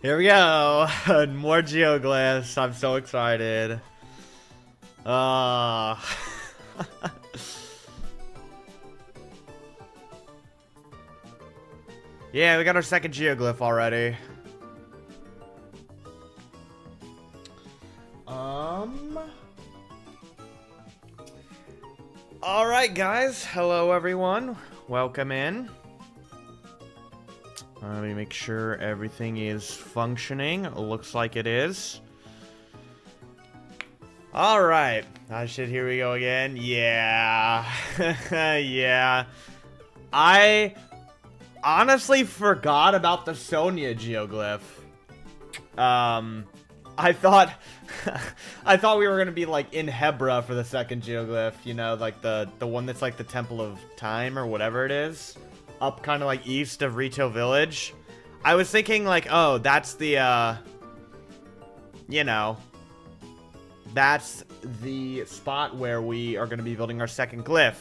Here we go. More geoglyphs. I'm so excited. Yeah, we got our second geoglyph already. Alright, guys. Hello, everyone. Welcome in. Let me make sure everything is functioning. Looks like it is. Alright. Ah, shit, here we go again. Yeah. Yeah. I honestly forgot about the Sonia geoglyph. I thought I thought we were gonna be like in Hebra for the second geoglyph, you know, like the one that's like the Temple of Time or whatever it is, up kind of like east of Rito Village. I was thinking like, oh, that's the you know, that's the spot where we are gonna be building our second glyph.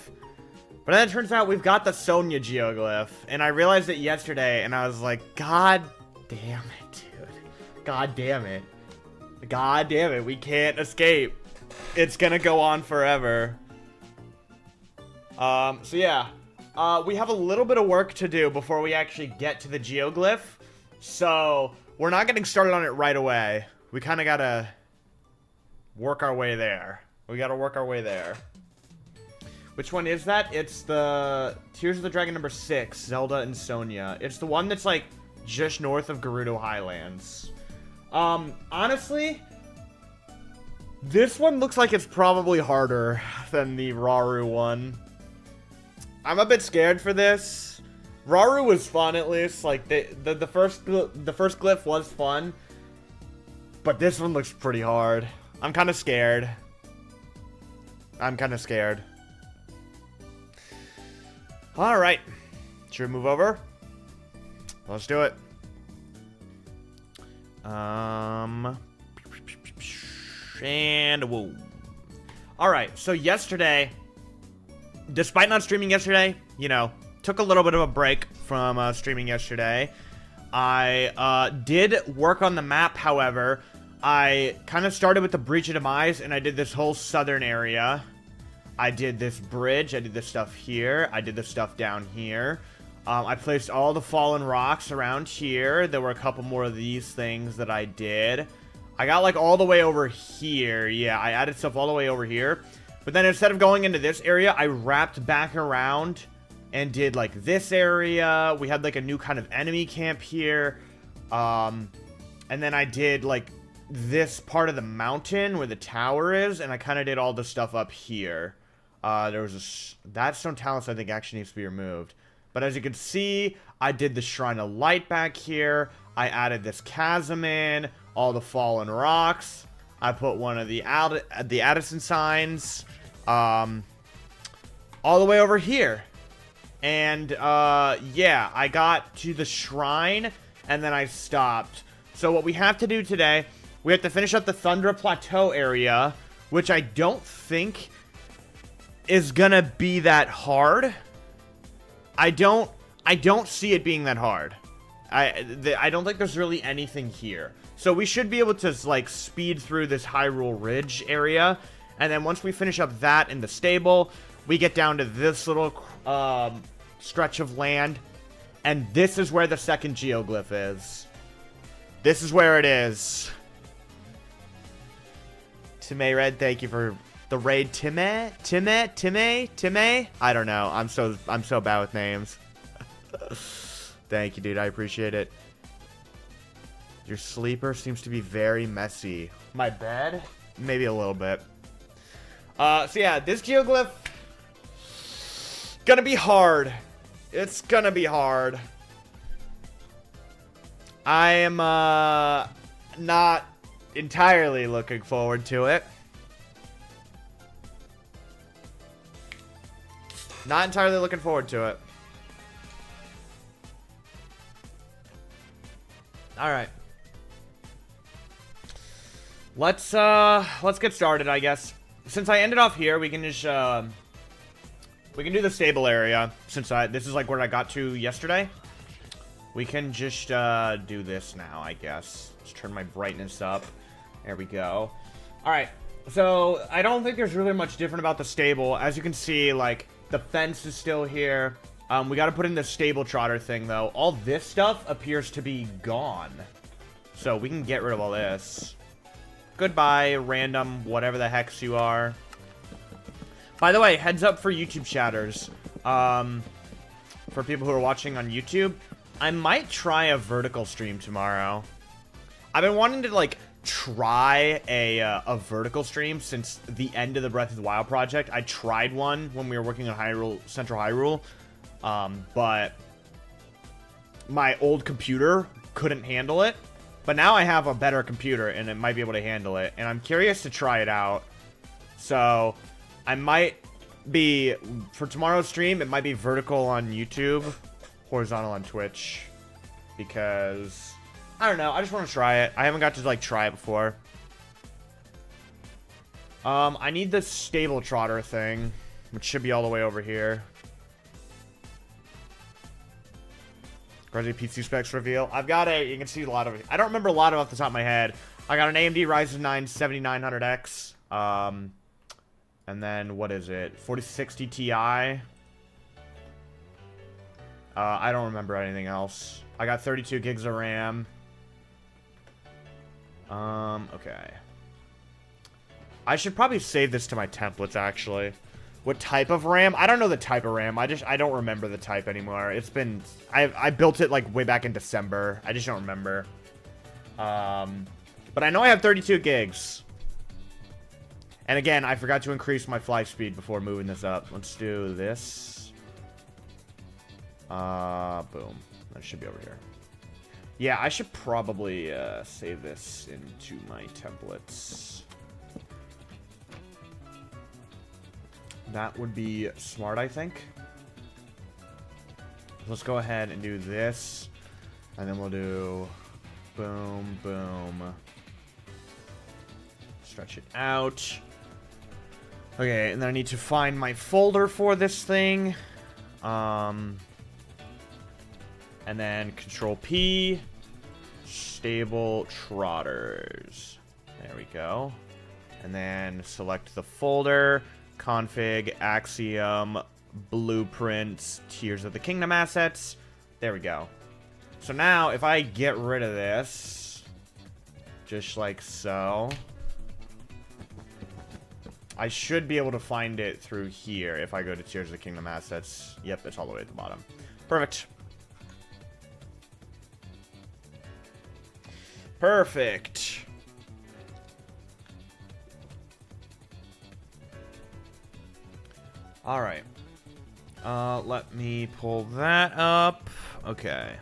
But then it turns out we've got the Sonia geoglyph, and I realized it yesterday, and I was like, God damn it, dude. God damn it. God damn it, we can't escape. It's gonna go on forever. So yeah. We have a little bit of work to do before we actually get to the geoglyph. So, we're not getting started on it right away. We kind of gotta work our way there. We gotta work our way there. Which one is that? It's the Tears of the Dragon number 6, Zelda and Sonia. It's the one that's like just north of Gerudo Highlands. Honestly, this one looks like it's probably harder than the Rauru one. I'm a bit scared for this. Rauru was fun, at least. Like the first glyph was fun, but this one looks pretty hard. I'm kind of scared. I'm kind of scared. All right, should we move over? Let's do it. And whoa. Alright, so yesterday, despite not streaming yesterday, you know, took a little bit of a break from streaming yesterday. I did work on the map, however. I kind of started with the Breach of Demise, and I did this whole southern area. I did this bridge, I did this stuff here, I did this stuff down here. I placed all the fallen rocks around here. There were a couple more of these things that I did. I got like all the way over here. Yeah, I added stuff all the way over here. But then instead of going into this area, I wrapped back around and did like this area. We had like a new kind of enemy camp here. And then I did like this part of the mountain where the tower is. And I kind of did all the stuff up here. There was that stone talus I think actually needs to be removed. But as you can see, I did the Shrine of Light back here. I added this chasm in, all the fallen rocks. I put one of the Addison signs, all the way over here. And, yeah, I got to the shrine, and then I stopped. So what we have to do today, we have to finish up the Thundra Plateau area, which I don't think is gonna be that hard. I don't see it being that hard. I don't think there's really anything here. So we should be able to, like, speed through this Hyrule Ridge area. And then once we finish up that in the stable, we get down to this little stretch of land. And this is where the second geoglyph is. This is where it is. Time Red, thank you for the raid. Time? I don't know. I'm so bad with names. Thank you, dude. I appreciate it. Your sleeper seems to be very messy. My bed? Maybe a little bit. So yeah, this geoglyph gonna be hard. It's gonna be hard. I am not entirely looking forward to it. Not entirely looking forward to it. All right. Let's get started, I guess. Since I ended off here, we can just we can do the stable area since this is like where I got to yesterday. we can just do this now, I guess. Let's turn my brightness up. There we go. Alright, so I don't think there's really much different about the stable. As you can see, like, the fence is still here. We gotta put in the stable trotter thing, though. All this stuff appears to be gone. So we can get rid of all this. Goodbye, random whatever the hex you are. By the way, heads up for YouTube chatters. For people who are watching on YouTube, I might try a vertical stream tomorrow. I've been wanting to, like, try a vertical stream since the end of the Breath of the Wild project. I tried one when we were working on Hyrule, Central Hyrule, but my old computer couldn't handle it. But now I have a better computer, and it might be able to handle it. And I'm curious to try it out. So, I might be... For tomorrow's stream, it might be vertical on YouTube. Horizontal on Twitch. Because... I don't know. I just want to try it. I haven't got to, like, try it before. I need the stable trotter thing. Which should be all the way over here. Grazzy PC specs reveal. I've got you can see a lot of it. I don't remember a lot off the top of my head. I got an AMD Ryzen 9 7900X. And then, what is it? 4060 Ti. I don't remember anything else. I got 32 gigs of RAM. Okay. I should probably save this to my templates, actually. What type of RAM? I don't know the type of RAM. I don't remember the type anymore. It's been... I built it, like, way back in December. I just don't remember. But I know I have 32 gigs. And again, I forgot to increase my fly speed before moving this up. Let's do this. Boom. That should be over here. Yeah, I should probably save this into my templates. That would be smart, I think. Let's go ahead and do this. And then we'll do... Boom, boom. Stretch it out. Okay, and then I need to find my folder for this thing. And then Control P. Stable Trotters. There we go. And then select the folder. Config, Axiom, Blueprints, Tears of the Kingdom assets. There we go. So now, if I get rid of this, just like so, I should be able to find it through here if I go to Tears of the Kingdom assets. Yep, it's all the way at the bottom. Perfect. Perfect. Alright. Let me pull that up. Okay.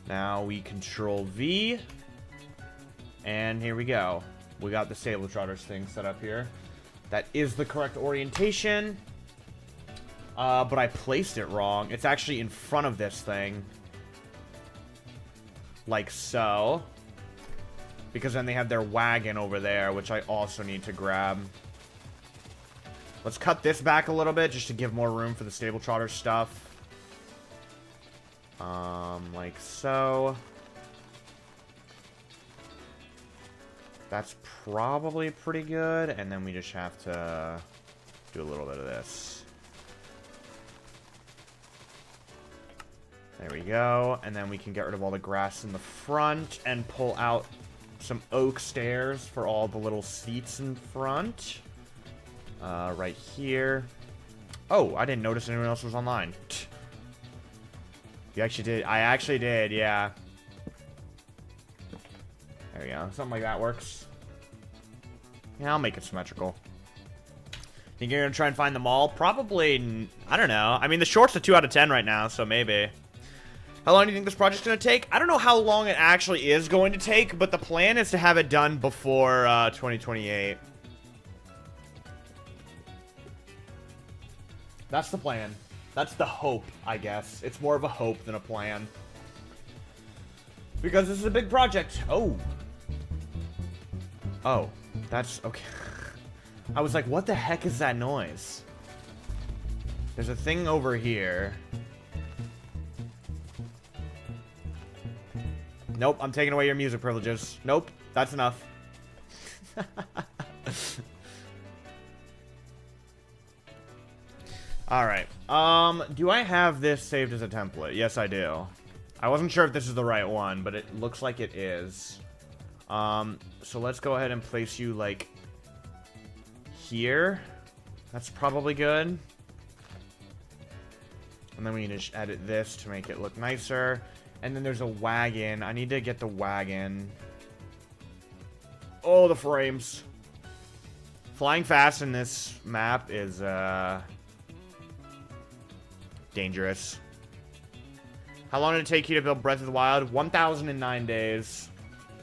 Now we Control V. And here we go. We got the stable trotters thing set up here. That is the correct orientation. But I placed it wrong. It's actually in front of this thing. Like so. Because then they have their wagon over there, which I also need to grab. Let's cut this back a little bit, just to give more room for the stable trotter stuff. Like so. That's probably pretty good, and then we just have to do a little bit of this. There we go, and then we can get rid of all the grass in the front and pull out some oak stairs for all the little seats in front. Right here. Oh, I didn't notice anyone else was online. You actually did. I actually did, yeah. There we go. Something like that works. Yeah, I'll make it symmetrical. Think you're gonna try and find them all? Probably, I don't know. I mean, the short's a 2 out of 10 right now, so maybe. How long do you think this project's gonna take? I don't know how long it actually is going to take, but the plan is to have it done before 2028. That's the plan. That's the hope, I guess. It's more of a hope than a plan. Because this is a big project. Oh. Oh. That's... okay. I was like, what the heck is that noise? There's a thing over here. Nope, I'm taking away your music privileges. Nope, that's enough. Alright. Do I have this saved as a template? Yes, I do. I wasn't sure if this is the right one, but it looks like it is. So let's go ahead and place you, like, here. That's probably good. And then we need to just edit this to make it look nicer. And then there's a wagon. I need to get the wagon. Oh, the frames. Flying fast in this map is, dangerous. How long did it take you to build Breath of the Wild? 1,009 days.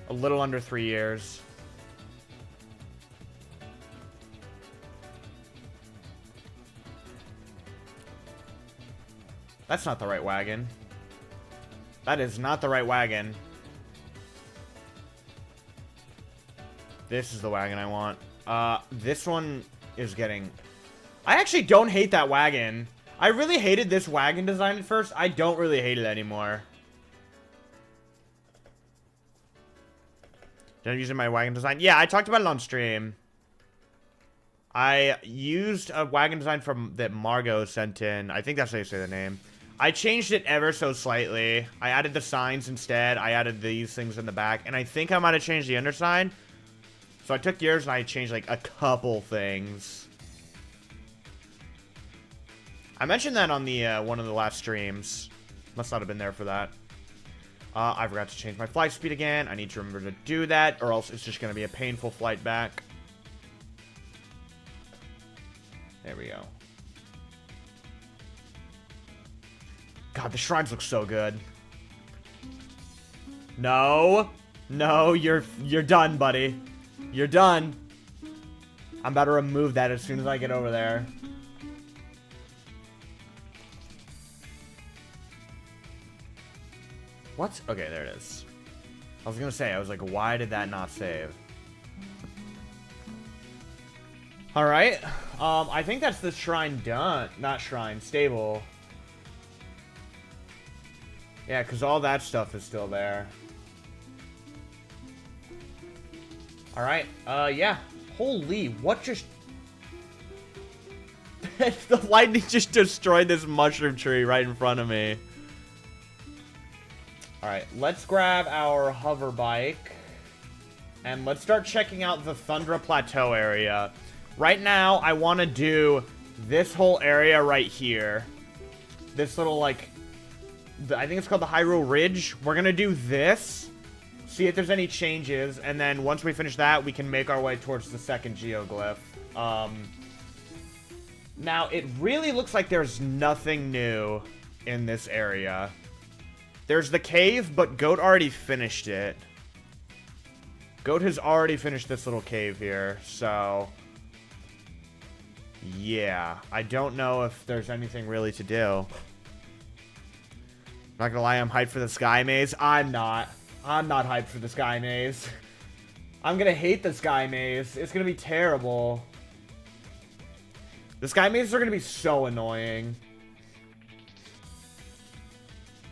A little under 3 years. That's not the right wagon. That is not the right wagon. This is the wagon I want. This one is getting... I actually don't hate that wagon. I really hated this wagon design at first. I don't really hate it anymore. Did I use my wagon design? Yeah, I talked about it on stream. I used a wagon design from that Margot sent in. I think that's how you say the name. I changed it ever so slightly. I added the signs instead. I added these things in the back. And I think I might have changed the underside. So I took yours and I changed like a couple things. I mentioned that on the one of the last streams. Must not have been there for that. I forgot to change my flight speed again. I need to remember to do that, or else it's just going to be a painful flight back. There we go. God, the shrines look so good. No. No, you're done, buddy. You're done. I'm about to remove that as soon as I get over there. What? Okay, there it is. I was gonna say, I was like, why did that not save? Alright. I think that's the shrine done. Not shrine, stable. Yeah, because all that stuff is still there. Alright, yeah. Holy, what just... The lightning just destroyed this mushroom tree right in front of me. Alright, let's grab our hover bike. And let's start checking out the Thundra Plateau area. Right now, I want to do this whole area right here. This little, like... I think it's called the Hyrule Ridge. We're going to do this. See if there's any changes. And then once we finish that, we can make our way towards the second Geoglyph. Now, it really looks like there's nothing new in this area. There's the cave, but Goat already finished it. Goat has already finished this little cave here, so... yeah, I don't know if there's anything really to do. Not gonna lie, I'm hyped for the Sky Maze. I'm not. I'm not hyped for the Sky Maze. I'm gonna hate the Sky Maze. It's gonna be terrible. The Sky Mazes are gonna be so annoying.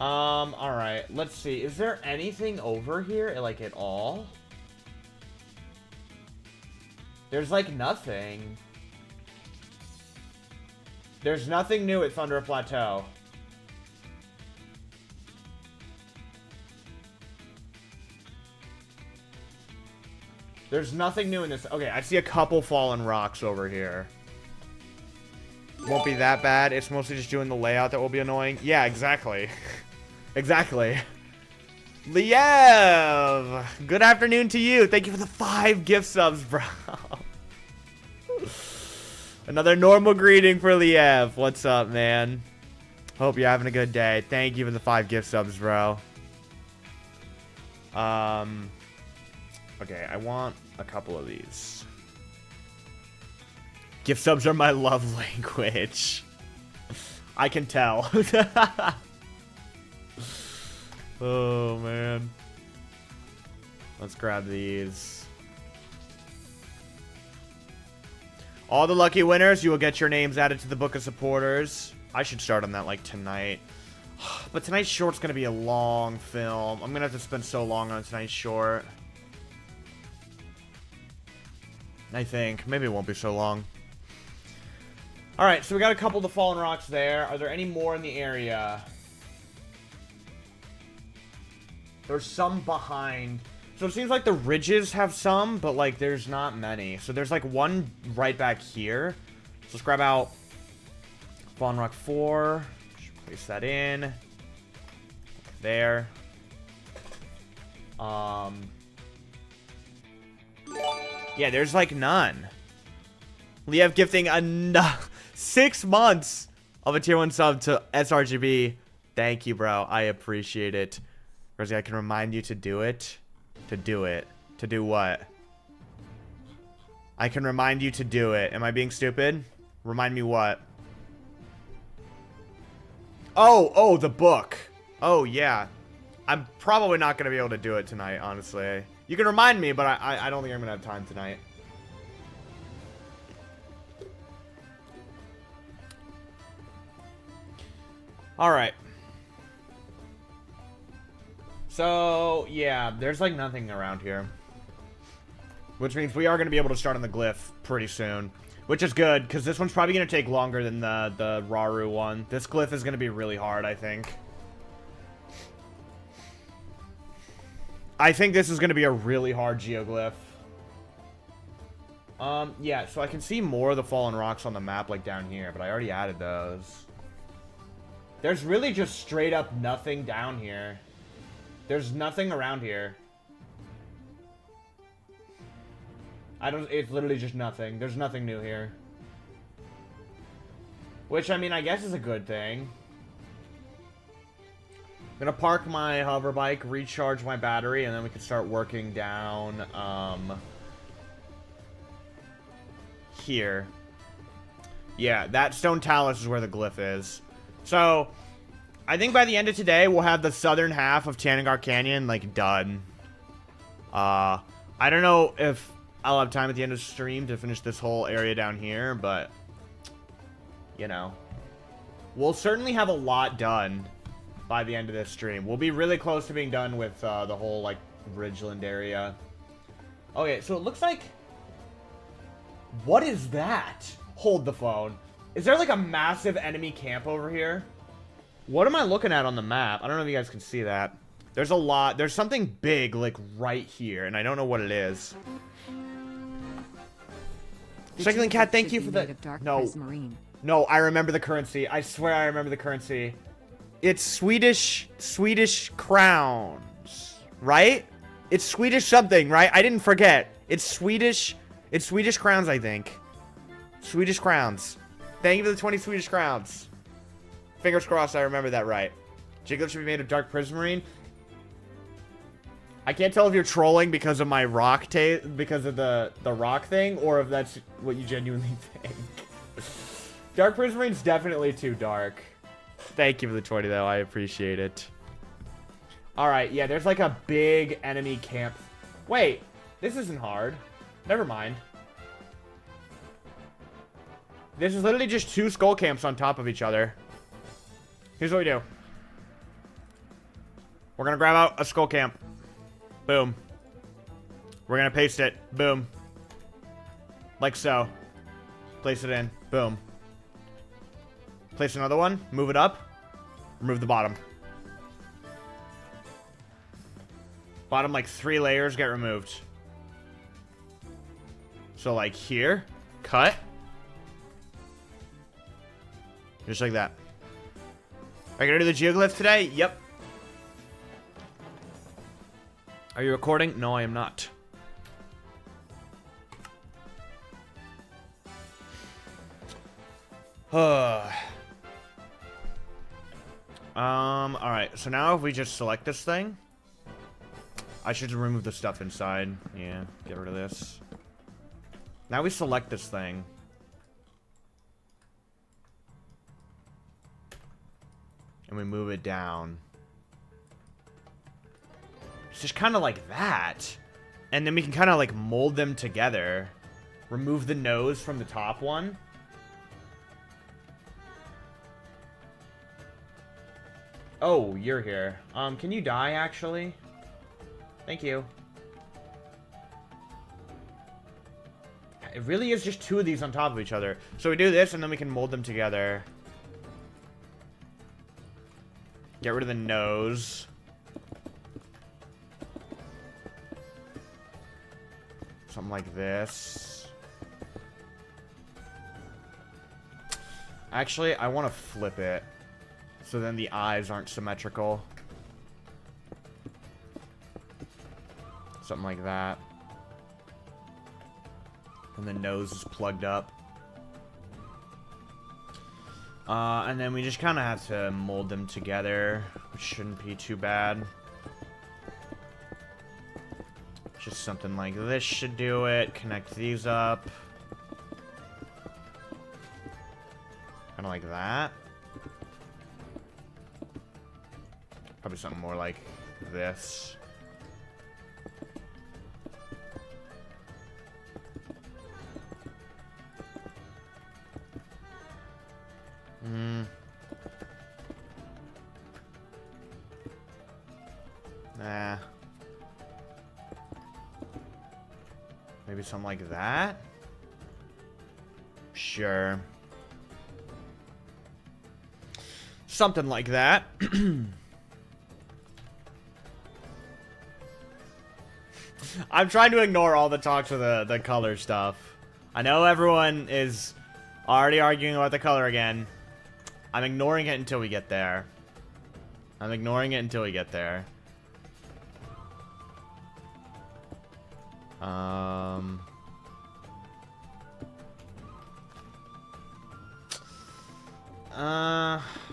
Alright, let's see. Is there anything over here, like, at all? There's, like, nothing. There's nothing new at Thunder Plateau. There's nothing new in this. Okay, I see a couple fallen rocks over here. Won't be that bad. It's mostly just doing the layout that will be annoying. Yeah, exactly. Exactly. Liev! Good afternoon to you. Thank you for the 5 gift subs, bro. Another normal greeting for Liev. What's up, man? Hope you're having a good day. Thank you for the 5 gift subs, bro. Okay, I want a couple of these. Gift subs are my love language. I can tell. Oh, man. Let's grab these. All the lucky winners, you will get your names added to the book of supporters. I should start on that, like, tonight. But tonight's short's gonna be a long film. I'm gonna have to spend so long on tonight's short. I think. Maybe it won't be so long. Alright, so we got a couple of the fallen rocks there. Are there any more in the area? There's some behind. So it seems like the ridges have some, but like there's not many. So there's like one right back here. So let's grab out fallen rock 4. Place that in. There. Yeah, there's like none. Liev gifting 6 months of a tier 1 sub to sRGB. Thank you, bro. I appreciate it. Grazzy, I can remind you to do it. To do it. To do what? I can remind you to do it. Am I being stupid? Remind me what? Oh, the book. Oh, yeah. I'm probably not going to be able to do it tonight, honestly. You can remind me, but I don't think I'm going to have time tonight. Alright. So, yeah, there's like nothing around here. Which means we are going to be able to start on the Glyph pretty soon. Which is good, because this one's probably going to take longer than the Raru one. This Glyph is going to be really hard, I think. I think this is going to be a really hard Geoglyph. Yeah, so I can see more of the fallen rocks on the map, like down here, but I already added those. There's really just straight up nothing down here. There's nothing around here. It's literally just nothing. There's nothing new here. Which, I mean, I guess is a good thing. I'm gonna park my hover bike, recharge my battery, and then we can start working down, here. Yeah, that stone talus is where the Glyph is. So, I think by the end of today, we'll have the southern half of Tanagar Canyon, like, done. I don't know if I'll have time at the end of the stream to finish this whole area down here, but, you know. We'll certainly have a lot done by the end of this stream. We'll be really close to being done with the whole, like, Ridgeland area. Okay, so it looks like... What is that? Hold the phone. Is there, like, a massive enemy camp over here? What am I looking at on the map? I don't know if you guys can see that. There's a lot. There's something big, like, right here, and I don't know what it is. Second Cat, thank you for the... No. No, I remember the currency. I swear I remember the currency. It's Swedish crowns, right? It's Swedish something, right? I didn't forget. It's Swedish crowns, I think. Swedish crowns. Thank you for the 20 Swedish crowns. Fingers crossed I remember that right. Jigglyph should be made of dark prismarine. I can't tell if you're trolling because of my rock because of the rock thing, or if that's what you genuinely think. Dark prismarine's definitely too dark. Thank you for the 20 though, I appreciate it. Alright, yeah, there's like a big enemy camp. Wait, this isn't hard. Never mind. This is literally just 2 skull camps on top of each other. Here's what we do. We're gonna grab out a skull camp. Boom. We're gonna paste it. Boom. Like so. Place it in. Boom. Place another one. Move it up. Remove the bottom. Bottom, like, 3 layers get removed. So, like, here. Cut. Just like that. Are you gonna do the Geoglyph today? Yep. Are you recording? No, I am not. Alright, so now if we just select this thing, I should remove the stuff inside. Yeah, get rid of this. Now we select this thing. And we move it down. It's just kind of like that. And then we can kind of like mold them together. Remove the nose from the top one. Oh, you're here. Can you die, actually? Thank you. It really is just 2 of these on top of each other. So we do this, and then we can mold them together. Get rid of the nose. Something like this. Actually, I want to flip it. So then the eyes aren't symmetrical. Something like that. And the nose is plugged up. And then we just kind of have to mold them together, which shouldn't be too bad. Just something like this should do it. Connect these up. Kind of like that. Probably something more like this. Nah. Maybe something like that? Sure. Something like that. I'm trying to ignore all the talks of the color stuff. I know everyone is already arguing about the color again. I'm ignoring it until we get there. I'm ignoring it until we get there.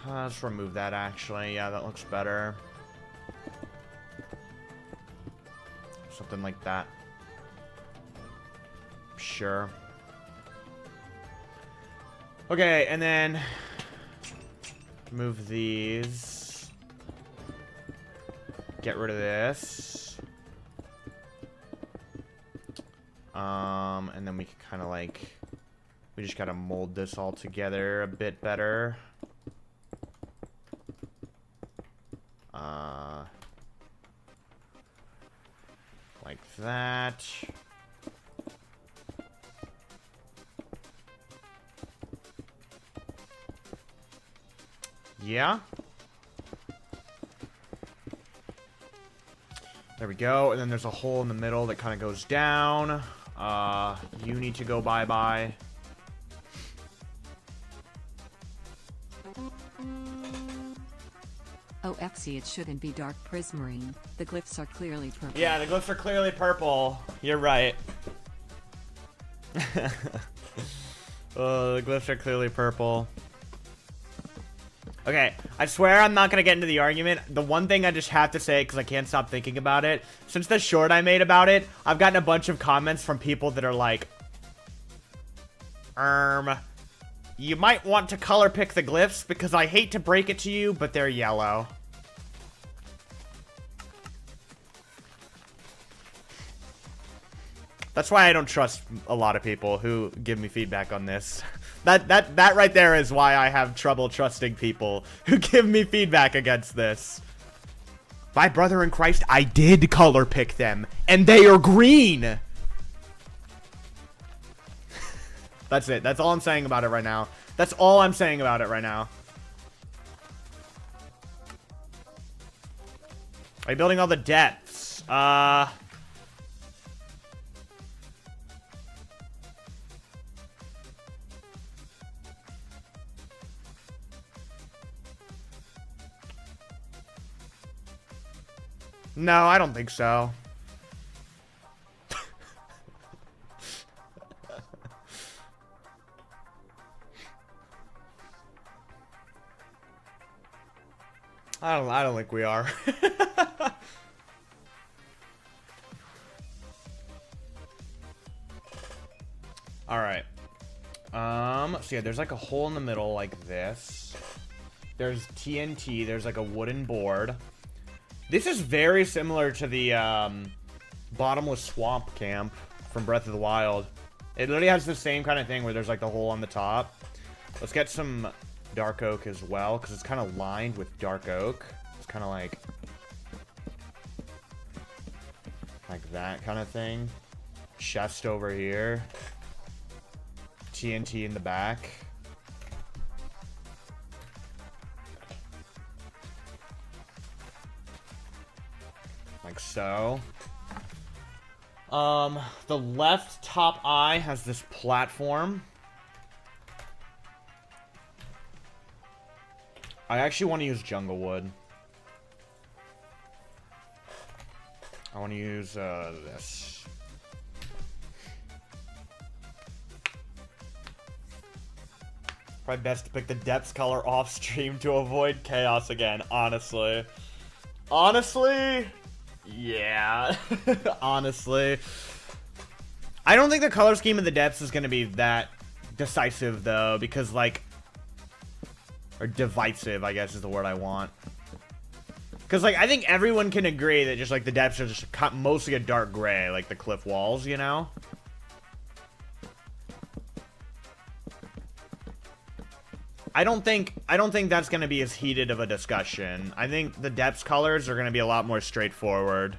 Let's remove that, actually. Yeah, that looks better. Something like that. Sure. Okay, and then move these. Get rid of this. And then we can kind of like, we just gotta mold this all together a bit better. Like that. Yeah. There we go. And then there's a hole in the middle that kind of goes down. You need to go bye-bye. OFC, it shouldn't be dark prismarine. The glyphs are clearly purple. Yeah, the glyphs are clearly purple. You're right. Oh, the glyphs are clearly purple. Okay, I swear I'm not gonna get into the argument. The one thing I just have to say, because I can't stop thinking about it, since the short I made about it, I've gotten a bunch of comments from people that are like, you might want to color pick the glyphs, because I hate to break it to you, but they're yellow. That's why I don't trust a lot of people who give me feedback on this. That right there is why I have trouble trusting people who give me feedback against this. My brother in Christ, I did color pick them, and they are green. That's it. That's all I'm saying about it right now. That's all I'm saying about it right now. Are you building all the depths? No, I don't think so. I don't think we are. All right. So yeah, there's like a hole in the middle like this. There's TNT, there's like a wooden board. This is very similar to the bottomless swamp camp from Breath of the Wild. It literally has the same kind of thing where there's like the hole on the top. Let's get some dark oak as well, because it's kind of lined with dark oak. It's kind of like that kind of thing. Chest over here. TNT in the back. Like so. The left top eye has this platform. I actually want to use jungle wood. I want to use this. Probably best to pick the depths color off stream to avoid chaos again, honestly. Honestly? Yeah. Honestly. I don't think the color scheme of the depths is going to be that decisive, though, because, like... Or divisive, I guess, is the word I want. Because, like, I think everyone can agree that just, like, the depths are just mostly a dark gray, like the cliff walls, you know? I don't think that's going to be as heated of a discussion. I think the depths colors are going to be a lot more straightforward.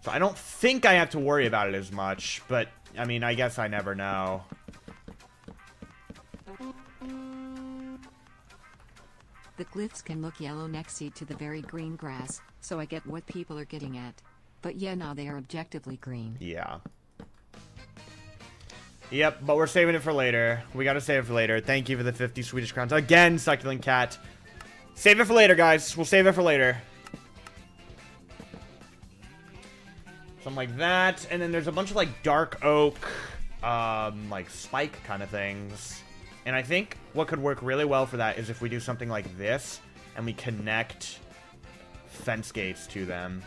So I don't think I have to worry about it as much, but, I mean, I guess I never know. The glyphs can look yellow next to the very green grass, so I get what people are getting at. But yeah, now they are objectively green. Yeah. Yep, but we're saving it for later. We gotta save it for later. Thank you for the 50 Swedish crowns. Again, Succulent Cat. Save it for later, guys. We'll save it for later. Something like that. And then there's a bunch of, like, dark oak, like, spike kind of things. And I think what could work really well for that is if we do something like this, and we connect fence gates to them.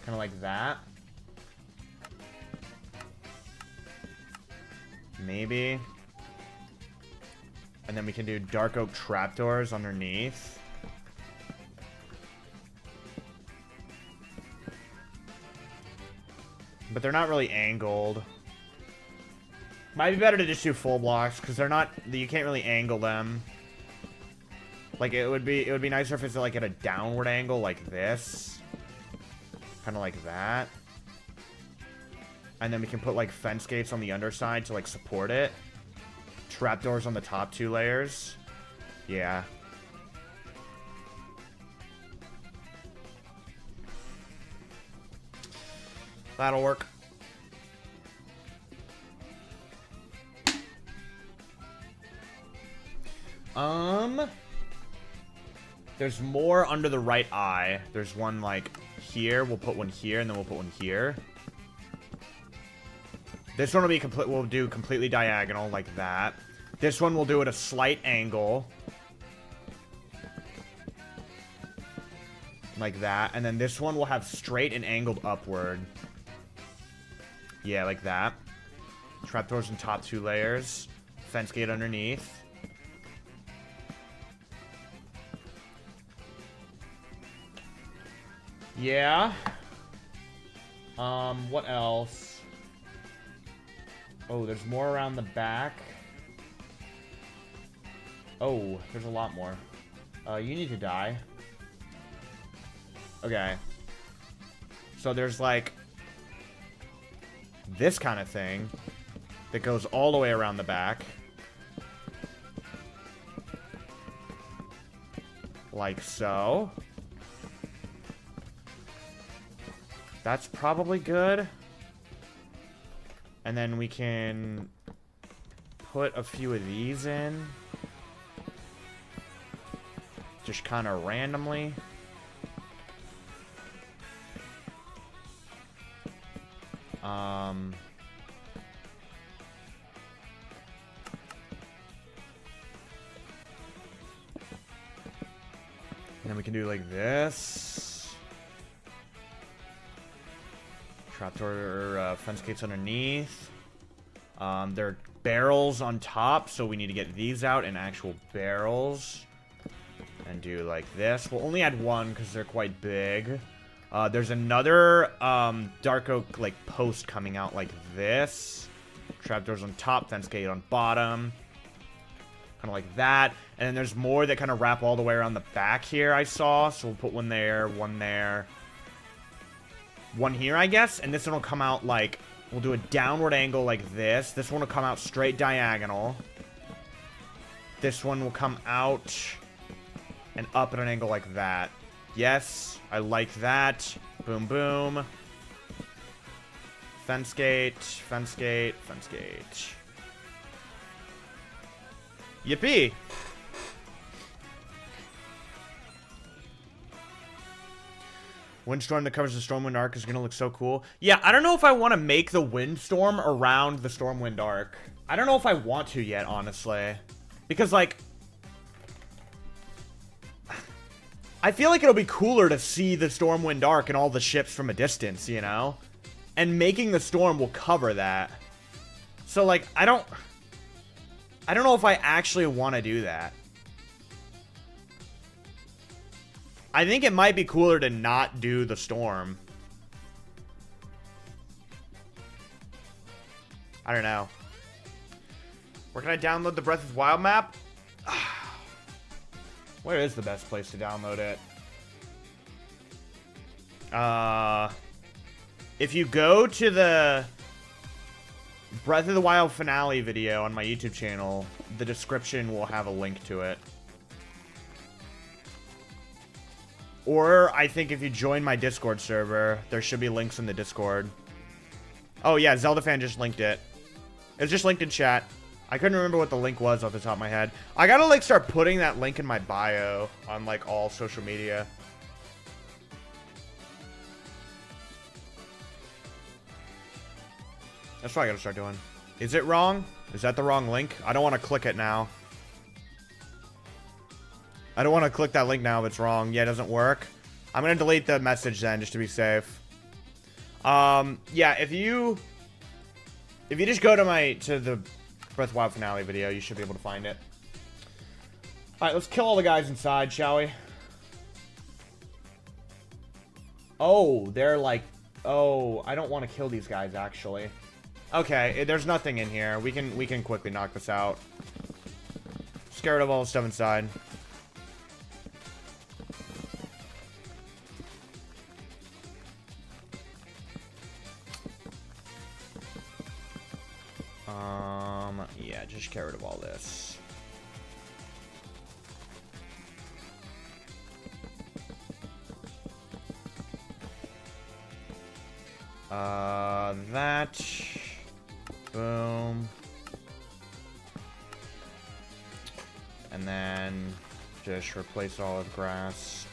Kind of like that. Maybe. And then we can do dark oak trapdoors underneath. But they're not really angled. Might be better to just do full blocks, because they're not, you can't really angle them. Like, it would be nicer if it's like at a downward angle like this. Kind of like that. And then we can put like fence gates on the underside to like support it. Trapdoors on the top 2 layers. Yeah. That'll work. There's more under the right eye. There's one like here. We'll put one here, and then we'll put one here. This one will be we'll do completely diagonal like that. This one we'll do at a slight angle. Like that. And then this one will have straight and angled upward. Yeah, like that. Trapdoors in top 2 layers. Fence gate underneath. Yeah. What else? Oh, there's more around the back. Oh, there's a lot more. You need to die. Okay. So there's like this kind of thing that goes all the way around the back. Like so. That's probably good. And then we can put a few of these in. Just kind of randomly. And then we can do like this. Trapdoor fence gates underneath. There are barrels on top, so we need to get these out in actual barrels. And do like this. We'll only add one because they're quite big. There's another dark oak like post coming out like this. Trapdoors on top, fence gate on bottom. kind of like that. And then there's more that kind of wrap all the way around the back here, I saw. So we'll put one there, one here, I guess. And this one will come out like, we'll do a downward angle like this. This one will come out straight diagonal. This one will come out and up at an angle like that. Yes, I like that. Boom, boom. Fence gate, fence gate, fence gate. Yippee! Windstorm that covers the Stormwind Arc is going to look so cool. Yeah, I don't know if I want to make the Windstorm around the Stormwind Arc. I don't know if I want to yet, honestly. Because, like, I feel like it'll be cooler to see the Stormwind Arc and all the ships from a distance, you know? And making the storm will cover that. So, like, I don't know if I actually want to do that. I think it might be cooler to not do the storm. I don't know. Where can I download the Breath of the Wild map? Where is the best place to download it? If you go to the Breath of the Wild finale video on my YouTube channel, the description will have a link to it. Or, I think if you join my Discord server, there should be links in the Discord. Oh yeah, Zelda fan just linked it. It was just linked in chat. I couldn't remember what the link was off the top of my head. I gotta, like, start putting that link in my bio on, like, all social media. That's what I gotta start doing. Is it wrong? Is that the wrong link? I don't want to click it now. I don't want to click that link now if it's wrong. Yeah, it doesn't work. I'm gonna delete the message then, just to be safe. Yeah, if you just go to the Breath of the Wild finale video, you should be able to find it. Alright, let's kill all the guys inside, shall we? Oh, they're like... Oh, I don't want to kill these guys, actually. Okay, there's nothing in here. We can quickly knock this out. Scared of all the stuff inside. Yeah, just get rid of all this. That. Boom. And then just replace all of grass.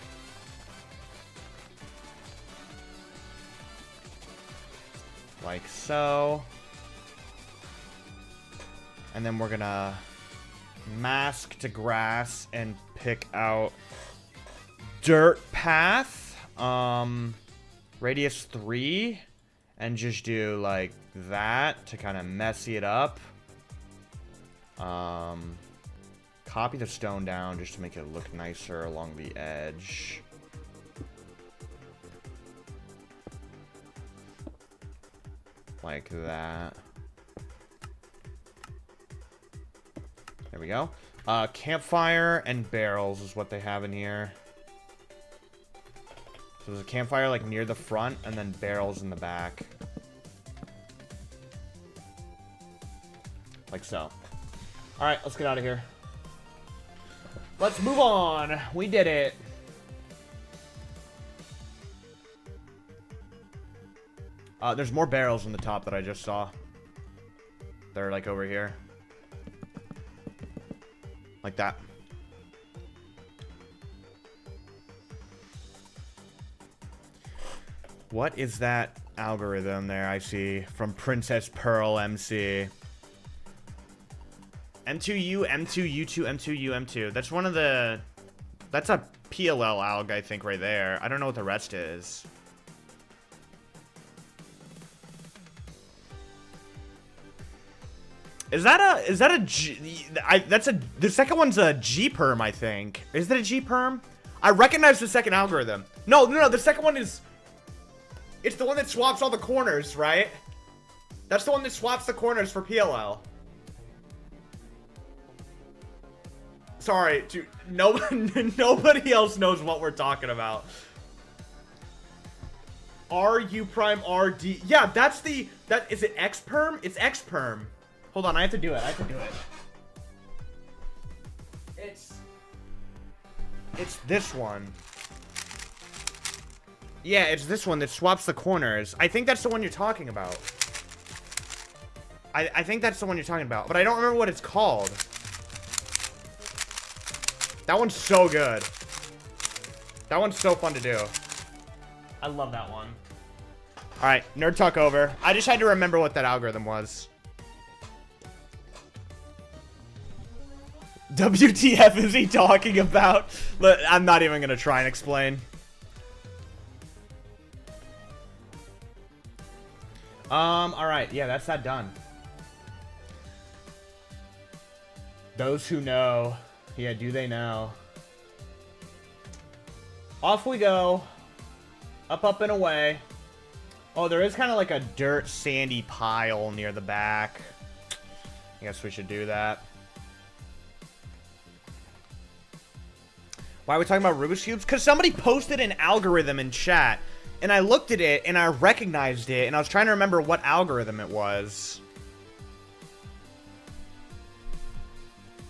Like so. And then we're gonna mask to grass and pick out dirt path. Radius 3. And just do like that to kind of messy it up. Copy the stone down just to make it look nicer along the edge. Like that. There we go. Campfire and barrels is what they have in here. So there's a campfire like near the front and then barrels in the back. Like so. Alright, let's get out of here. Let's move on. We did it. There's more barrels in the top that I just saw. They're like over here. Like that. What is that algorithm there I see from Princess Pearl MC? M2U, M2, U2, M2, U, M2. That's one of the... That's a PLL alg, I think, right there. I don't know what the rest is. Is that a G... The second one's a G perm, I think. Is that a G perm? I recognize the second algorithm. No, the second one is... It's the one that swaps all the corners, right? That's the one that swaps the corners for PLL. Sorry, dude. Nobody else knows what we're talking about. RU prime RD. Yeah, that's the... Is it X perm? It's X perm. Hold on, I have to do it. It's this one. Yeah, it's this one that swaps the corners. I think that's the one you're talking about. I think that's the one you're talking about, but I don't remember what it's called. That one's so good. That one's so fun to do. I love that one. Alright, nerd talk over. I just had to remember what that algorithm was. WTF is he talking about? Look, I'm not even gonna try and explain. Alright, yeah, that's that done. Those who know. Yeah, do they know? Off we go. Up, up, and away. Oh, there is kind of like a dirt, sandy pile near the back. I guess we should do that. Why are we talking about Rubik's Cubes? Because somebody posted an algorithm in chat, and I looked at it, and I recognized it, and I was trying to remember what algorithm it was.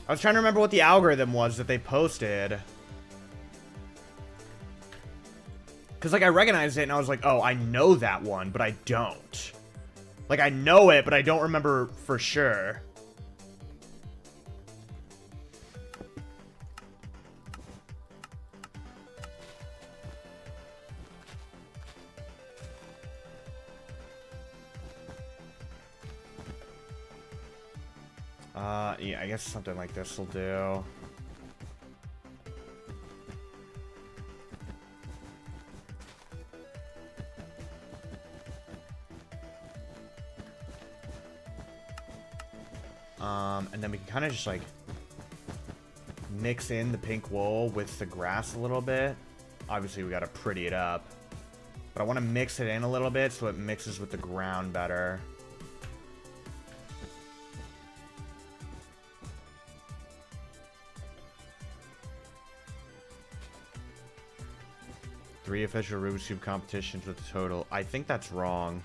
I was trying to remember what the algorithm was that they posted. Because, like, I recognized it, and I was like, oh, I know that one, but I don't. Like, I know it, but I don't remember for sure. Yeah, I guess something like this will do. And then we can kind of just like mix in the pink wool with the grass a little bit. Obviously, we got to pretty it up, but I want to mix it in a little bit so it mixes with the ground better. Three official Rubik's Cube competitions with a total. I think that's wrong.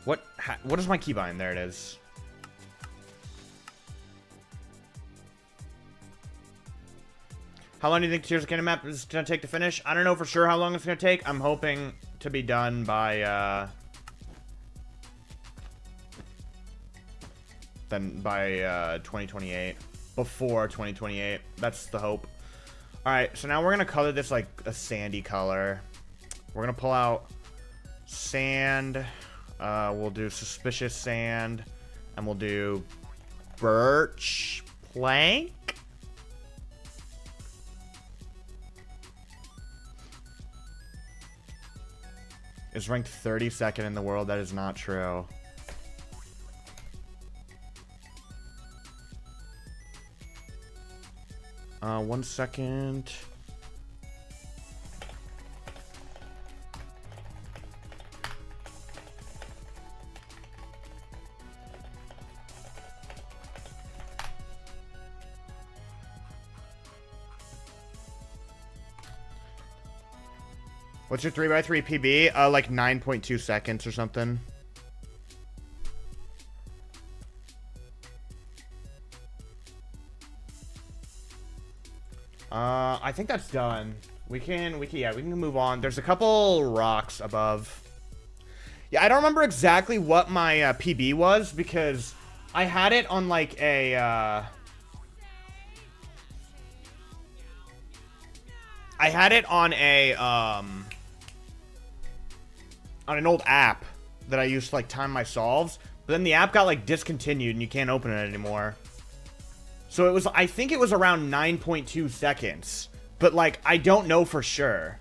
What is my keybind? There it is. How long do you think Tears of Kingdom map is going to take to finish? I don't know for sure how long it's going to take. I'm hoping to be done by 2028. Before 2028. That's the hope. Alright, so now we're going to color this like a sandy color. We're going to pull out sand. We'll do suspicious sand. And we'll do birch plank. It's ranked 32nd in the world. That is not true. One second. What's your 3x3 PB? Like 9.2 seconds or something. I think that's done. We can move on. There's a couple rocks above. Yeah, I don't remember exactly what my PB was because I had it on like a I had it on a on an old app that I used to like time my solves, but then the app got like discontinued and you can't open it anymore. So it was, I think it was around 9.2 seconds, but like I don't know for sure.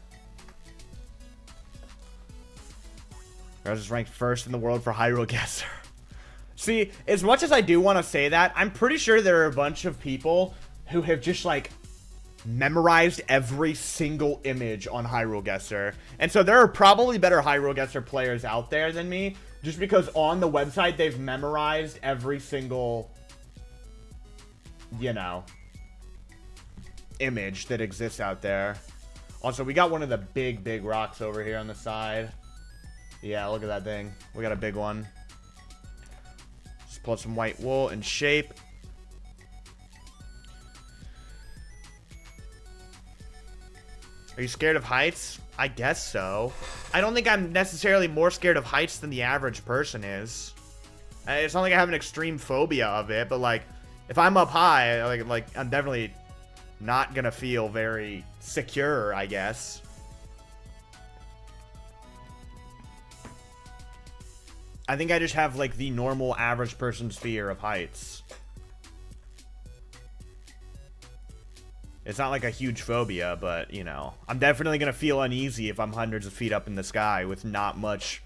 I was ranked first in the world for Hyrule Guesser. See, as much as I do want to say that, I'm pretty sure there are a bunch of people who have just like memorized every single image on Hyrule Guesser. And so there are probably better Hyrule Guesser players out there than me, just because on the website they've memorized every single you know, image that exists out there. Also, we got one of the big rocks over here on the side. Yeah, look at that thing. We got a big one. Just pull some white wool and shape. Are you scared of heights? I guess so. I don't think I'm necessarily more scared of heights than the average person is. It's not like I have an extreme phobia of it, but like, if I'm up high, like I'm definitely not gonna feel very secure, I guess. I think I just have like the normal average person's fear of heights. It's not like a huge phobia, but, you know, I'm definitely gonna feel uneasy if I'm hundreds of feet up in the sky with not much,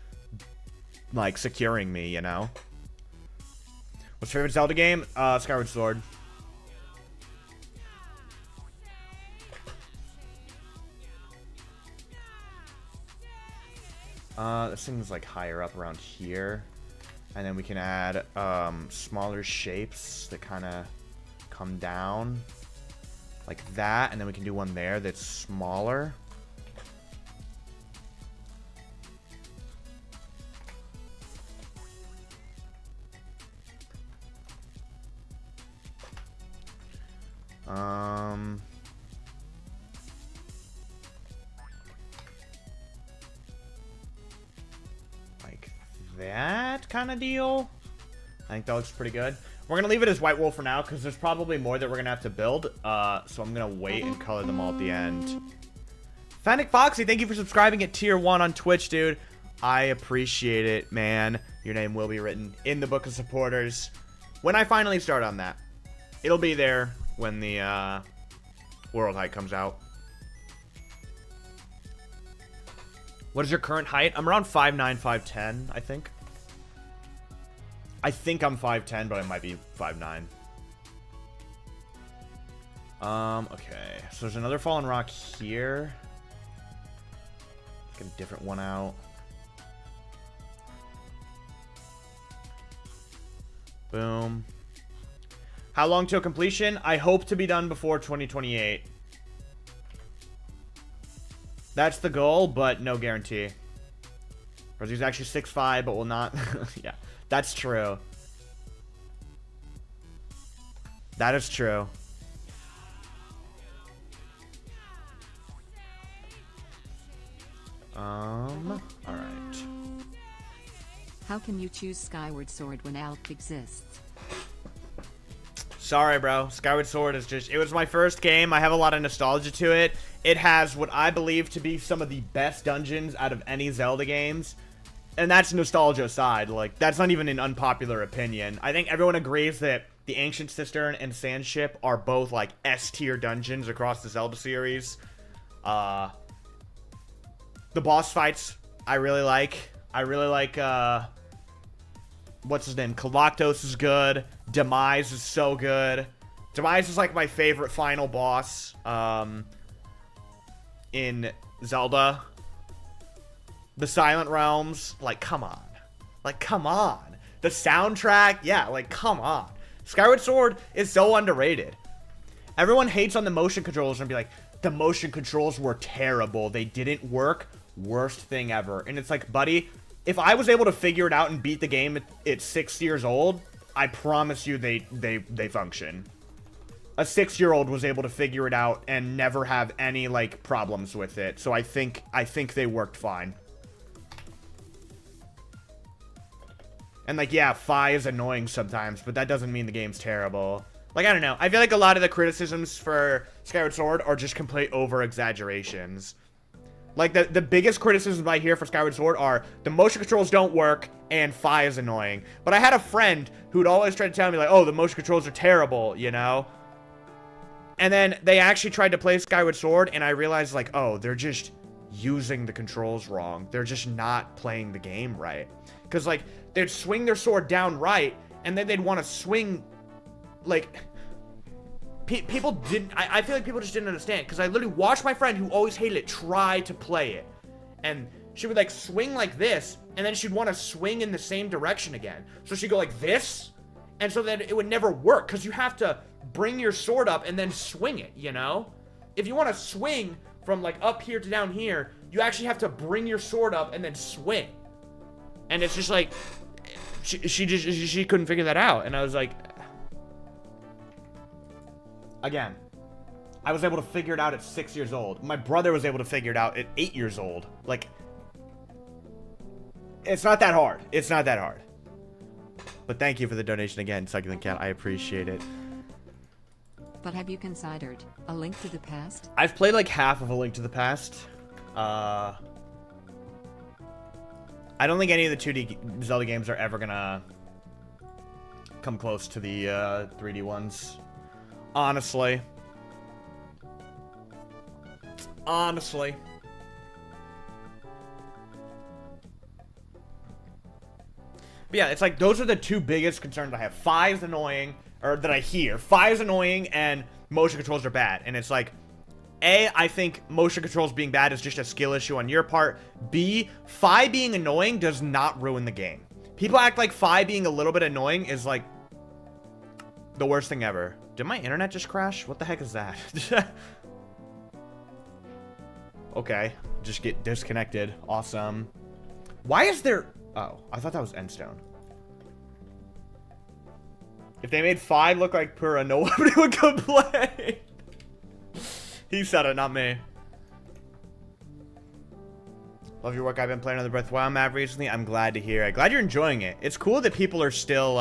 like, securing me, you know? What's your favorite Zelda game? Skyward Sword. This thing's, like, higher up around here. And then we can add, smaller shapes that kind of come down. Like that, and then we can do one there that's smaller. Like that kind of deal. I think that looks pretty good. We're going to leave it as white wool for now, because there's probably more that we're going to have to build. So I'm going to wait and color them all at the end. Fennec Foxy, thank you for subscribing at tier 1 on Twitch, dude. I appreciate it, man. Your name will be written in the book of supporters. When I finally start on that, it'll be there when the World Height comes out. What is your current height? I'm around 5'9", 5'10", I think. I think I'm 5'10", but I might be 5'9". Okay. So there's another fallen rock here. Get a different one out. Boom. How long till completion? I hope to be done before 2028. That's the goal, but no guarantee. Grazzy's actually 6'5", but will not... yeah. That's true. That is true. Alright. How can you choose Skyward Sword when ALP exists? Sorry, bro. Skyward Sword is just... It was my first game. I have a lot of nostalgia to it. It has what I believe to be some of the best dungeons out of any Zelda games. And that's nostalgia aside, like, that's not even an unpopular opinion. I think everyone agrees that the Ancient Cistern and Sand Ship are both, like, S-tier dungeons across the Zelda series. The boss fights, I really like. What's his name? Galactos is good. Demise is so good. Demise is, like, my favorite final boss, in Zelda. The Silent Realms, like, come on. Like, come on. The soundtrack, yeah, like, come on. Skyward Sword is so underrated. Everyone hates on the motion controls and be like, the motion controls were terrible. They didn't work. Worst thing ever. And it's like, buddy, if I was able to figure it out and beat the game at 6 years old, I promise you they function. A 6-year-old was able to figure it out and never have any, like, problems with it. So I think they worked fine. And, like, yeah, Fi is annoying sometimes, but that doesn't mean the game's terrible. Like, I don't know. I feel like a lot of the criticisms for Skyward Sword are just complete over-exaggerations. Like, the biggest criticisms I hear for Skyward Sword are the motion controls don't work and Fi is annoying. But I had a friend who'd always try to tell me, like, oh, the motion controls are terrible, you know? And then they actually tried to play Skyward Sword, and I realized, like, oh, they're just using the controls wrong. They're just not playing the game right. Because, like, they'd swing their sword down right, and then they'd want to swing, like... People didn't... I feel like people just didn't understand. Because I literally watched my friend who always hated it try to play it. And she would, like, swing like this, and then she'd want to swing in the same direction again. So she'd go like this, and so that it would never work. Because you have to bring your sword up and then swing it, you know? If you want to swing from like up here to down here, you actually have to bring your sword up and then swing. And it's just like, she couldn't figure that out. And I was like, again, I was able to figure it out at 6 years old. My brother was able to figure it out at 8 years old. Like, it's not that hard. It's not that hard. But thank you for the donation again, Succulent Cat. I appreciate it. But have you considered A Link to the Past? I've played like half of A Link to the Past. I don't think any of the 2D Zelda games are ever gonna come close to the 3D ones. Honestly. Honestly. But yeah, it's like those are the two biggest concerns I have. 5's annoying, or that I hear. 5's annoying and motion controls are bad. And it's like, A, I think motion controls being bad is just a skill issue on your part. B, 5 being annoying does not ruin the game. People act like 5 being a little bit annoying is like the worst thing ever. Did my internet just crash? What the heck is that? Okay, just get disconnected. Awesome. Why is there... Oh, I thought that was Endstone. If they made 5 look like Pura, nobody would complain. He said it, not me. Love your work. I've been playing on the Breath of the Wild map recently. I'm glad to hear it. Glad you're enjoying it. It's cool that people are still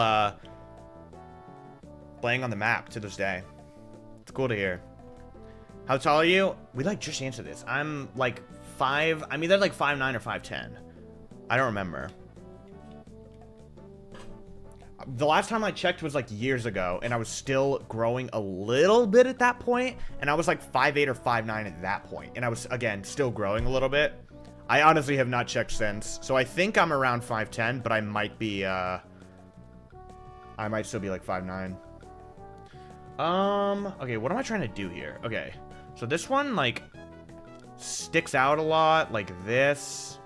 playing on the map to this day. It's cool to hear. How tall are you? We like just answered this. I'm like 5. I'm either like 5'9" or 5'10". I don't remember. The last time I checked was like years ago, and I was still growing a little bit at that point, and I was like 5'8" or 5'9" at that point, and I was, again, still growing a little bit. I honestly have not checked since, so I think I'm around 5'10", but I might be, I might still be like 5'9". Okay, what am I trying to do here? Okay, so this one, like, sticks out a lot, like this.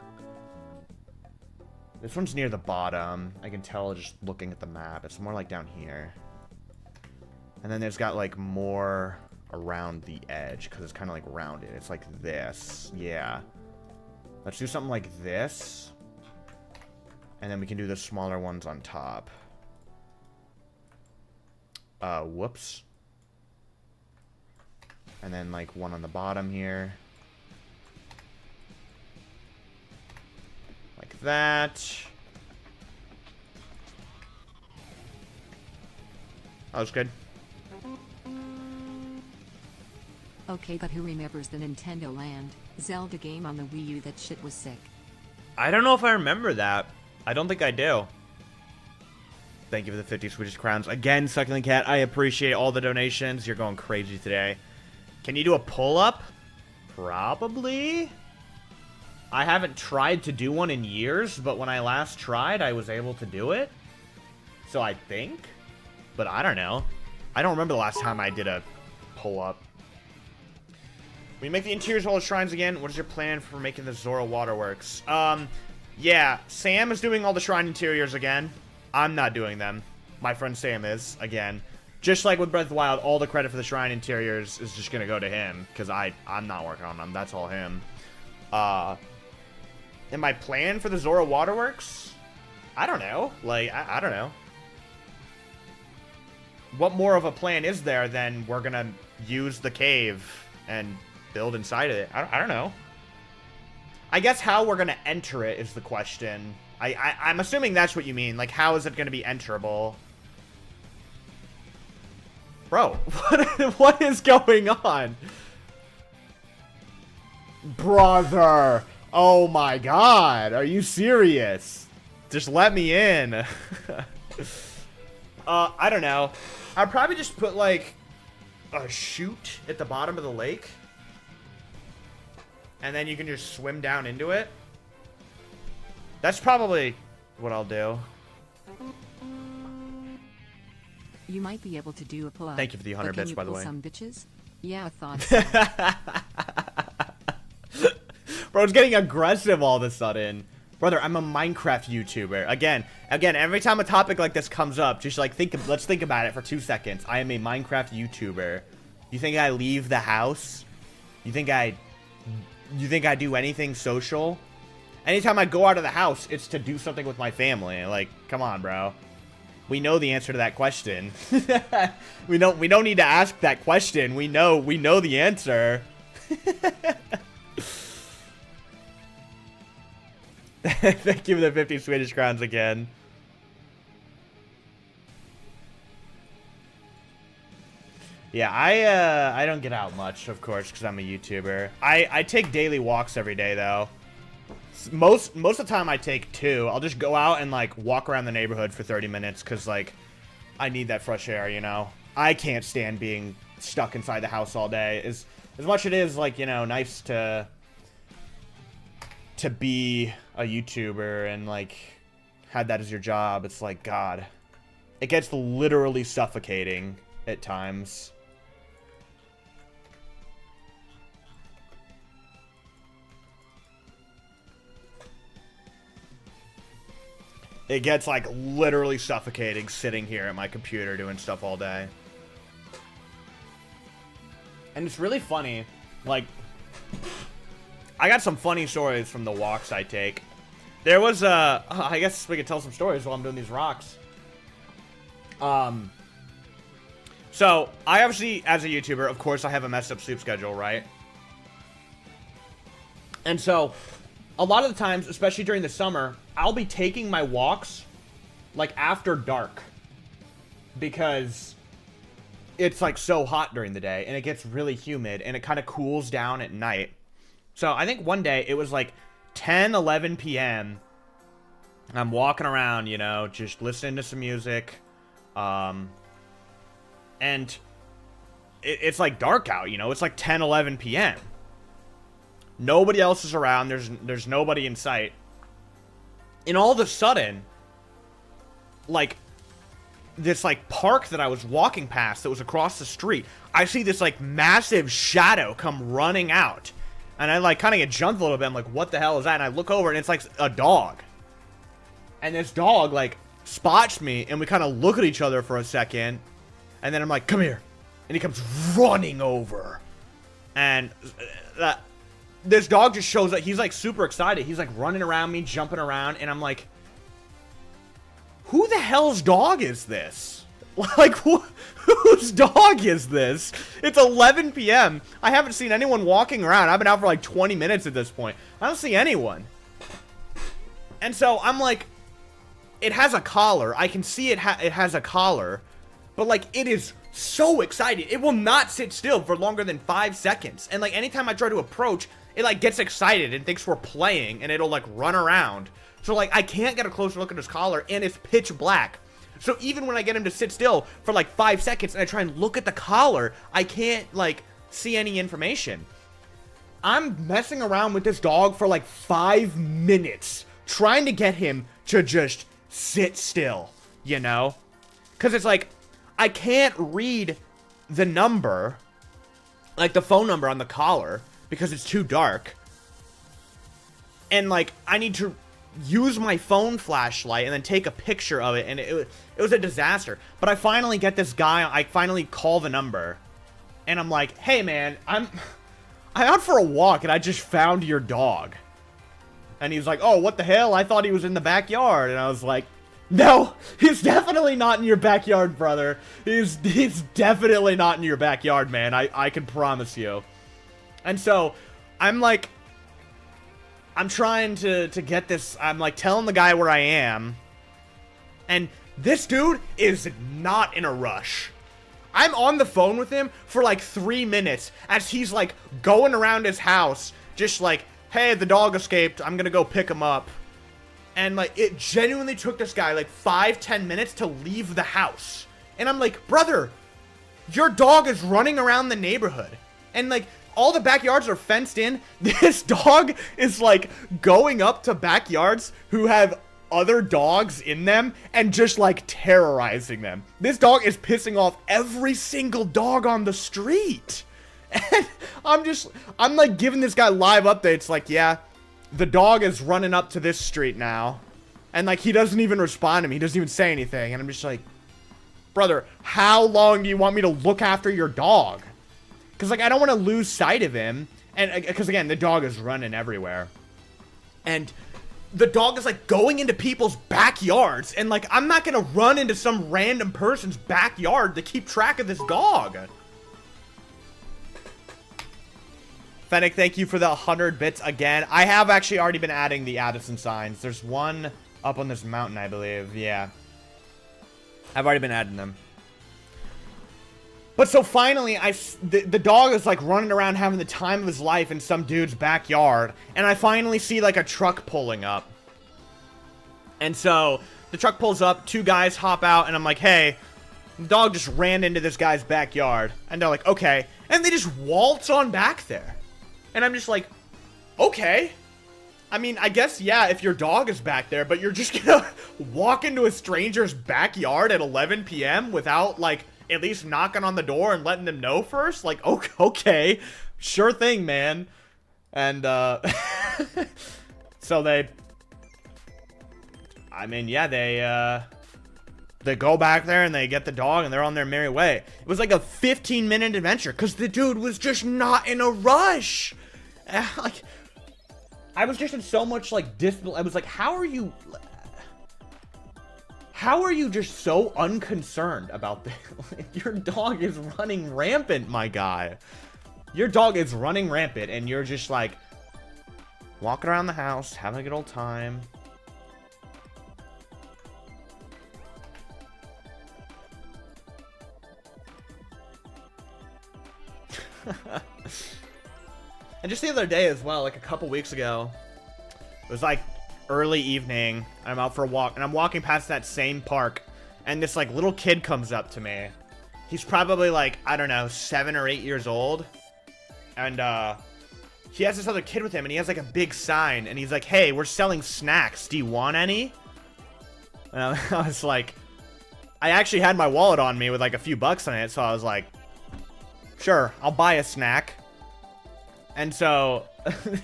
This one's near the bottom. I can tell just looking at the map. It's more like down here. And then there's got like more around the edge because it's kind of like rounded. It's like this. Yeah. Let's do something like this. And then we can do the smaller ones on top. Whoops. And then like one on the bottom here. Like that. That was good. Okay, but who remembers the Nintendo Land Zelda game on the Wii U? That shit was sick. I don't know if I remember that. I don't think I do. Thank you for the 50 Swedish crowns. Again, Succulent Cat, I appreciate all the donations. You're going crazy today. Can you do a pull-up? Probably. I haven't tried to do one in years, but when I last tried, I was able to do it. So I think. But I don't know. I don't remember the last time I did a pull-up. We make the interiors of all the shrines again. What is your plan for making the Zora waterworks? Yeah, Sam is doing all the shrine interiors again. I'm not doing them. My friend Sam is, again. Just like with Breath of the Wild, all the credit for the shrine interiors is just gonna go to him. Because I'm not working on them. That's all him. And my plan for the Zora waterworks? I don't know. Like, I don't know. What more of a plan is there than we're gonna use the cave and build inside of it? I don't know. I guess how we're gonna enter it is the question. I'm assuming that's what you mean. Like, how is it gonna be enterable? Bro, what is going on? Brother! Oh my god, are you serious? Just let me in. I don't know. I'd probably just put, like, a chute at the bottom of the lake. And then you can just swim down into it. That's probably what I'll do. You might be able to do a pull-up. Thank you for the 100 bits, by the way. Some bitches? Yeah, I thought so. Bro, it's getting aggressive all of a sudden. Brother, I'm a Minecraft YouTuber. Again, every time a topic like this comes up, just like let's think about it for 2 seconds. I am a Minecraft YouTuber. You think I leave the house? You think I do anything social? Anytime I go out of the house, it's to do something with my family. Like, come on, bro. We know the answer to that question. we don't need to ask that question. We know the answer. Thank you for the 50 Swedish crowns again. Yeah, I don't get out much, of course, because I'm a YouTuber. I take daily walks every day, though. Most of the time I take 2. I'll just go out and, like, walk around the neighborhood for 30 minutes, because, like, I need that fresh air, you know? I can't stand being stuck inside the house all day. As much it is, like, you know, nice to be a YouTuber and, like, had that as your job, it's like, God. It gets literally suffocating at times. It gets, like, literally suffocating sitting here at my computer doing stuff all day. And it's really funny, like, I got some funny stories from the walks I take. There was, I guess we could tell some stories while I'm doing these rocks. So, I obviously, as a YouTuber, of course, I have a messed up sleep schedule, right? And so, a lot of the times, especially during the summer, I'll be taking my walks, like, after dark. Because it's, like, so hot during the day, and it gets really humid, and it kind of cools down at night. So, I think one day, it was, like, 10, 11 p.m. I'm walking around, you know, just listening to some music. And it's, like, dark out, you know? It's, like, 10, 11 p.m. Nobody else is around. There's nobody in sight. And all of a sudden, like, this, like, park that I was walking past that was across the street, I see this, like, massive shadow come running out. And I, like, kind of get jumped a little bit. I'm like, what the hell is that? And I look over, and it's, like, a dog. And this dog, like, spots me, and we kind of look at each other for a second. And then I'm like, come here. And he comes running over. And this dog just shows up. He's, like, super excited. He's, like, running around me, jumping around. And I'm like, who the hell's dog is this? Like, whose dog is this? It's 11 p.m. I haven't seen anyone walking around. I've been out for, like, 20 minutes at this point. I don't see anyone. And so I'm like, it has a collar. I can see it has a collar. But, like, it is so excited. It will not sit still for longer than 5 seconds. And, like, anytime I try to approach, it, like, gets excited and thinks we're playing, and it'll, like, run around. So, like, I can't get a closer look at his collar, and it's pitch black. So even when I get him to sit still for, like, 5 seconds, and I try and look at the collar, I can't, like, see any information. I'm messing around with this dog for, like, 5 minutes, trying to get him to just sit still, you know? Because it's like, I can't read the number, like, the phone number on the collar, because it's too dark. And, like, I need to use my phone flashlight and then take a picture of it, and it was a disaster. But I finally get this guy, I finally call the number, and I'm like, hey man, I'm out for a walk and I just found your dog. And he's like, oh, what the hell? I thought he was in the backyard. And I was like, no, he's definitely not in your backyard, brother. He's definitely not in your backyard, man. I can promise you. And so, I'm like, I'm trying to get this, I'm like telling the guy where I am. And this dude is not in a rush. I'm on the phone with him for like 3 minutes as he's like going around his house, just like, hey, the dog escaped, I'm gonna go pick him up. And like, it genuinely took this guy like 5-10 minutes to leave the house. And I'm like, brother, your dog is running around the neighborhood. And like, all the backyards are fenced in. This dog is like going up to backyards who have other dogs in them and just like terrorizing them. This dog is pissing off every single dog on the street. And I'm like giving this guy live updates like, yeah, the dog is running up to this street now. And, like, he doesn't even respond to me. He doesn't even say anything. And I'm just like, brother, how long do you want me to look after your dog? Because, like, I don't want to lose sight of him. And, because, again, the dog is running everywhere. And the dog is, like, going into people's backyards. And, like, I'm not going to run into some random person's backyard to keep track of this dog. Fennec, thank you for the 100 bits again. I have actually already been adding the Addison signs. There's one up on this mountain, I believe. Yeah. I've already been adding them. But so finally, the dog is like running around having the time of his life in some dude's backyard. And I finally see like a truck pulling up. And so the truck pulls up, 2 guys hop out, and I'm like, hey, the dog just ran into this guy's backyard. And they're like, okay. And they just waltz on back there. And I'm just like, okay. I mean, I guess, yeah, if your dog is back there, but you're just gonna walk into a stranger's backyard at 11 p.m. without, like, at least knocking on the door and letting them know first? Like, okay, sure thing, man. And, so they, I mean, yeah, they go back there and they get the dog and they're on their merry way. It was like a 15-minute adventure because the dude was just not in a rush. Like, I was just in so much, like, I was like, how are you just so unconcerned about this? Your dog is running rampant, my guy. Your dog is running rampant and you're just, like, walking around the house, having a good old time. And just the other day as well, like a couple weeks ago, it was like early evening. I'm out for a walk, and I'm walking past that same park, and this like little kid comes up to me. He's probably like, I don't know, 7 or 8 years old, and he has this other kid with him, and he has like a big sign, and he's like, hey, we're selling snacks. Do you want any? And I was like, I actually had my wallet on me with like a few bucks on it, so I was like, sure, I'll buy a snack. And so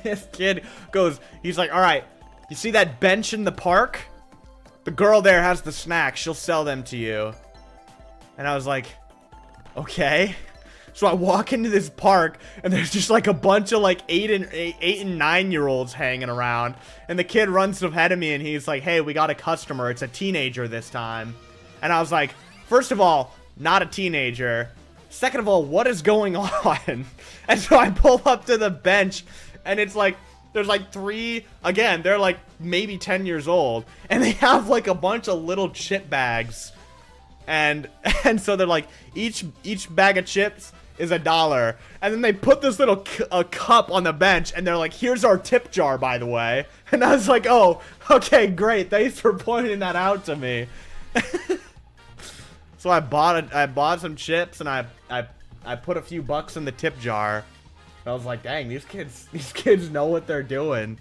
this kid goes, he's like, all right, you see that bench in the park? The girl there has the snacks. She'll sell them to you. And I was like, okay. So I walk into this park and there's just like a bunch of like 8 and 9-year-olds hanging around. And the kid runs ahead of me and he's like, hey, we got a customer. It's a teenager this time. And I was like, first of all, not a teenager. Second of all, what is going on? And so I pull up to the bench, and it's like, there's like 3, again, they're like maybe 10 years old, and they have like a bunch of little chip bags. And so they're like, each bag of chips is $1. And then they put this little cup on the bench, and they're like, here's our tip jar, by the way. And I was like, oh, okay, great. Thanks for pointing that out to me. So I bought some chips, and I put a few bucks in the tip jar. I was like, dang, these kids know what they're doing.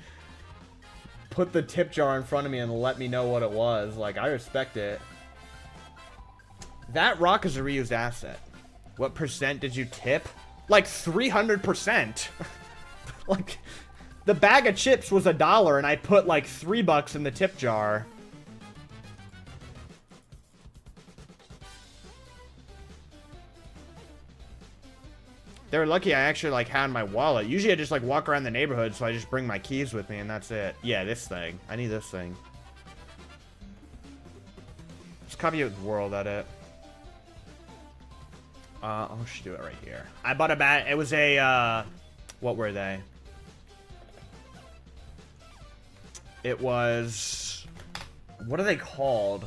Put the tip jar in front of me and let me know what it was. Like, I respect it. That rock is a reused asset. What percent did you tip? Like 300%. Like, the bag of chips was $1, and I put like $3 in the tip jar. They were lucky I actually, like, had my wallet. Usually I just, like, walk around the neighborhood, so I just bring my keys with me, and that's it. Yeah, this thing. I need this thing. Just copy it with World Edit. I should do it right here. I bought a bag. It was a, what were they? It was, what are they called?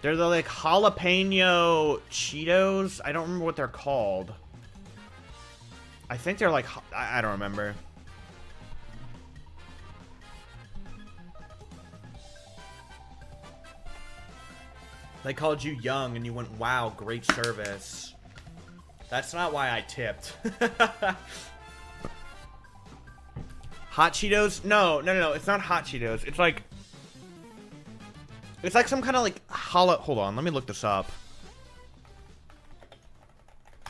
They're the, like, jalapeno Cheetos. I don't remember what they're called. I think they're like, I don't remember. They called you young and you went, wow, great service. That's not why I tipped. Hot Cheetos? No. It's not Hot Cheetos. It's like some kind of like hold on, let me look this up.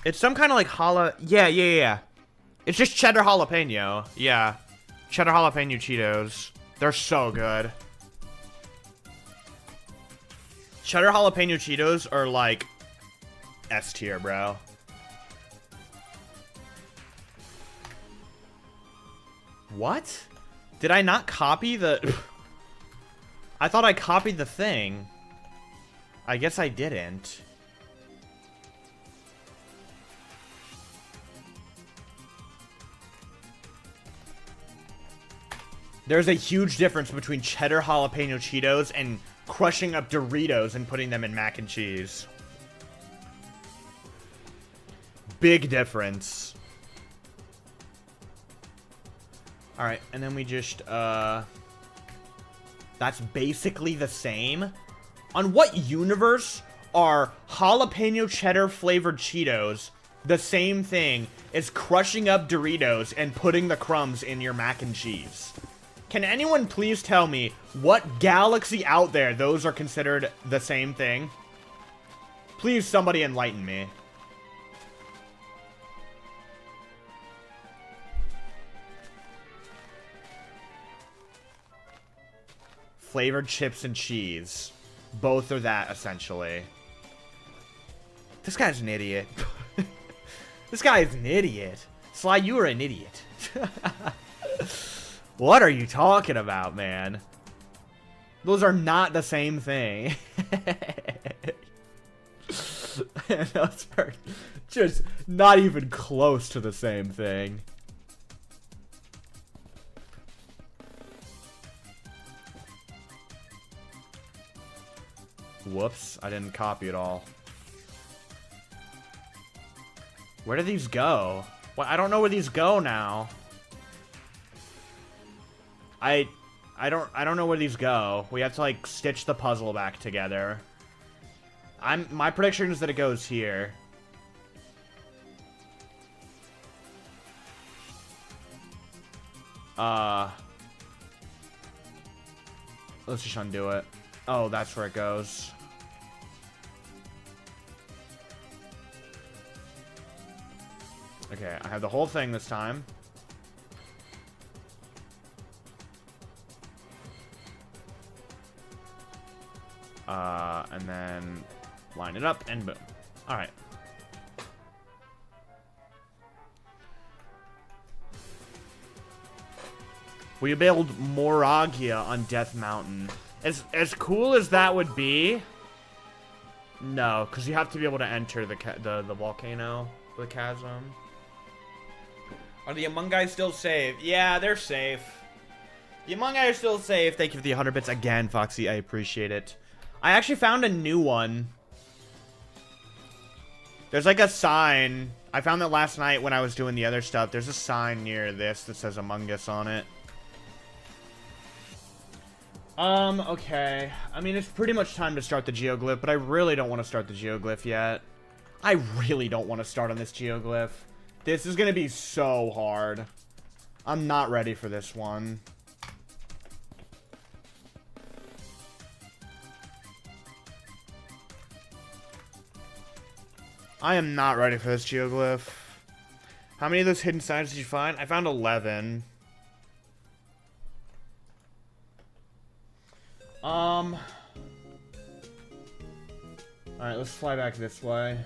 It's some kind of like yeah. It's just cheddar jalapeno. Yeah. Cheddar jalapeno Cheetos. They're so good. Cheddar jalapeno Cheetos are like S tier, bro. What? Did I not copy the... I thought I copied the thing. I guess I didn't. There's a huge difference between cheddar jalapeno Cheetos and crushing up Doritos and putting them in mac and cheese. Big difference. Alright, and then we just, that's basically the same. On what universe are jalapeno cheddar flavored Cheetos the same thing as crushing up Doritos and putting the crumbs in your mac and cheese? Can anyone please tell me what galaxy out there those are considered the same thing? Please, somebody enlighten me. Flavored chips and cheese. Both are that, essentially. This guy's an idiot. This guy is an idiot. Sly, you are an idiot. What are you talking about, man? Those are not the same thing. Those are just not even close to the same thing. Whoops, I didn't copy it all. Where do these go? Well, I don't know where these go now. I don't know where these go. We have to like stitch the puzzle back together. My prediction is that it goes here. Let's just undo it. Oh, that's where it goes. Okay, I have the whole thing this time. And then line it up and boom. Alright. We build Moragia on Death Mountain. As cool as that would be, no, because you have to be able to enter the volcano, the chasm. Are the Among Us still safe? Yeah, they're safe. The Among Us are still safe. Thank you for the 100 bits again, Foxy. I appreciate it. I actually found a new one. There's like a sign. I found that last night when I was doing the other stuff. There's a sign near this that says Among Us on it. Okay. I mean, it's pretty much time to start the Geoglyph, but I really don't want to start the Geoglyph yet. I really don't want to start on this Geoglyph. This is going to be so hard. I'm not ready for this one. I am not ready for this Geoglyph. How many of those hidden signs did you find? I found 11. Alright, let's fly back this way.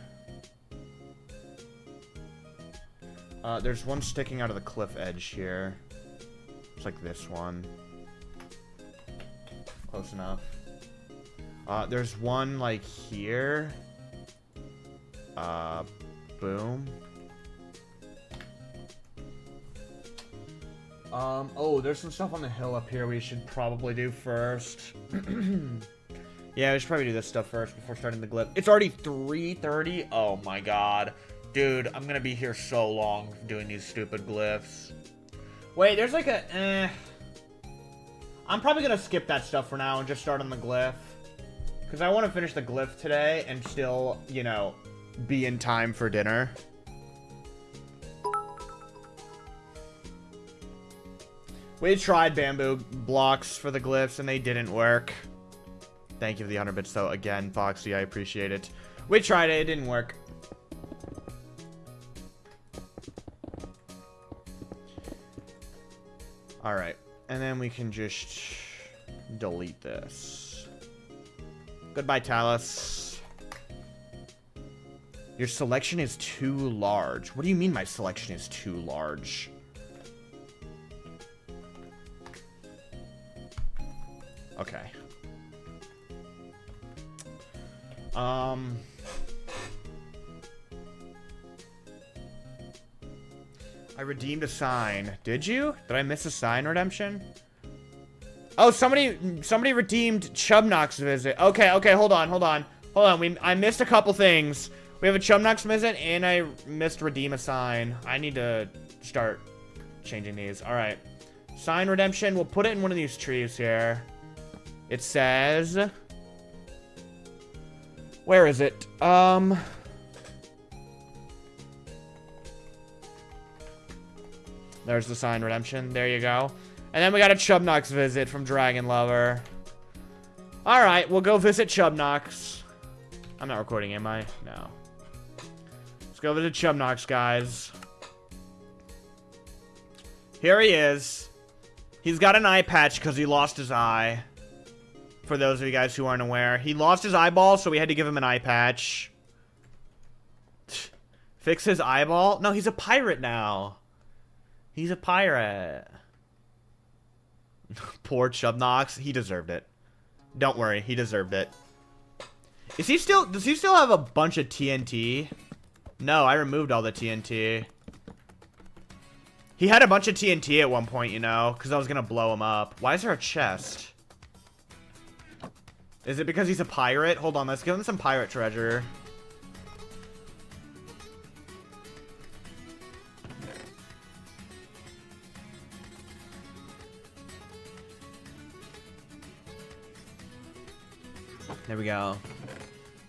There's one sticking out of the cliff edge here. It's like this one. Close enough. There's one, like, here. Boom. Oh, there's some stuff on the hill up here we should probably do first. Yeah, we should probably do this stuff first before starting the glyph. It's already 3:30. Oh my god. Dude, I'm gonna be here so long doing these stupid glyphs. Wait, there's like a, I'm probably gonna skip that stuff for now and just start on the glyph. Because I want to finish the glyph today and still, you know, be in time for dinner. We tried bamboo blocks for the glyphs and they didn't work. Thank you for the 100 bits though again, Foxy, I appreciate it. We tried it, it didn't work. Alright. And then we can just delete this. Goodbye, Talus. Your selection is too large. What do you mean my selection is too large? Okay. I redeemed a sign. Did you? Did I miss a sign redemption? Oh, somebody redeemed Chubnox visit. Okay, hold on. I missed a couple things. We have a Chubnox visit, and I missed redeem a sign. I need to start changing these. All right. Sign redemption. We'll put it in one of these trees here. It says... Where is it? There's the sign redemption. There you go. And then we got a Chubnox visit from Dragon Lover. Alright, we'll go visit Chubnox. I'm not recording, am I? No. Let's go visit Chubnox, guys. Here he is. He's got an eye patch because he lost his eye. For those of you guys who aren't aware. He lost his eyeball, so we had to give him an eye patch. Fix his eyeball? No, he's a pirate now. He's a pirate. Poor Chubnox. He deserved it. Don't worry, he deserved it. Does he still have a bunch of TNT? No, I removed all the TNT. He had a bunch of TNT at one point, you know, because I was gonna blow him up. Why is there a chest? Is it because he's a pirate? Hold on, let's give him some pirate treasure. There we go.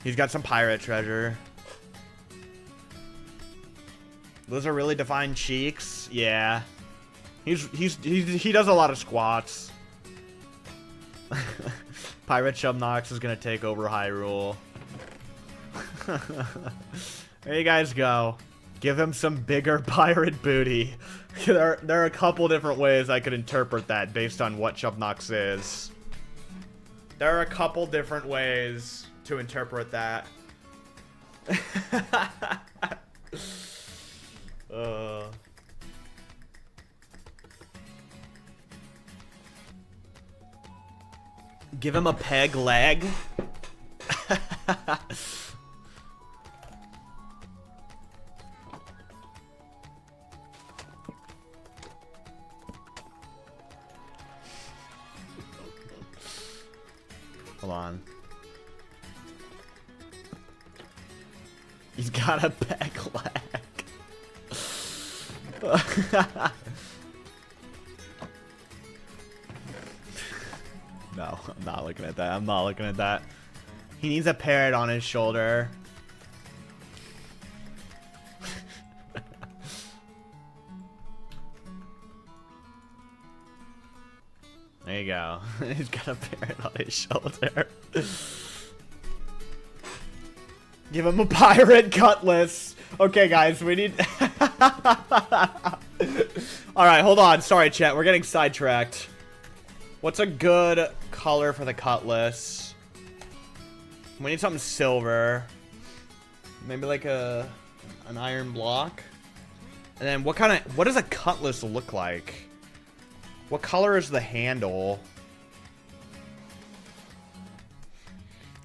He's got some pirate treasure. Those are really defined cheeks. Yeah. He does a lot of squats. Pirate Chubnox is gonna take over Hyrule. There you guys go. Give him some bigger pirate booty. There are a couple different ways I could interpret that based on what Chubnox is. There are a couple different ways to interpret that. Give him a peg leg. Hold on. He's got a peg leg. No, I'm not looking at that. I'm not looking at that. He needs a parrot on his shoulder. There you go. He's got a parrot on his shoulder. Give him a pirate cutlass. Okay, guys, we need... Alright, hold on. Sorry, chat. We're getting sidetracked. What's a good color for the cutlass? We need something silver. Maybe like an iron block. And then what does a cutlass look like? What color is the handle?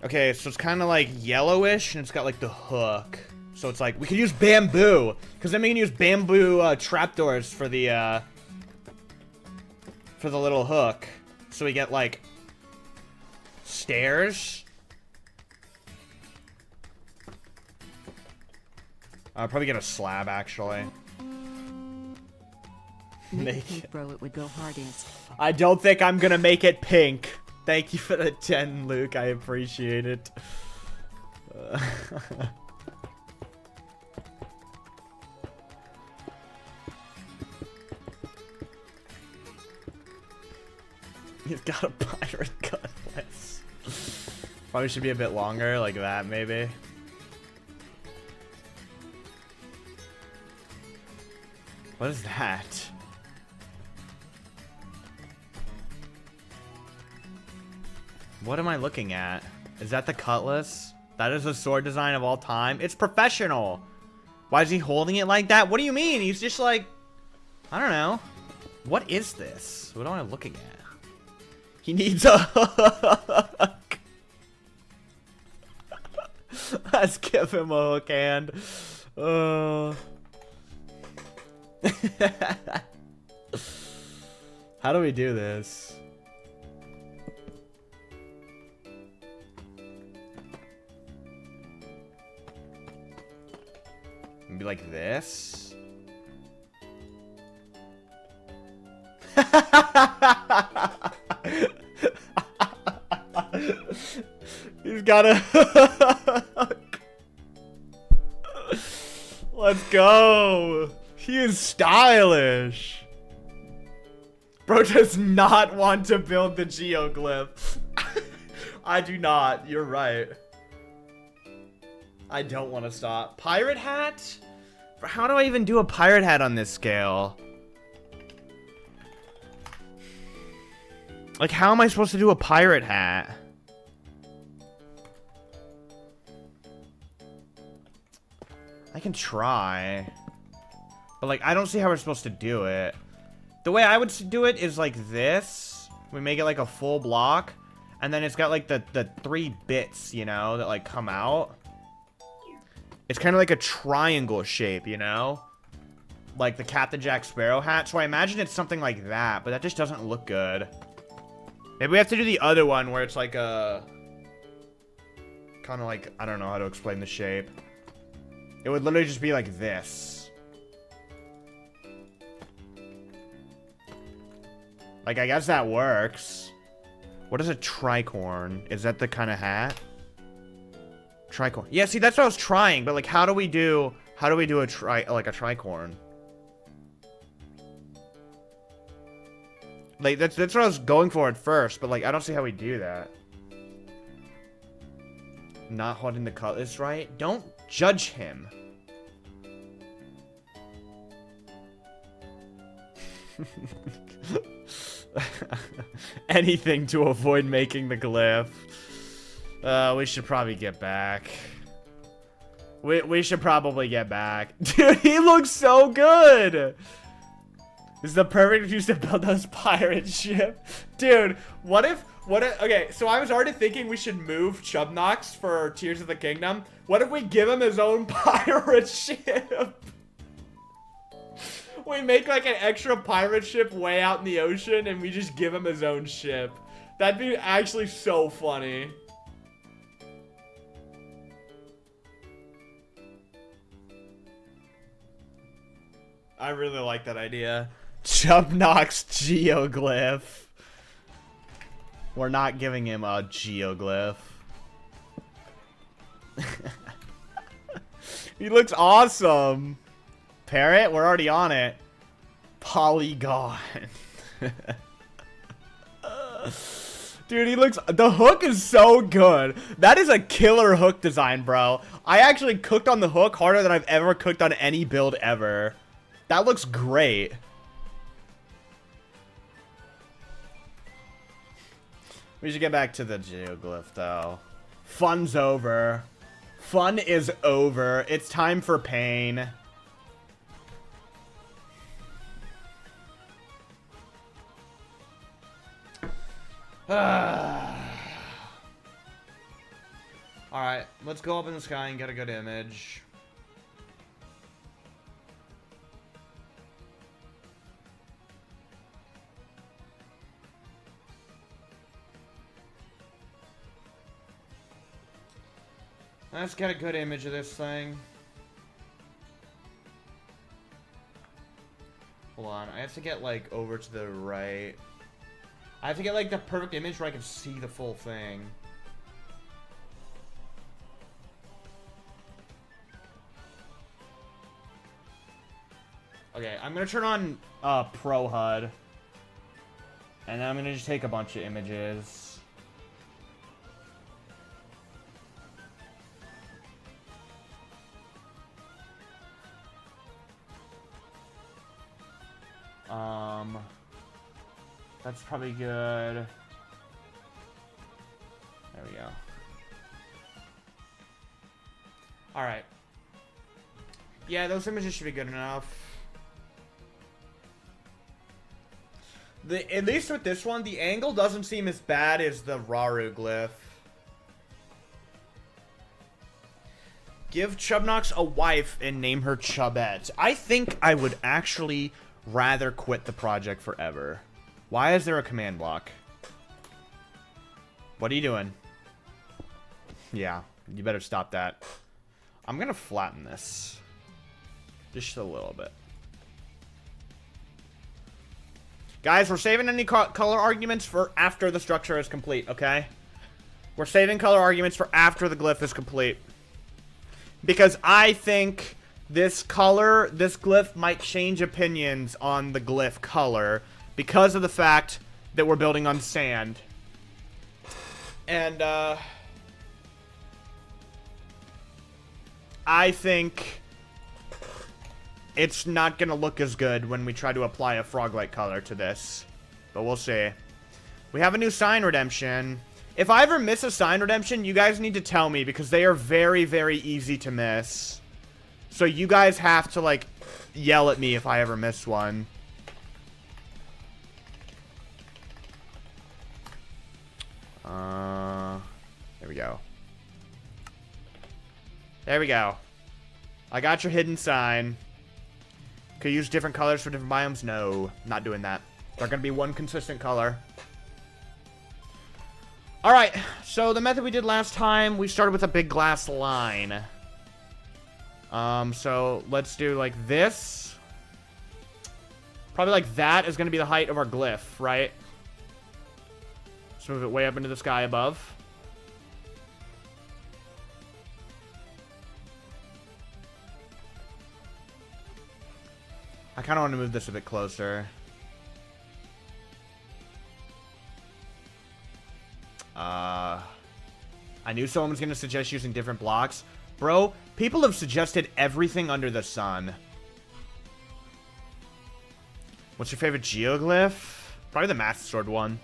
Okay, so it's kind of like yellowish, and it's got like the hook. So it's like, we could use bamboo, because then we can use bamboo trapdoors for the little hook. So we get like stairs. I'll probably get a slab, actually. Make it pink, bro, it would go hardest. I don't think I'm gonna make it pink. Thank you for the 10, Luke. I appreciate it. He's got a pirate cutlass. Probably should be a bit longer, like that, maybe. What is that? What am I looking at? Is that the cutlass? That is a sword design of all time. It's professional. Why is he holding it like that? What do you mean? He's just like, I don't know. What is this? What am I looking at? He needs a hook. Let's give him a hook hand. How do we do this? Maybe like this? He's got a hook. Let's go. He is stylish. Bro does not want to build the Geoglyph. I do not. You're right. I don't want to stop. Pirate hat? How do I even do a pirate hat on this scale? Like, how am I supposed to do a pirate hat? I can try. But, like, I don't see how we're supposed to do it. The way I would do it is like this. We make it like a full block. And then it's got, like, the 3 bits, you know, that, like, come out. It's kind of like a triangle shape, you know? Like the Captain Jack Sparrow hat. So I imagine it's something like that, but that just doesn't look good. Maybe we have to do the other one where it's like a... kind of like, I don't know how to explain the shape. It would literally just be like this. Like, I guess that works. What is a tricorn? Is that the kind of hat? Tricorn. Yeah, see, that's what I was trying, but like, how do we do a tricorn? Like, that's what I was going for at first, but like, I don't see how we do that. Not holding the cutlass right? Don't judge him. Anything to avoid making the glyph. We should probably get back. We should probably get back. Dude, he looks so good! This is the perfect excuse to build those pirate ship. Dude, what if, okay, so I was already thinking we should move Chubnox for Tears of the Kingdom. What if we give him his own pirate ship? We make like an extra pirate ship way out in the ocean and we just give him his own ship. That'd be actually so funny. I really like that idea. Chubnox Geoglyph. We're not giving him a Geoglyph. He looks awesome. Parrot, we're already on it. Polygon. Dude, he looks... The hook is so good. That is a killer hook design, bro. I actually cooked on the hook harder than I've ever cooked on any build ever. That looks great. We should get back to the Geoglyph, though. Fun's over. Fun is over. It's time for pain. Alright, let's go up in the sky and get a good image. Let's get a good image of this thing. Hold on, I have to get like over to the right. I have to get like the perfect image where I can see the full thing. Okay, I'm gonna turn on Pro HUD. And then I'm gonna just take a bunch of images. That's probably good. we go. Alright. Yeah, those images should be good enough. At least with this one, the angle doesn't seem as bad as the Raru glyph. Give Chubnox a wife and name her Chubette. I think I would actually rather quit the project forever. Why is there a command block? What are you doing? Yeah, you better stop that. I'm gonna flatten this. Just a little bit. Guys, we're saving any color arguments for after the structure is complete, okay? We're saving color arguments for after the glyph is complete. Because I think this glyph might change opinions on the glyph color because of the fact that we're building on sand. And, I think it's not going to look as good when we try to apply a frog-like color to this. But we'll see. We have a new sign redemption. If I ever miss a sign redemption, you guys need to tell me because they are very, very easy to miss. So you guys have to, like, yell at me if I ever miss one. There we go. There we go. I got your hidden sign. Could use different colors for different biomes? No, not doing that. They're going to be one consistent color. Alright, so the method we did last time, we started with a big glass line. So let's do like this. Probably like that is going to be the height of our glyph, right? Let's move it way up into the sky above. I kind of want to move this a bit closer. I knew someone was going to suggest using different blocks. Bro, people have suggested everything under the sun. What's your favorite geoglyph? Probably the Master Sword one.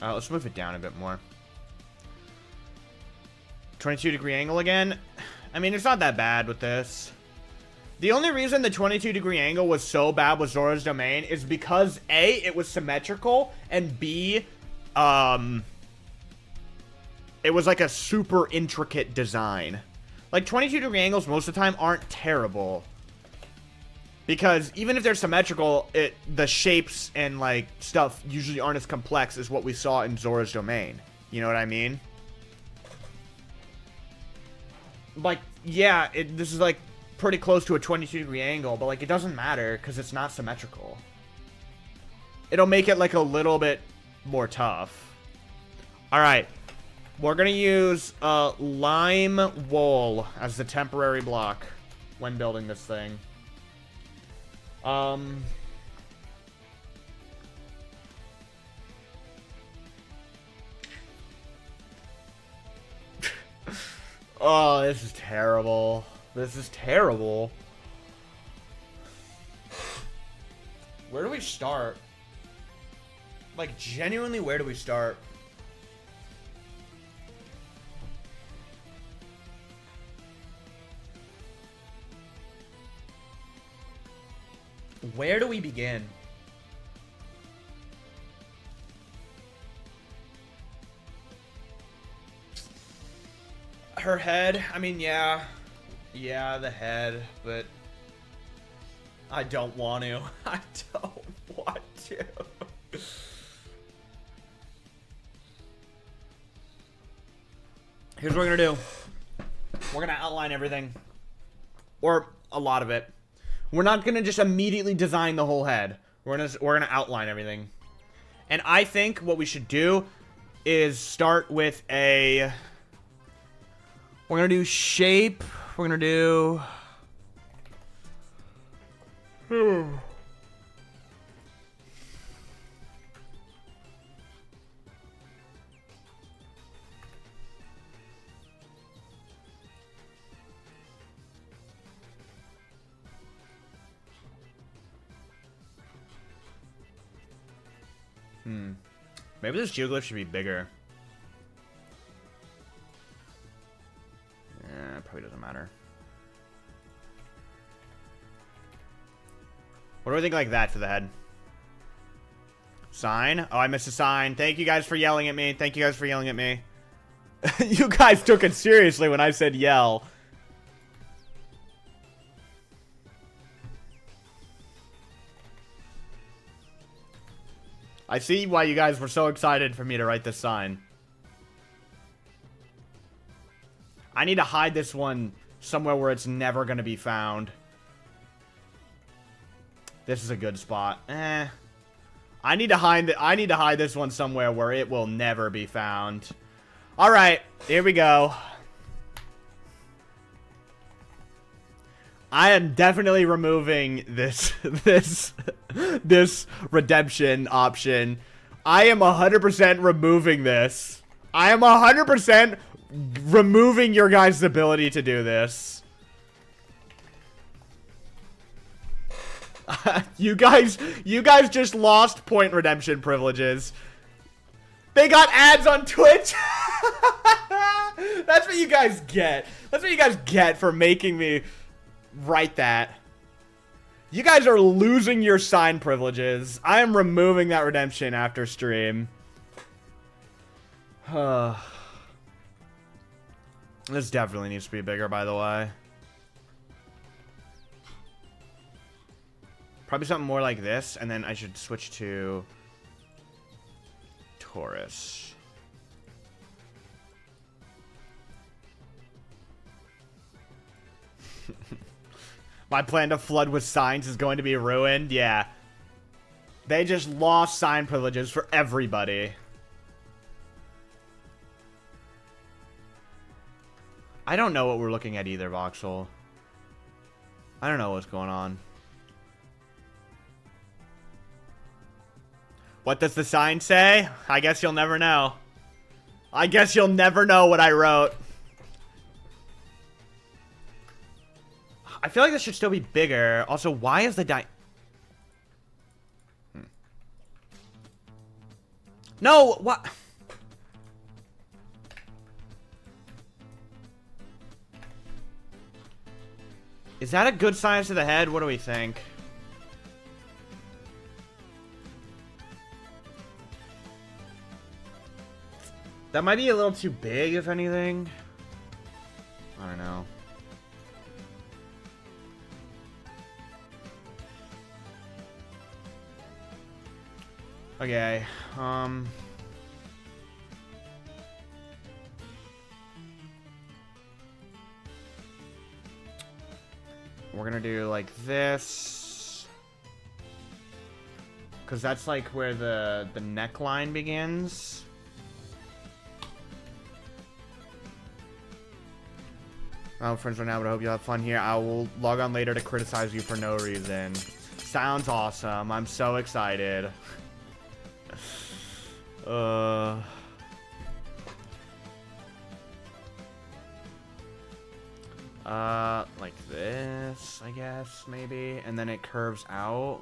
Let's move it down a bit more. 22-degree angle again. I mean, it's not that bad with this. The only reason the 22-degree angle was so bad with Zora's Domain is because A, it was symmetrical, and B, it was like a super intricate design. Like, 22-degree angles most of the time aren't terrible. Because even if they're symmetrical, the shapes and, like, stuff usually aren't as complex as what we saw in Zora's Domain. You know what I mean? Like, yeah, this is, like, pretty close to a 22-degree angle, but, like, it doesn't matter because it's not symmetrical. It'll make it, like, a little bit more tough. Alright. We're gonna use lime wool as the temporary block when building this thing. Oh, this is terrible. This is terrible. Where do we start? Like, genuinely, where do we start? Where do we begin? Her head, I mean, yeah. Yeah, the head, but I don't want to. I don't want to. Here's what we're gonna do. We're gonna outline everything. Or a lot of it. We're not gonna just immediately design the whole head. We're gonna outline everything. And I think what we should do is start with a... We're gonna do shape. We're gonna do... Maybe this geoglyph should be bigger. Yeah, probably doesn't matter. What do I think like that for the head? Sign? Oh, I missed a sign. Thank you guys for yelling at me. Thank you guys for yelling at me. You guys took it seriously when I said yell. I see why you guys were so excited for me to write this sign. I need to hide this one somewhere where it's never going to be found. This is a good spot. I need to hide this one somewhere where it will never be found. All right, here we go. I am definitely removing this this redemption option. I am 100% removing this. I am 100% removing your guys' ability to do this. You guys just lost point redemption privileges. They got ads on Twitch. That's what you guys get. That's what you guys get for making me write that. You guys are losing your sign privileges. I am removing that redemption after stream. This definitely needs to be bigger, by the way. Probably something more like this, and then I should switch to Taurus. My plan to flood with signs is going to be ruined. Yeah. They just lost sign privileges for everybody. I don't know what we're looking at either, Voxel. I don't know what's going on. What does the sign say? I guess you'll never know. I guess you'll never know what I wrote. I feel like this should still be bigger. Also, why is the No, what? Is that a good size to the head? What do we think? That might be a little too big, if anything. I don't know. Okay, we're gonna do like this, because that's like where the neckline begins. I'm friends right now, but I hope you have fun here. I will log on later to criticize you for no reason. Sounds awesome. I'm so excited. Like this, I guess, maybe, and then it curves out.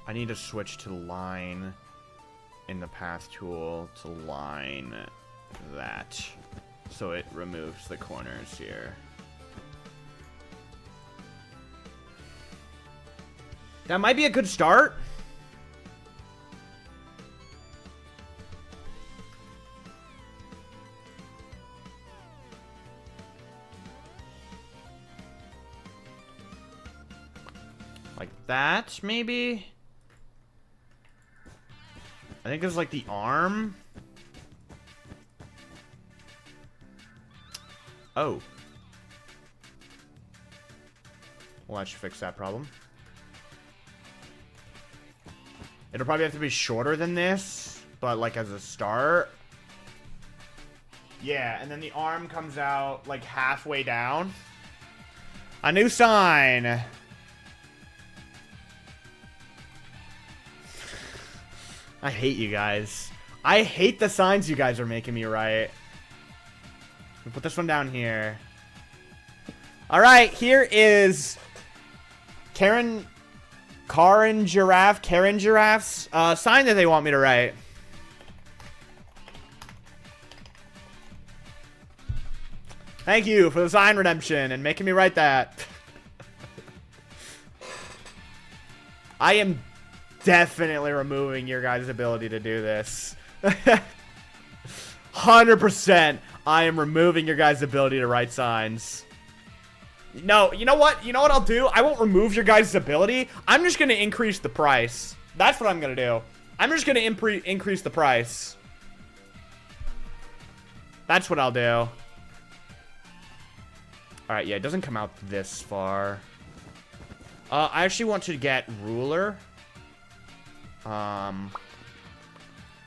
I need to switch to line in the path tool to line that, so it removes the corners here. That might be a good start. Like that, maybe? I think it's like the arm. Oh. Well, that should fix that problem. It'll probably have to be shorter than this, but like as a start. Yeah, and then the arm comes out like halfway down. A new sign. I hate you guys. I hate the signs you guys are making me write. We'll put this one down here. All right, here is Karen Giraffe's sign that they want me to write. Thank you for the sign redemption and making me write that. I am definitely removing your guys' ability to do this. 100%. I am removing your guys' ability to write signs. No, you know what? You know what I'll do? I won't remove your guys' ability. I'm just going to increase the price. That's what I'm going to do. I'm just going to increase the price. That's what I'll do. Alright, yeah, it doesn't come out this far. I actually want to get ruler.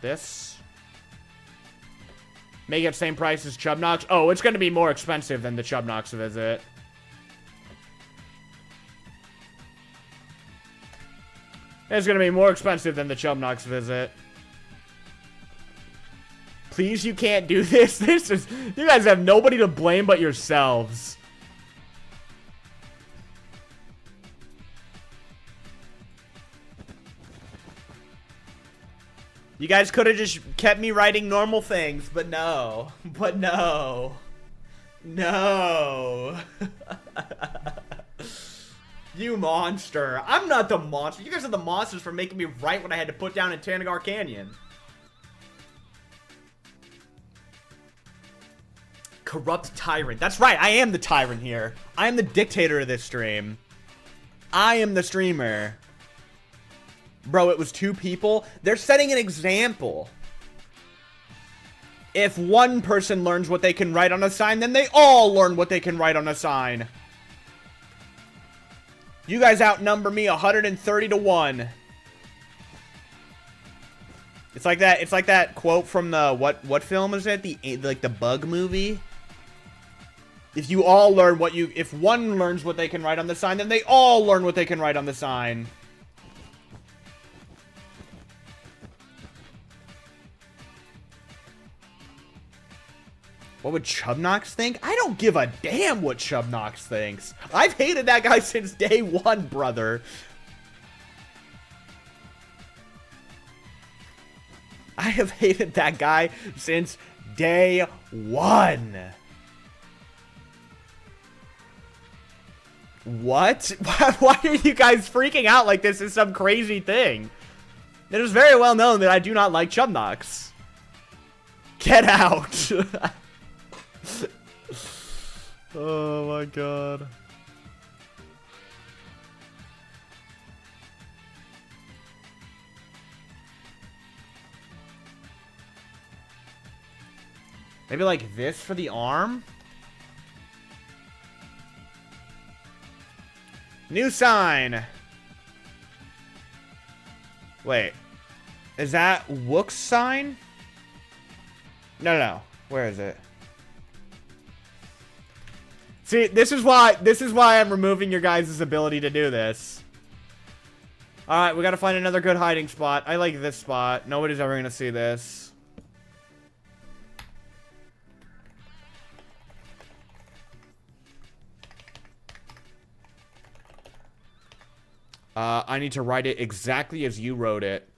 This. Make it same price as Chubnox. Oh, it's going to be more expensive than the Chubnox visit. It's going to be more expensive than the Chubnox visit. Please, you can't do this. This is... You guys have nobody to blame but yourselves. You guys could have just kept me writing normal things, but no. But no. No. You monster. I'm not the monster. You guys are the monsters for making me write what I had to put down in Tanagar Canyon. Corrupt tyrant. That's right. I am the tyrant here. I am the dictator of this stream. I am the streamer. Bro, it was 2 people. They're setting an example. If one person learns what they can write on a sign, then they all learn what they can write on a sign. You guys outnumber me 130 to 1. It's like that quote from the what film is it? The Bug movie. If you all learn if one learns what they can write on the sign, then they all learn what they can write on the sign. What would Chubnox think? I don't give a damn what Chubnox thinks. I've hated that guy since day 1, brother. I have hated that guy since day 1. What? Why are you guys freaking out like this is some crazy thing? It is very well known that I do not like Chubnox. Get out. Oh my god. Maybe like this for the arm? New sign. Wait. Is that Wook's sign? No. Where is it? See, this is why I'm removing your guys' ability to do this. Alright, we gotta find another good hiding spot. I like this spot. Nobody's ever gonna see this. I need to write it exactly as you wrote it.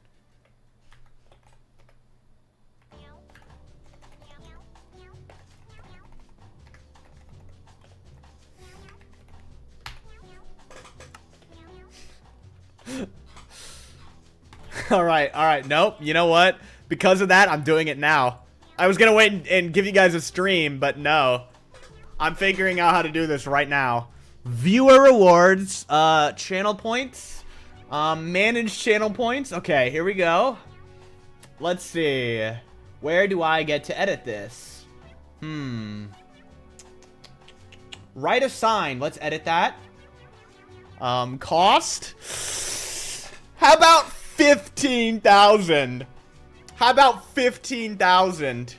Alright, nope, you know what? Because of that, I'm doing it now. I was gonna wait and give you guys a stream, but no. I'm figuring out how to do this right now. Viewer rewards, channel points, manage channel points. Okay, here we go. Let's see. Where do I get to edit this? Write a sign, let's edit that. Cost? How about 15,000? How about 15,000?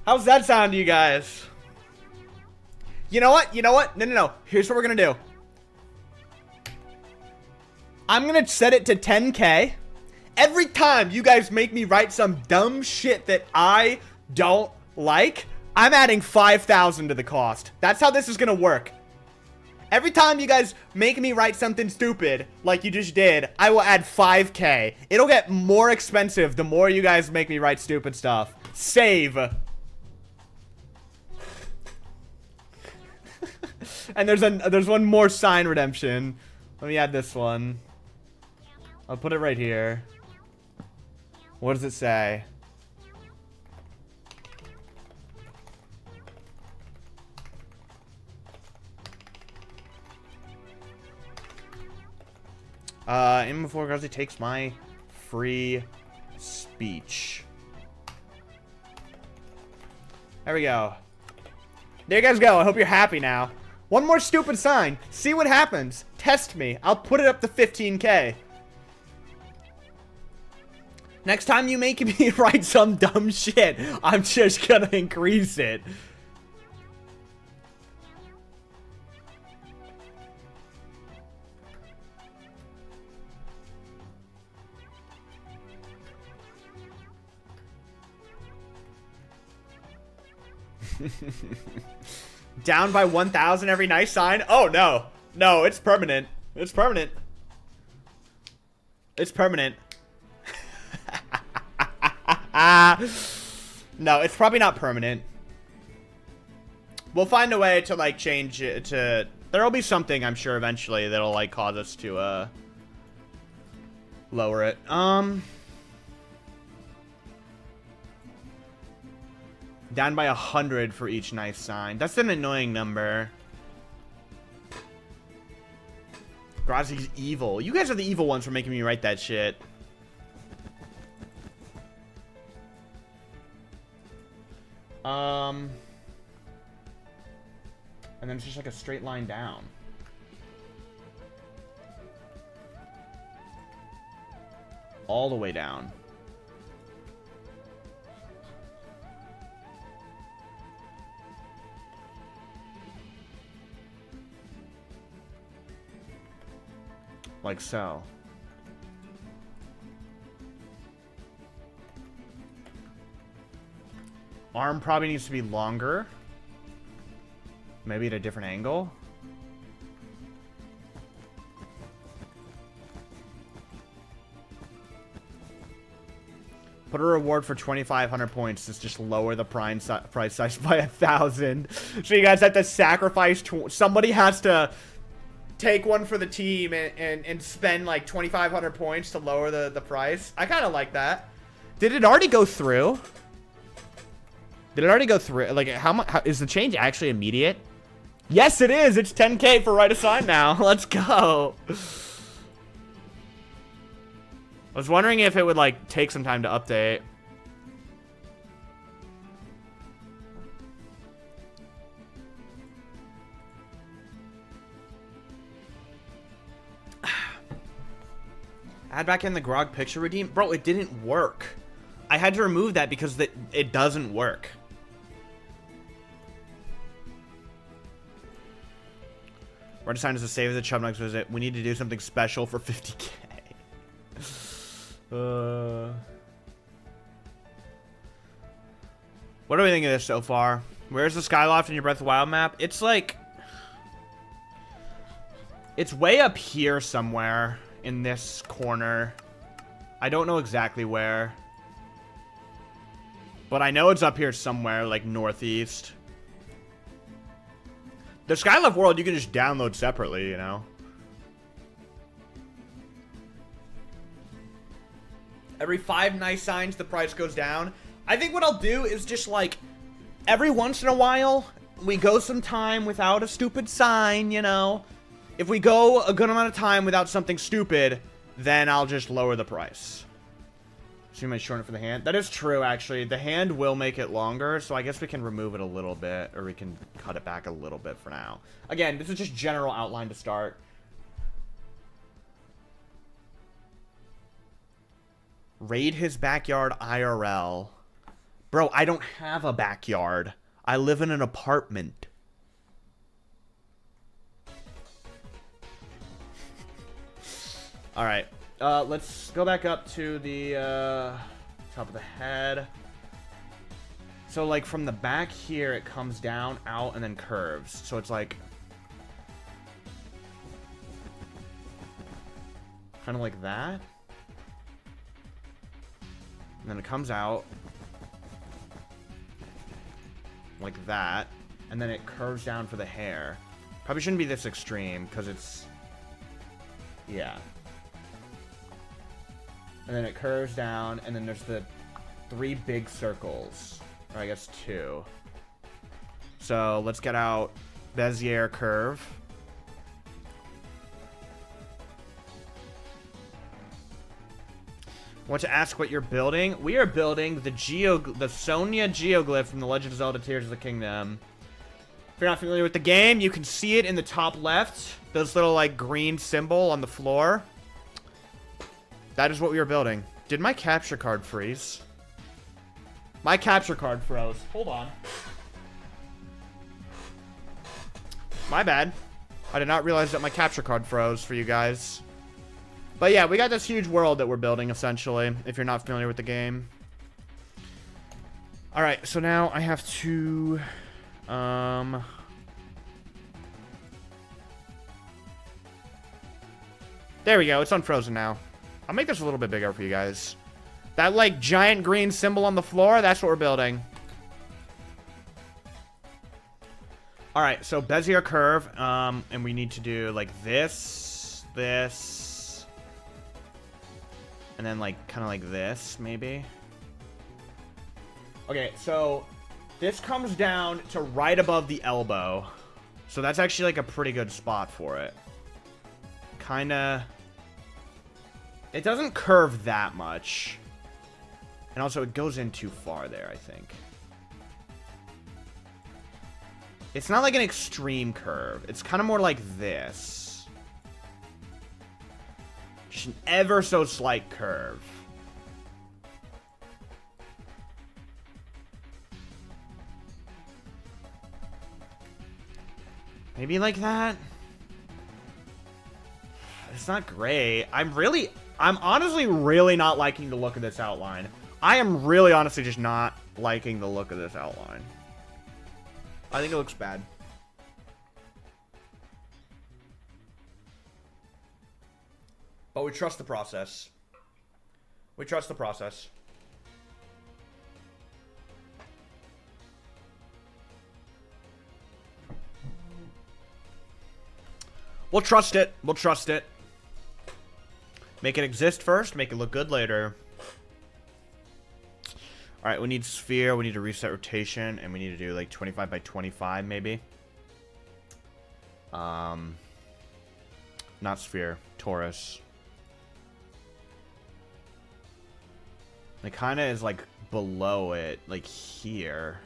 How's that sound to you guys? You know what? No. Here's what we're gonna do. I'm gonna set it to 10K. Every time you guys make me write some dumb shit that I don't like, I'm adding 5,000 to the cost. That's how this is gonna work. Every time you guys make me write something stupid, like you just did, I will add 5K. It'll get more expensive the more you guys make me write stupid stuff. Save. And there's one more sign redemption. Let me add this one. I'll put it right here. What does it say? Even before Grazzy takes my free speech. There we go. There you guys go. I hope you're happy now. One more stupid sign. See what happens. Test me. I'll put it up to 15K. Next time you make me write some dumb shit, I'm just gonna increase it. Down by 1,000 every nice sign? Oh, no. No, it's permanent. It's permanent. It's permanent. No, it's probably not permanent. We'll find a way to, like, change it to... There'll be something, I'm sure, eventually that'll, like, cause us to, lower it. Down by 100 for each nice sign. That's an annoying number. Grazzy's evil. You guys are the evil ones for making me write that shit. And then it's just like a straight line down. All the way down. Like so. Arm probably needs to be longer. Maybe at a different angle. Put a reward for 2,500 points. Just lower the price size by 1,000. So you guys have to sacrifice. Somebody has to take one for the team and spend like 2,500 points to lower the price. I kind of like that. Did it already go through? Did it already go through? Like, how much is the change actually immediate? Yes, it is. It's 10K for write a sign now. Let's go. I was wondering if it would like take some time to update. Add back in the grog picture redeem. Bro, it didn't work. I had to remove that because it doesn't work. We're deciding to save the Chubnox visit. We need to do something special for 50K. What do we think of this so far? Where's the Skyloft in your Breath of the Wild map? It's like... It's way up here somewhere in this corner. I don't know exactly where. But I know it's up here somewhere, like northeast. The Skyloft world you can just download separately, you know. Every 5 nice signs, the price goes down. I think what I'll do is just like, every once in a while, we go some time without a stupid sign, you know. If we go a good amount of time without something stupid, then I'll just lower the price. So you might shorten it for the hand. That is true, actually. The hand will make it longer, so I guess we can remove it a little bit, or we can cut it back a little bit for now. Again, this is just general outline to start. Raid his backyard IRL. Bro, I don't have a backyard. I live in an apartment. Alright. Let's go back up to the top of the head. So, like, from the back here, it comes down, out, and then curves. So it's like... kind of like that. And then it comes out. Like that. And then it curves down for the hair. Probably shouldn't be this extreme, because it's... yeah. And then it curves down, and then there's the 3 big circles. Or I guess 2. So let's get out Bezier curve. Want to ask what you're building? We are building the Sonia Geoglyph from the Legend of Zelda Tears of the Kingdom. If you're not familiar with the game, you can see it in the top left. This little, like, green symbol on the floor. That is what we are building. Did my capture card freeze? My capture card froze. Hold on. My bad. I did not realize that my capture card froze for you guys. But yeah, we got this huge world that we're building, essentially, if you're not familiar with the game. Alright, so now I have to... there we go, it's unfrozen now. I'll make this a little bit bigger for you guys. That, like, giant green symbol on the floor, that's what we're building. Alright, so Bezier curve, and we need to do, like, this, and then, like, kind of like this, maybe. Okay, so this comes down to right above the elbow. So that's actually, like, a pretty good spot for it. Kinda... it doesn't curve that much. And also, it goes in too far there, I think. It's not like an extreme curve. It's kind of more like this. Just an ever so slight curve. Maybe like that? It's not great. I'm honestly really not liking the look of this outline. I am really honestly just not liking the look of this outline. I think it looks bad. But we trust the process. We trust the process. We'll trust it. We'll trust it. Make it exist first, make it look good later. Alright, we need sphere, we need to reset rotation, and we need to do like 25 by 25 maybe. Not sphere, torus. It kind of is like below it, like here.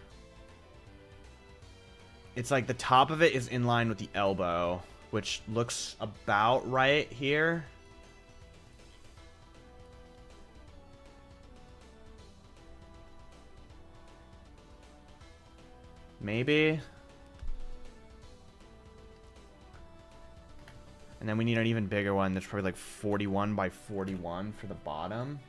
It's like the top of it is in line with the elbow, which looks about right here. Maybe. And then we need an even bigger one that's probably like 41 by 41 for the bottom.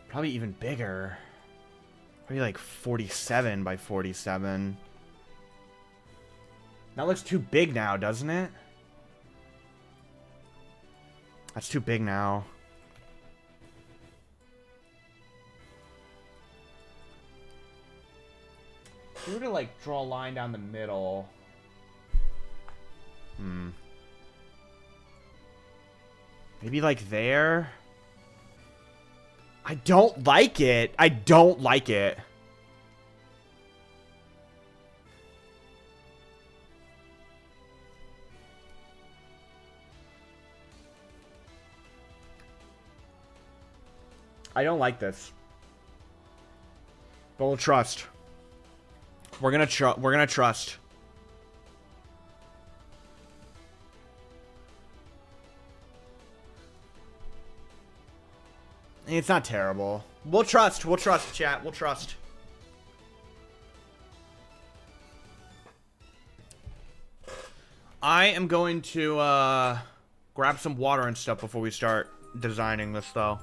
Probably even bigger. Probably like 47 by 47. That looks too big now, doesn't it? That's too big now. If we were to like draw a line down the middle. Maybe like there. I don't like it. I don't like it. I don't like this. But we'll trust. We're gonna trust. It's not terrible. We'll trust, chat. We'll trust. I am going to grab some water and stuff before we start designing this, though.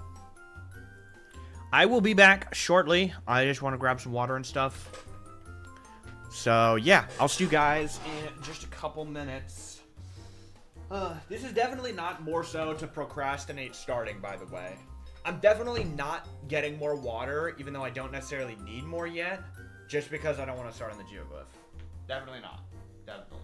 I will be back shortly. I just want to grab some water and stuff. So, yeah. I'll see you guys in just a couple minutes. This is definitely not more so to procrastinate starting, by the way. I'm definitely not getting more water, even though I don't necessarily need more yet, just because I don't want to start on the Geoglyph. Definitely not. Definitely.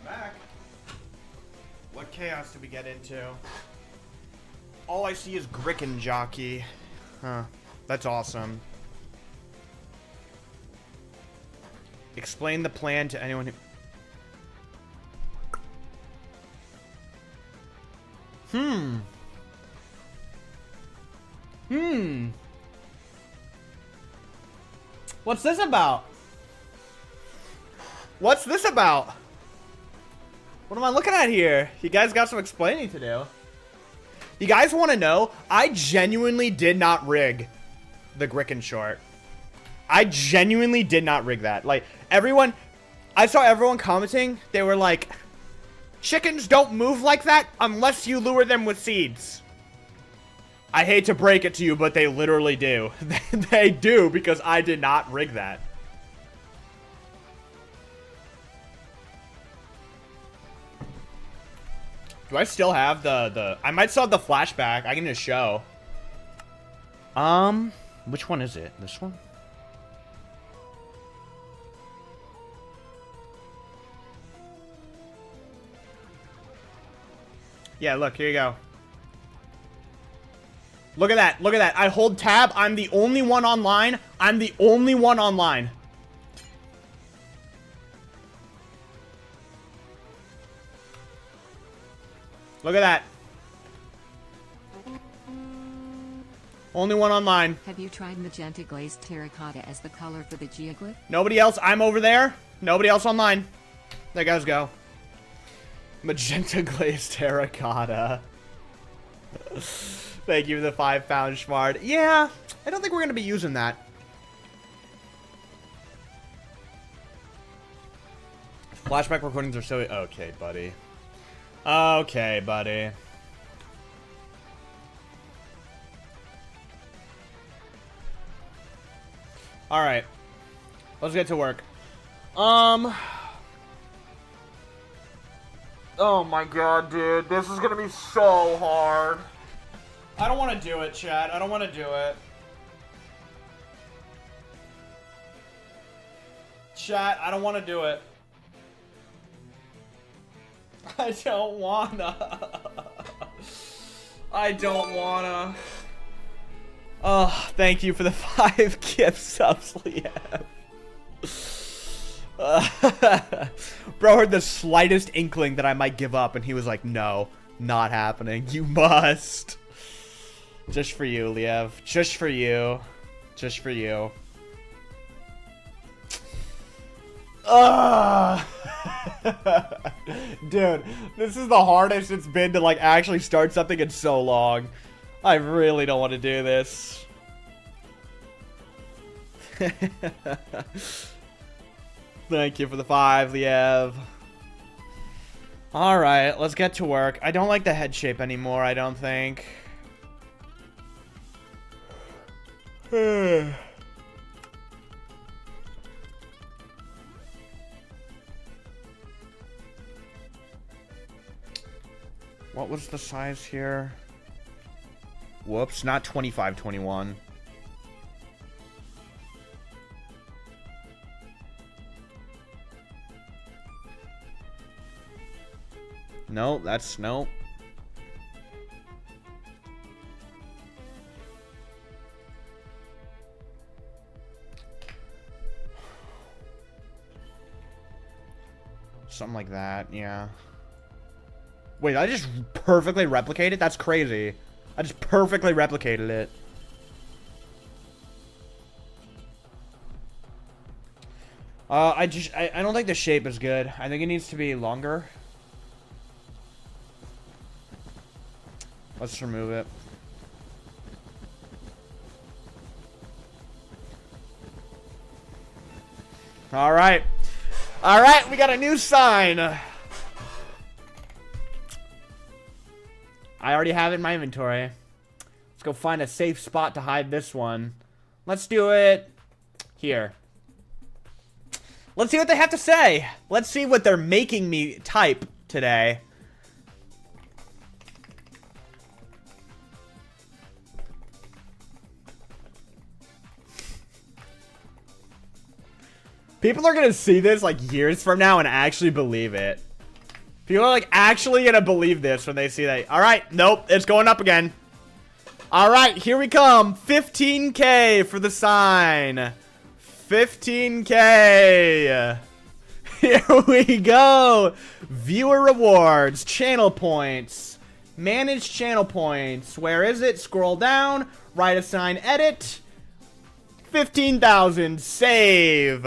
Back. What chaos did we get into? All I see is Gricken Jockey. Huh. That's awesome. Explain the plan to anyone who... What's this about? What's this about? What am I looking at here? You guys got some explaining to do. You guys want to know? I genuinely did not rig the Gricken short. I genuinely did not rig that. Like, everyone... I saw everyone commenting. They were like, chickens don't move like that unless you lure them with seeds. I hate to break it to you, but they literally do. They do, because I did not rig that. Do I still have the... I might still have the flashback. I can just show. Which one is it? This one? Yeah, look, here you go. Look at that. Look at that. I hold tab. I'm the only one online. I'm the only one online. Look at that. Only one online. Have you tried magenta glazed terracotta as the color for the Geoglyph? Nobody else. I'm over there. Nobody else online. There guys go. Magenta glazed terracotta. Thank you for the 5-pound schmard. Yeah, I don't think we're going to be using that. Flashback recordings are so... Okay, buddy. Okay, buddy. Alright. Let's get to work. Oh my god, dude. This is gonna be so hard. I don't want to do it, chat. I don't want to do it. Chat, I don't want to do it. I don't wanna. I don't wanna. Oh, thank you for the 5 gift subs, Liev. Bro heard the slightest inkling that I might give up, and he was like, no, not happening. You must. Just for you, Liev. Just for you. Just for you. Ugh. Dude, this is the hardest it's been to, like, actually start something in so long. I really don't want to do this. Thank you for the 5, Liev. Alright, let's get to work. I don't like the head shape anymore, I don't think. What was the size here? Whoops, not 25-21. No, that's no. Something like that, yeah. Wait, I just perfectly replicated? That's crazy. I just perfectly replicated it. I don't think the shape is good. I think it needs to be longer. Let's remove it. All right. All right, we got a new sign. I already have it in my inventory. Let's go find a safe spot to hide this one. Let's do it here. Let's see what they have to say. Let's see what they're making me type today. People are gonna see this like years from now and actually believe it. People are like actually gonna believe this when they see that. All right, nope, it's going up again. All right, here we come. 15K for the sign. 15K. Here we go. Viewer rewards, channel points, manage channel points. Where is it? Scroll down, write a sign, edit. 15,000, save.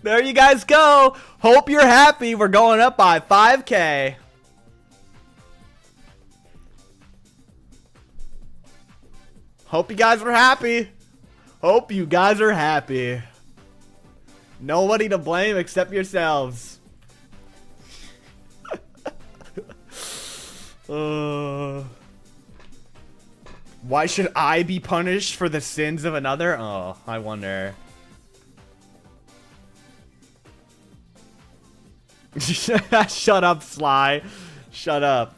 There you guys go. Hope you're happy. We're going up by 5K. Hope you guys were happy. Hope you guys are happy. Nobody to blame except yourselves. Why should I be punished for the sins of another? Oh, I wonder. Shut up, Sly. Shut up.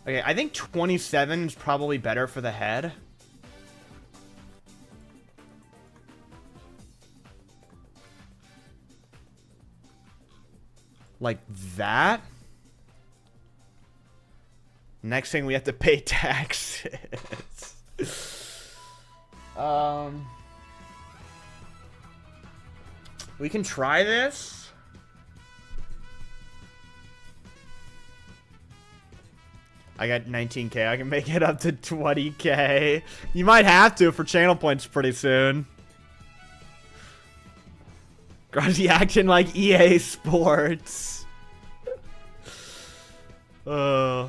Okay, I think 27 is probably better for the head. Like that? Next thing we have to pay taxes. We can try this. I got 19K. I can make it up to 20K. You might have to for channel points pretty soon. Grazzy acting like EA Sports. I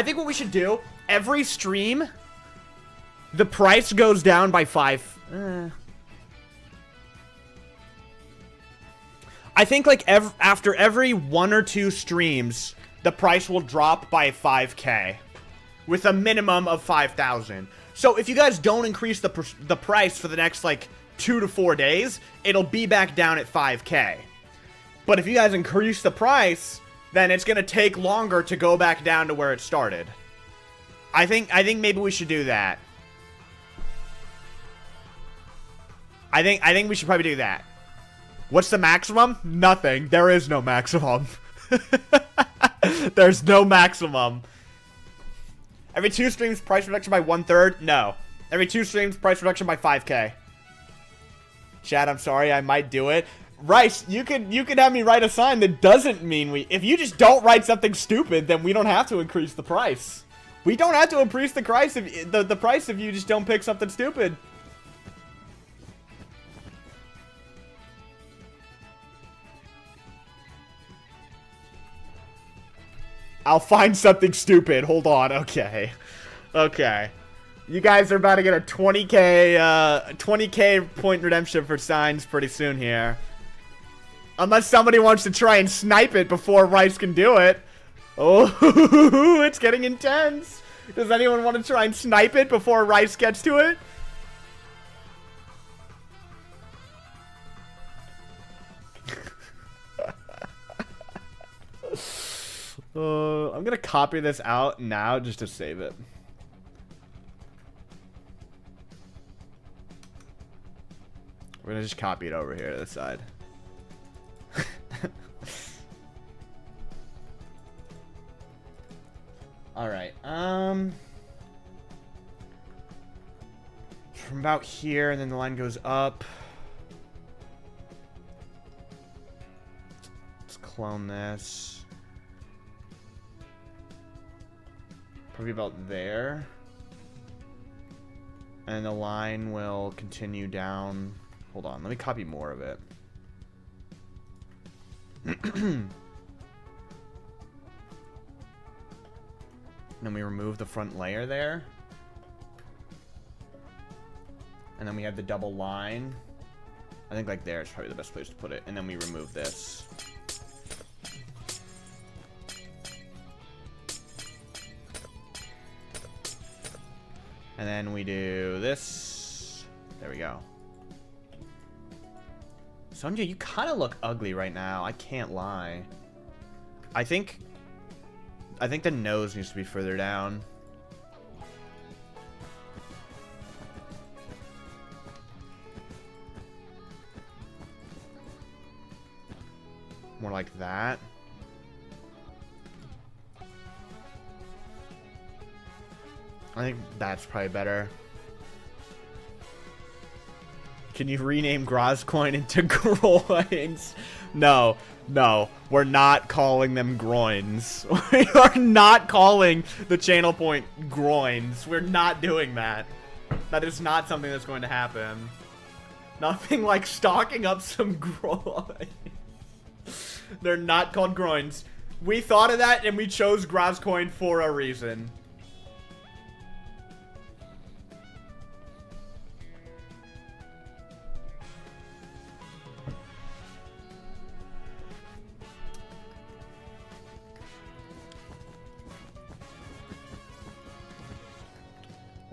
think what we should do, every stream, the price goes down by 5. I think like after every 1 or 2 streams, the price will drop by 5K with a minimum of 5,000. So if you guys don't increase the price for the next like 2 to 4 days, it'll be back down at 5K. But if you guys increase the price, then it's gonna take longer to go back down to where it started. I think maybe we should do that. I think we should probably do that. What's the maximum? Nothing. There is no maximum. There's no maximum. Every 2 streams, price reduction by 1/3? No. Every 2 streams, price reduction by 5K. Chad, I'm sorry, I might do it. Rice, you could have me write a sign that doesn't mean we... If you just don't write something stupid, then we don't have to increase the price. We don't have to increase the price if the price if you just don't pick something stupid. I'll find something stupid. Hold on. Okay. Okay. You guys are about to get a 20k point redemption for signs pretty soon here. Unless somebody wants to try and snipe it before Rice can do it. Oh, it's getting intense. Does anyone want to try and snipe it before Rice gets to it? I'm gonna copy this out now just to save it. We're gonna just copy it over here to the side. Alright, from about here, and then the line goes up. Let's clone this. Probably about there. And the line will continue down. Hold on, let me copy more of it. Then we remove the front layer there. And then we have the double line. I think like there is probably the best place to put it. And then we remove this. And then we do this. There we go. Sonja, you kind of look ugly right now. I can't lie. I think the nose needs to be further down. More like that. I think that's probably better. Can you rename Grozcoin into groins? No, no, we're not calling them groins. We are not calling the channel point groins. We're not doing that. That is not something that's going to happen. Nothing like stocking up some groins. They're not called groins. We thought of that and we chose Grozcoin for a reason.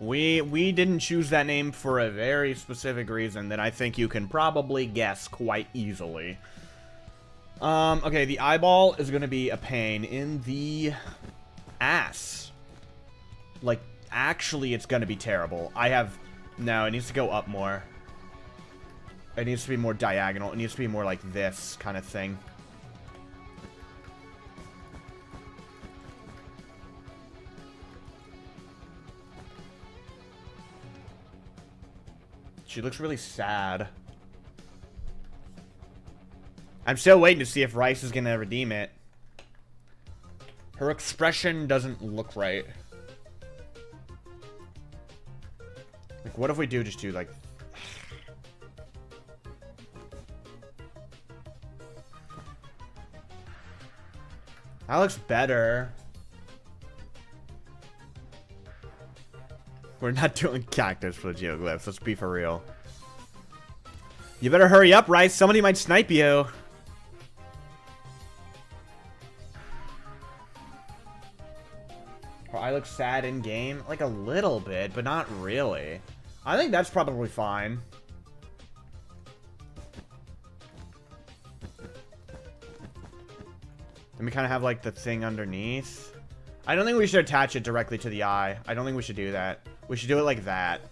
We didn't choose that name for a very specific reason that I think you can probably guess quite easily. Okay, the eyeball is going to be a pain in the ass. Like, actually, it's going to be terrible. No, it needs to go up more. It needs to be more diagonal. It needs to be more like this kind of thing. She looks really sad. I'm still waiting to see if Rice is gonna redeem it. Her expression doesn't look right. Like, what if we just do, like... That looks better. We're not doing cactus for the geoglyphs. Let's be for real. You better hurry up, Rice. Somebody might snipe you. Her eye looks sad in game. Like a little bit, but not really. I think that's probably fine. Then we kind of have like the thing underneath. I don't think we should attach it directly to the eye. I don't think we should do that. We should do it like that.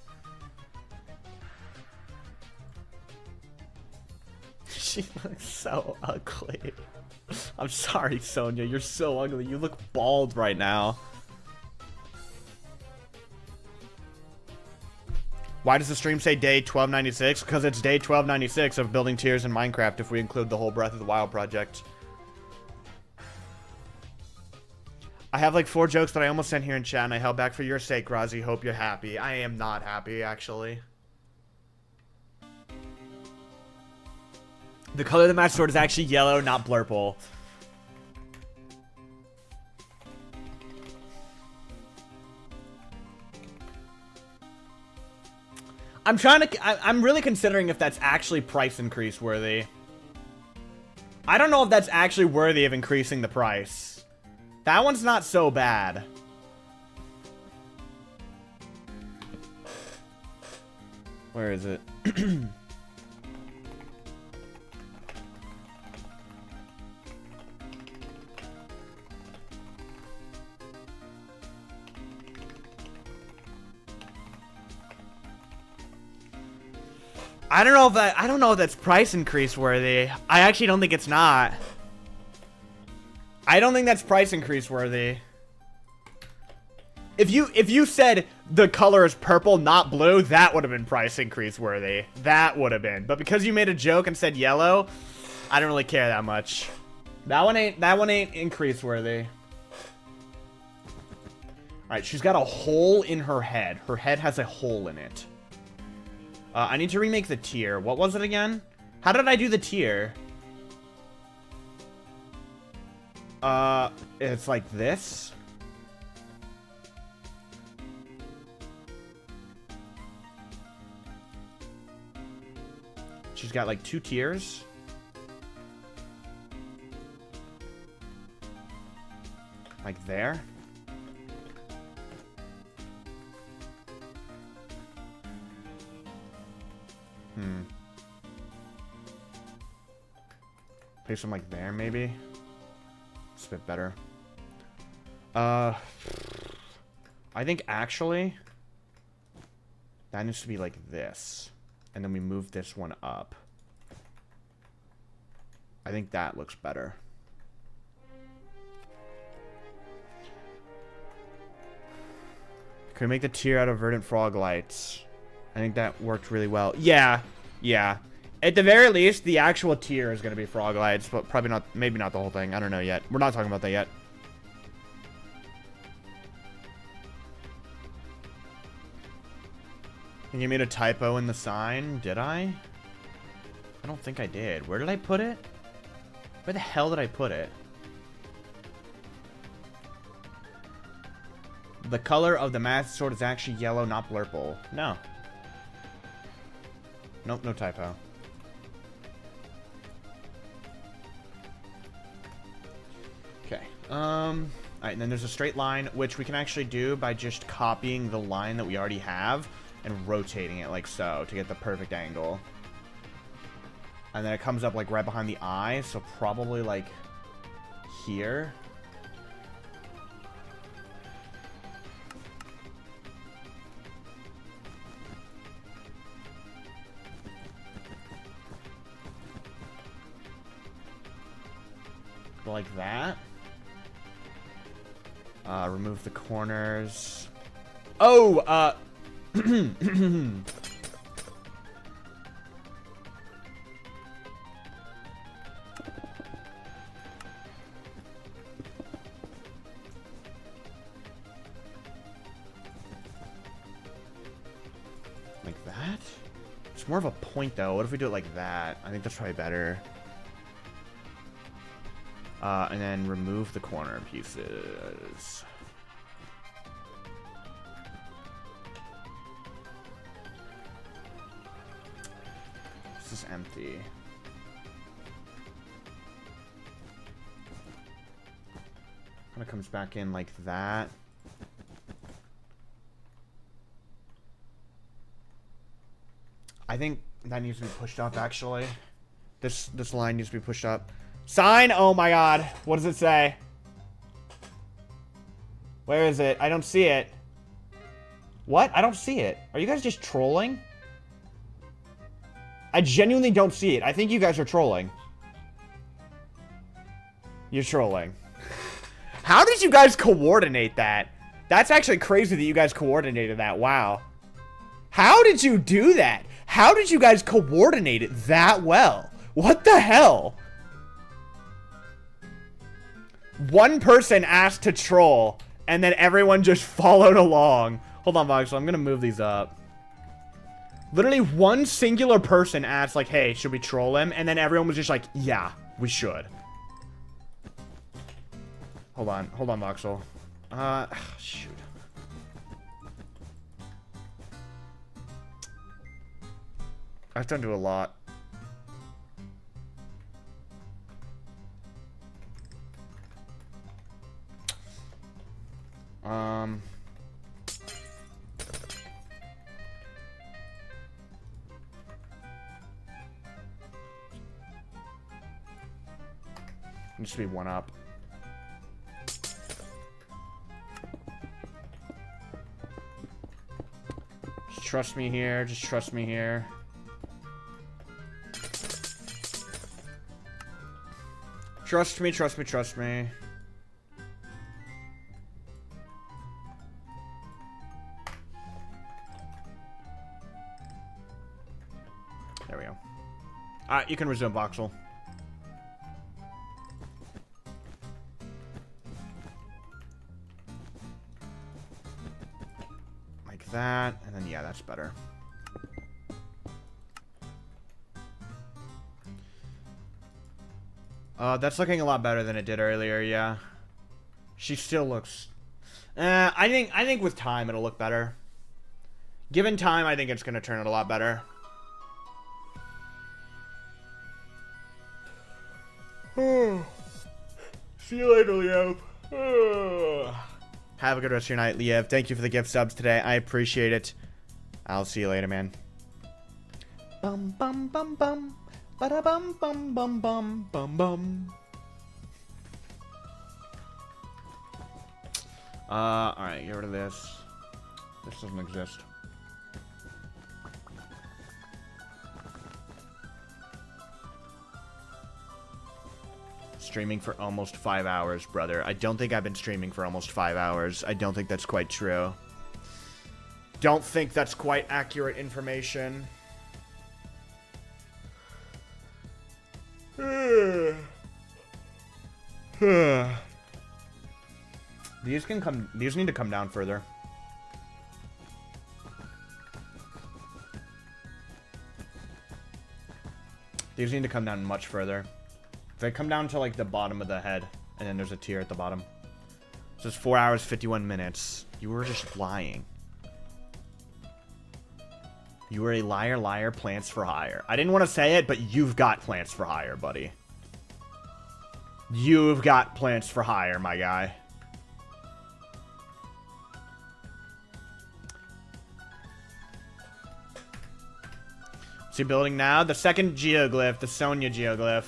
She looks so ugly. I'm sorry, Sonia. You're so ugly. You look bald right now. Why does the stream say day 1296? Because it's day 1296 of building tiers in Minecraft if we include the whole Breath of the Wild project. I have like 4 jokes that I almost sent here in chat and I held back for your sake, Grazzy. Hope you're happy. I am not happy, actually. The color of the match sword is actually yellow, not blurple. I'm really considering if that's actually price increase worthy. I don't know if that's actually worthy of increasing the price. That one's not so bad. Where is it? I don't know if that's price increase worthy. I actually don't think it's not. I don't think that's price increase worthy. If you said the color is purple, not blue, that would have been price increase worthy. That would have been. But because you made a joke and said yellow, I don't really care that much. That one ain't increase worthy. Alright, she's got a hole in her head. Her head has a hole in it. I need to remake the tier. What was it again? How did I do the tier? It's like this. She's got like 2 tiers. Like there. Place them like there, maybe. It's a bit better. I think actually that needs to be like this. And then we move this one up. I think that looks better. Can we make the tier out of verdant frog lights? I think that worked really well. Yeah. At the very least, the actual tier is going to be frog lights, but probably not, maybe not the whole thing. I don't know yet. We're not talking about that yet. I think you made a typo in the sign. Did I? I don't think I did. Where did I put it? Where the hell did I put it? The color of the math sword is actually yellow, not blurple. No. Nope, no typo. Okay. Alright, and then there's a straight line, which we can actually do by just copying the line that we already have and rotating it like so to get the perfect angle. And then it comes up like right behind the eye, so probably like here. Like that. Remove the corners. Oh, like that? It's more of a point though. What if we do it like that? I think that's probably better. And then remove the corner pieces. This is empty. Kind of comes back in like that. I think that needs to be pushed up, actually. This line needs to be pushed up. Sign? Oh my god. What does it say? Where is it? I don't see it. What? I don't see it. Are you guys just trolling? I genuinely don't see it. I think you guys are trolling. You're trolling. How did you guys coordinate that? That's actually crazy that you guys coordinated that. Wow. How did you do that? How did you guys coordinate it that well? What the hell? One person asked to troll, and then everyone just followed along. Hold on, Voxel. I'm gonna move these up. Literally one singular person asked, like, hey, should we troll him? And then everyone was just like, yeah, we should. Hold on, Voxel. Shoot. I've done to a lot. Needs to be one up. Just trust me here. Just trust me here. Trust me, trust me, trust me. There we go. Alright, you can resume, Voxel. Like that, and then yeah, that's better. That's looking a lot better than it did earlier, yeah. She still looks... I think with time it'll look better. Given time, I think it's gonna turn out a lot better. See you later, Leo. Have a good rest of your night, Leo. Thank you for the gift subs today. I appreciate it. I'll see you later, man. Bum bum bum bum. Ba bum bum bum bum bum bum. Alright, get rid of this. This doesn't exist. Streaming for almost 5 hours, brother. I don't think I've been streaming for almost 5 hours. I don't think that's quite true. Don't think that's quite accurate information. These need to come down further. These need to come down much further. They come down to like the bottom of the head, and then there's a tier at the bottom. So it's 4 hours, 51 minutes. You were just lying. You were a liar, liar, plants for hire. I didn't want to say it, but you've got plants for hire, buddy. You've got plants for hire, my guy. What's he building now? The second geoglyph, the Sonya geoglyph.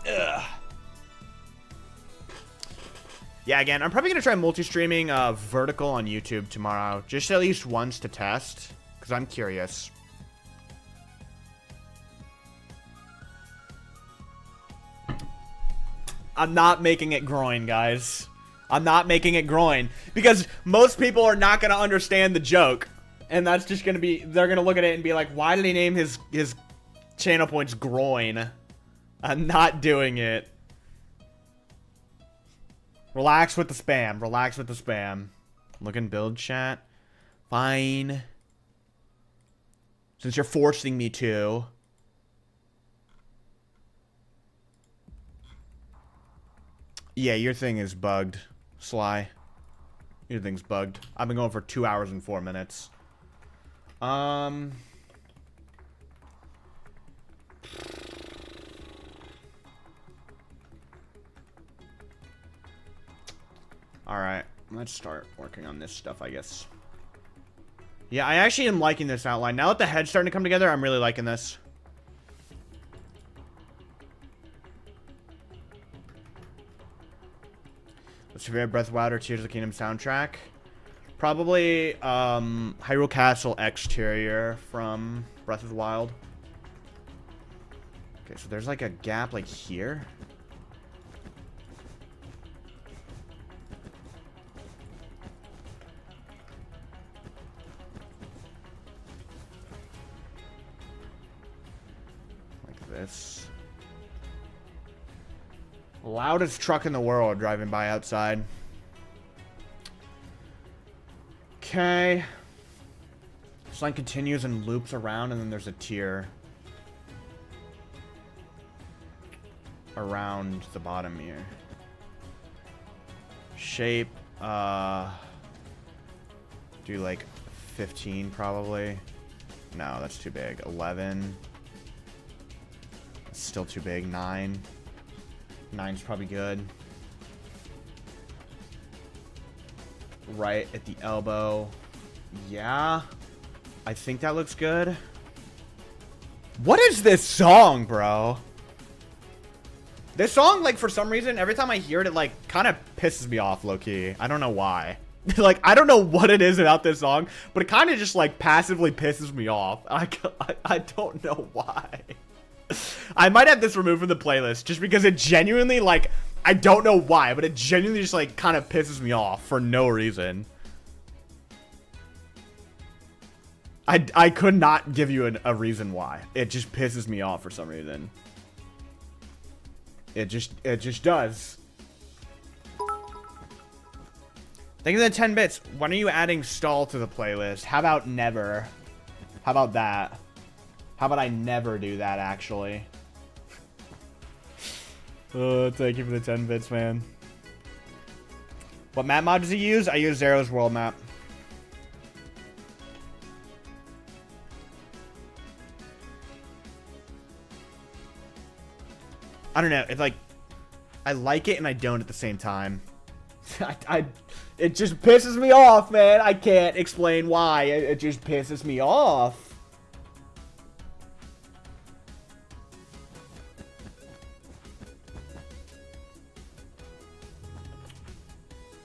Ugh. Yeah, again, I'm probably going to try multi-streaming vertical on YouTube tomorrow. Just at least once to test, because I'm curious. I'm not making it groin, guys. I'm not making it groin. Because most people are not going to understand the joke. And that's just going to be... They're going to look at it and be like, why did he name his channel points groin? I'm not doing it. Relax with the spam. Relax with the spam. Look and build chat. Fine. Since you're forcing me to. Yeah, your thing is bugged, Sly. Your thing's bugged. I've been going for 2 hours and 4 minutes. Alright, let's start working on this stuff, I guess. Yeah, I actually am liking this outline. Now that the head's starting to come together, I'm really liking this. What's your favorite Breath of the Wild or Tears of the Kingdom soundtrack? Probably Hyrule Castle exterior from Breath of the Wild. Okay, so there's like a gap like here. Like this. Loudest truck in the world driving by outside. Okay. This line continues and loops around, and then there's a tier around the bottom here. Shape, do like 15 probably. No, that's too big. 11. That's still too big. 9. 9's probably good. Right at the elbow. Yeah. I think that looks good. What is this song, bro? This song, like, for some reason, every time I hear it, it, like, kind of pisses me off, low-key. I don't know why. Like, I don't know what it is about this song, but it kind of just, like, passively pisses me off. I don't know why. I might have this removed from the playlist, just because it genuinely, like, I don't know why, but it genuinely just, like, kind of pisses me off for no reason. I could not give you a reason why. It just pisses me off for some reason. It just does. Thank you for the 10 bits. When are you adding Stall to the playlist? How about never? How about that? How about I never do that, actually? Oh, thank you for the 10 bits, man. What map mod does he use? I use Zero's World Map. I don't know. It's like, I like it and I don't at the same time. It just pisses me off, man. I can't explain why. It just pisses me off.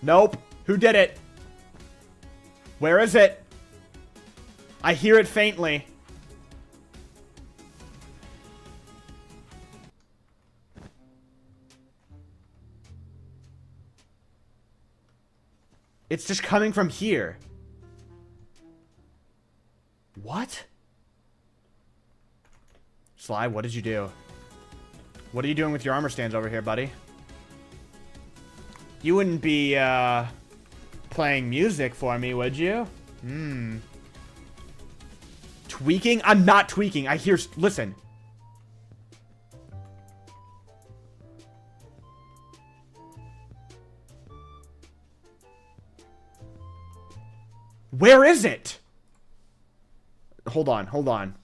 Nope. Who did it? Where is it? I hear it faintly. It's just coming from here. What? Sly, what did you do? What are you doing with your armor stands over here, buddy? You wouldn't be, playing music for me, would you? Tweaking? I'm not tweaking. I hear... Listen. Where is it? Hold on, hold on.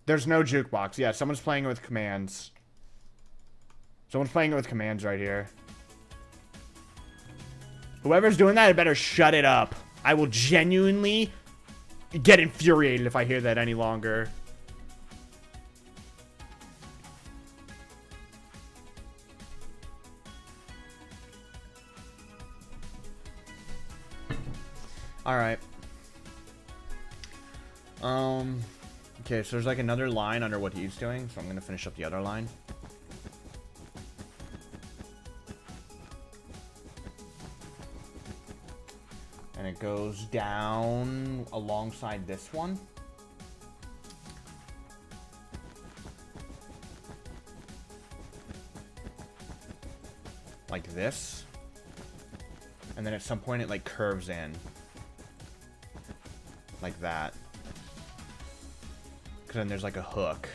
There's no jukebox. Yeah, someone's playing it with commands. Someone's playing it with commands right here. Whoever's doing that, I better shut it up. I will genuinely get infuriated if I hear that any longer. Alright. Okay, so there's like another line under what he's doing, so I'm gonna finish up the other line. And it goes down alongside this one. Like this. And then at some point it like curves in. Like that. Because then there's like a hook.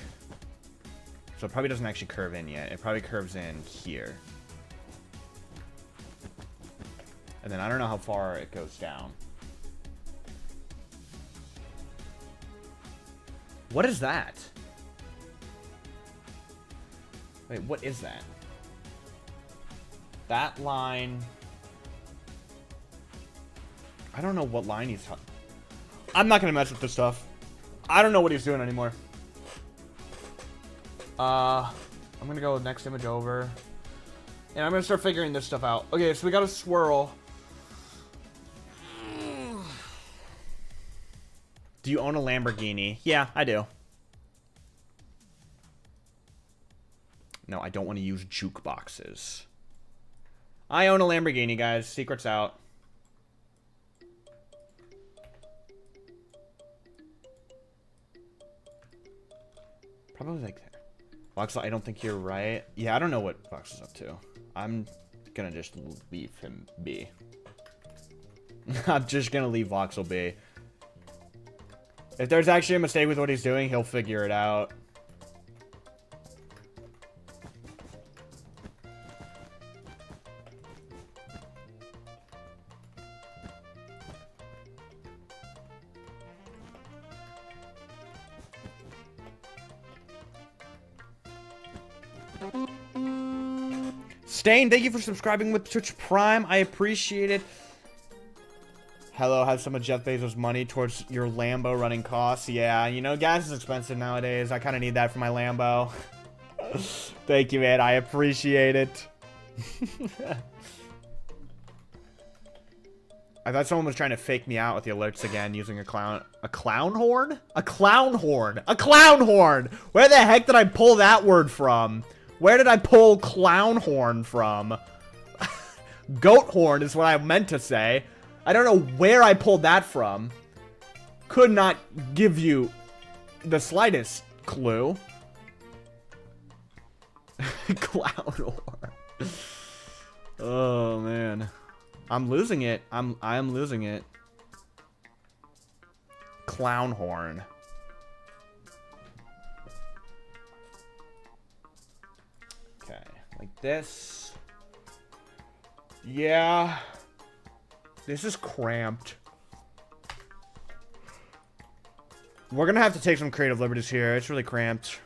So it probably doesn't actually curve in yet. It probably curves in here. And then I don't know how far it goes down. What is that? Wait, what is that? That line... I don't know what line he's... I'm not gonna mess with this stuff. I don't know what he's doing anymore. I'm gonna go next image over. And I'm gonna start figuring this stuff out. Okay, so we got a swirl. Do you own a Lamborghini? Yeah, I do. No, I don't want to use jukeboxes. I own a Lamborghini, guys. Secret's out. Probably like that. Voxel, I don't think you're right. Yeah, I don't know what Voxel's up to. I'm gonna just leave him be. I'm just gonna leave Voxel be. If there's actually a mistake with what he's doing, he'll figure it out. Stain, thank you for subscribing with Twitch Prime. I appreciate it. Hello, have some of Jeff Bezos' money towards your Lambo running costs. Yeah, you know, gas is expensive nowadays. I kind of need that for my Lambo. Thank you, man. I appreciate it. I thought someone was trying to fake me out with the alerts again using a clown horn? A clown horn. A clown horn. Where the heck did I pull that word from? Where did I pull clown horn from? Goat horn is what I meant to say. I don't know where I pulled that from. Could not give you the slightest clue. Clown horn. Oh, man. I'm losing it. I am losing it. Clown horn. Okay, like this. Yeah. This is cramped. We're gonna have to take some creative liberties here. It's really cramped.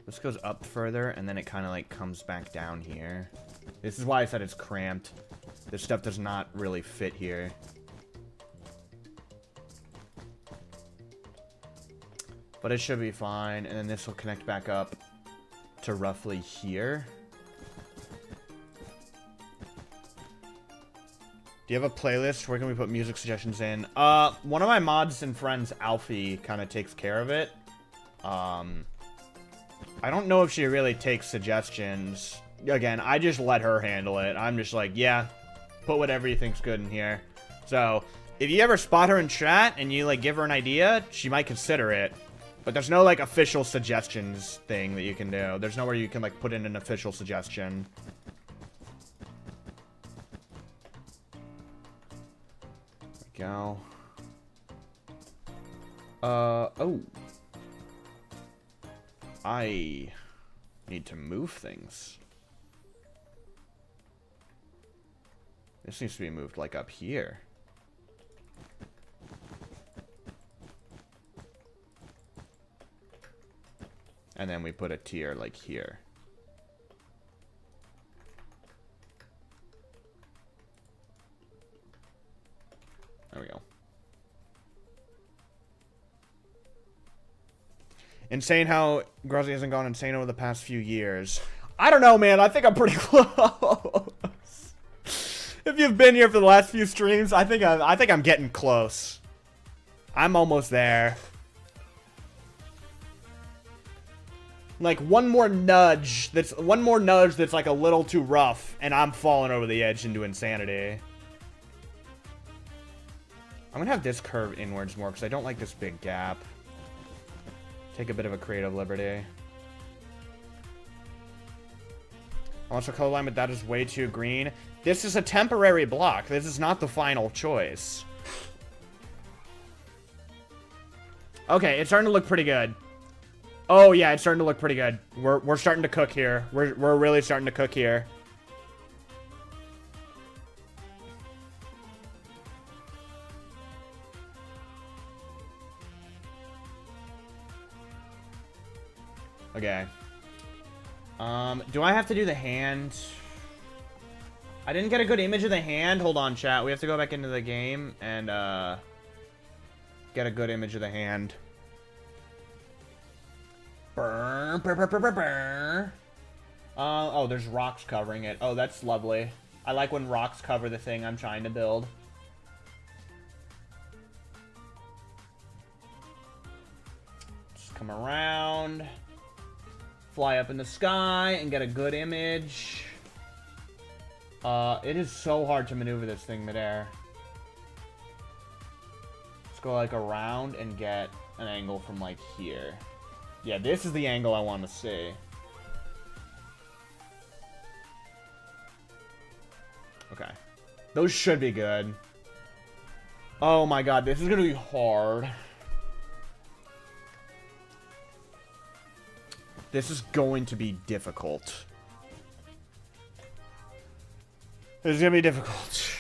This goes up further, and then it kind of like comes back down here. This is why I said it's cramped. This stuff does not really fit here. But it should be fine, and then this will connect back up to roughly here. Do you have a playlist? Where can we put music suggestions in? One of my mods and friends, Alfie, kind of takes care of it. I don't know if she really takes suggestions. Again, I just let her handle it. I'm just like, yeah, put whatever you think's good in here. So, if you ever spot her in chat and you, like, give her an idea, she might consider it. But there's no, like, official suggestions thing that you can do. There's nowhere you can, like, put in an official suggestion. There we go. Oh. I need to move things. This needs to be moved, like, up here. And then we put a tier, like, here. There we go. Insane how Grazzy hasn't gone insane over the past few years. I don't know, man. I think I'm pretty close. If you've been here for the last few streams, I think I'm getting close. I'm almost there. Like one more nudge that's like a little too rough, and I'm falling over the edge into insanity. I'm gonna have this curve inwards more because I don't like this big gap. Take a bit of a creative liberty. Also, color line, but that is way too green. This is a temporary block. This is not the final choice. Okay, it's starting to look pretty good. Oh yeah, it's starting to look pretty good. We're starting to cook here. We're really starting to cook here. Okay. Do I have to do the hand? I didn't get a good image of the hand. Hold on, chat. We have to go back into the game and get a good image of the hand. Oh, there's rocks covering it. Oh, that's lovely. I like when rocks cover the thing I'm trying to build. Just come around. Fly up in the sky and get a good image. It is so hard to maneuver this thing midair. Let's go like around and get an angle from like here. Yeah, this is the angle I want to see. Okay. Those should be good. Oh my god, this is gonna be hard. This is going to be difficult. This is gonna be difficult.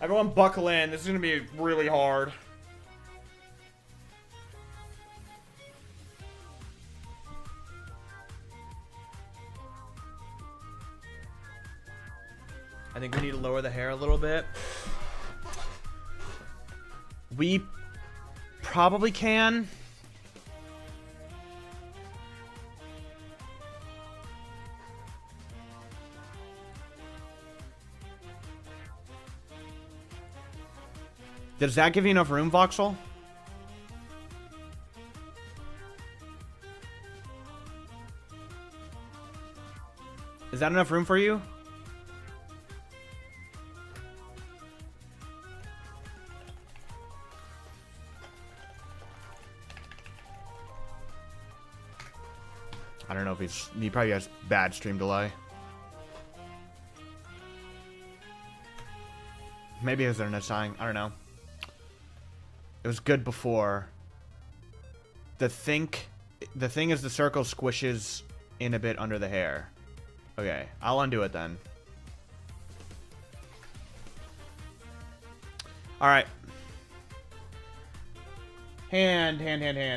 Everyone buckle in. This is gonna be really hard. I think we need to lower the hair a little bit. We probably can. Does that give you enough room, Voxel? Is that enough room for you? I don't know if he probably has bad stream delay. Maybe it was internet sign. I don't know. It was good before. The thing is the circle squishes in a bit under the hair. Okay, I'll undo it then. Alright. Hand.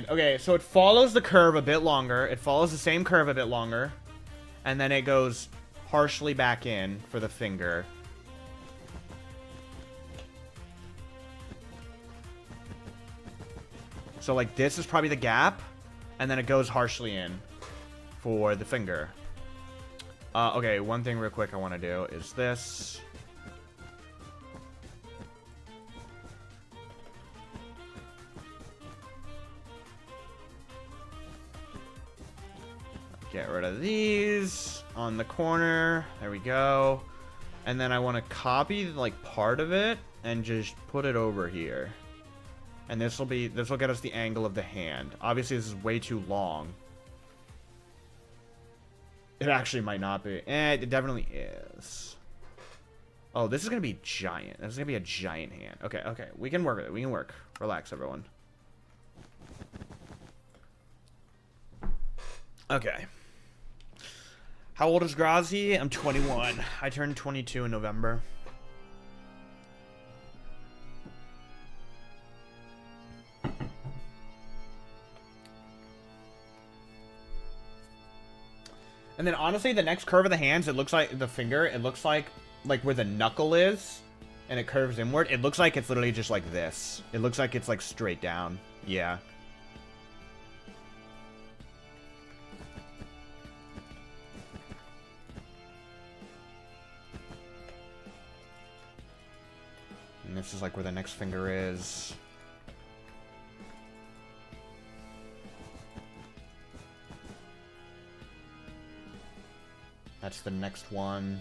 Okay, so it follows the curve a bit longer. It follows the same curve a bit longer. And then it goes harshly back in for the finger. So, like, this is probably the gap. And then it goes harshly in for the finger. Okay, one thing real quick I want to do is this. Get rid of these on the corner. There we go. And then I want to copy, like, part of it and just put it over here. And this will get us the angle of the hand. Obviously, this is way too long. It actually might not be. It definitely is. Oh, this is going to be giant. This is going to be a giant hand. Okay. We can work with it. We can work. Relax, everyone. Okay. How old is Grazzy? I'm 21. I turned 22 in November. And then honestly, the next curve of the hands, it looks like the finger, it looks like where the knuckle is, and it curves inward. It looks like it's literally just like this. It looks like it's like straight down. Yeah. And this is like where the next finger is. That's the next one.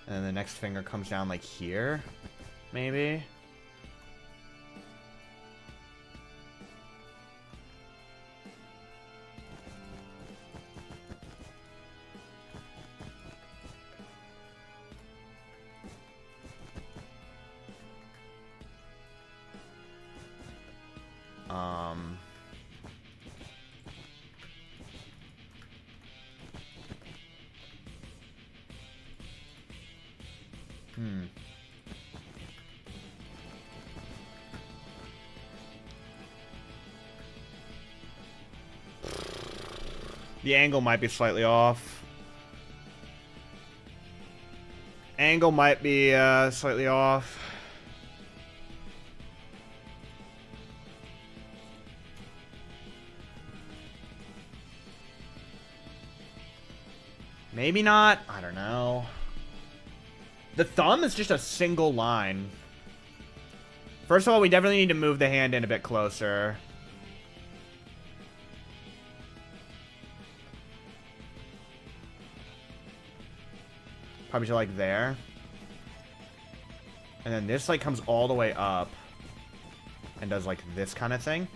And then the next finger comes down like here, maybe. The angle might be slightly off. Angle might be slightly off. Maybe not. I don't know. The thumb is just a single line. First of all, we definitely need to move the hand in a bit closer. Probably to like there. And then this like comes all the way up and does like this kind of thing.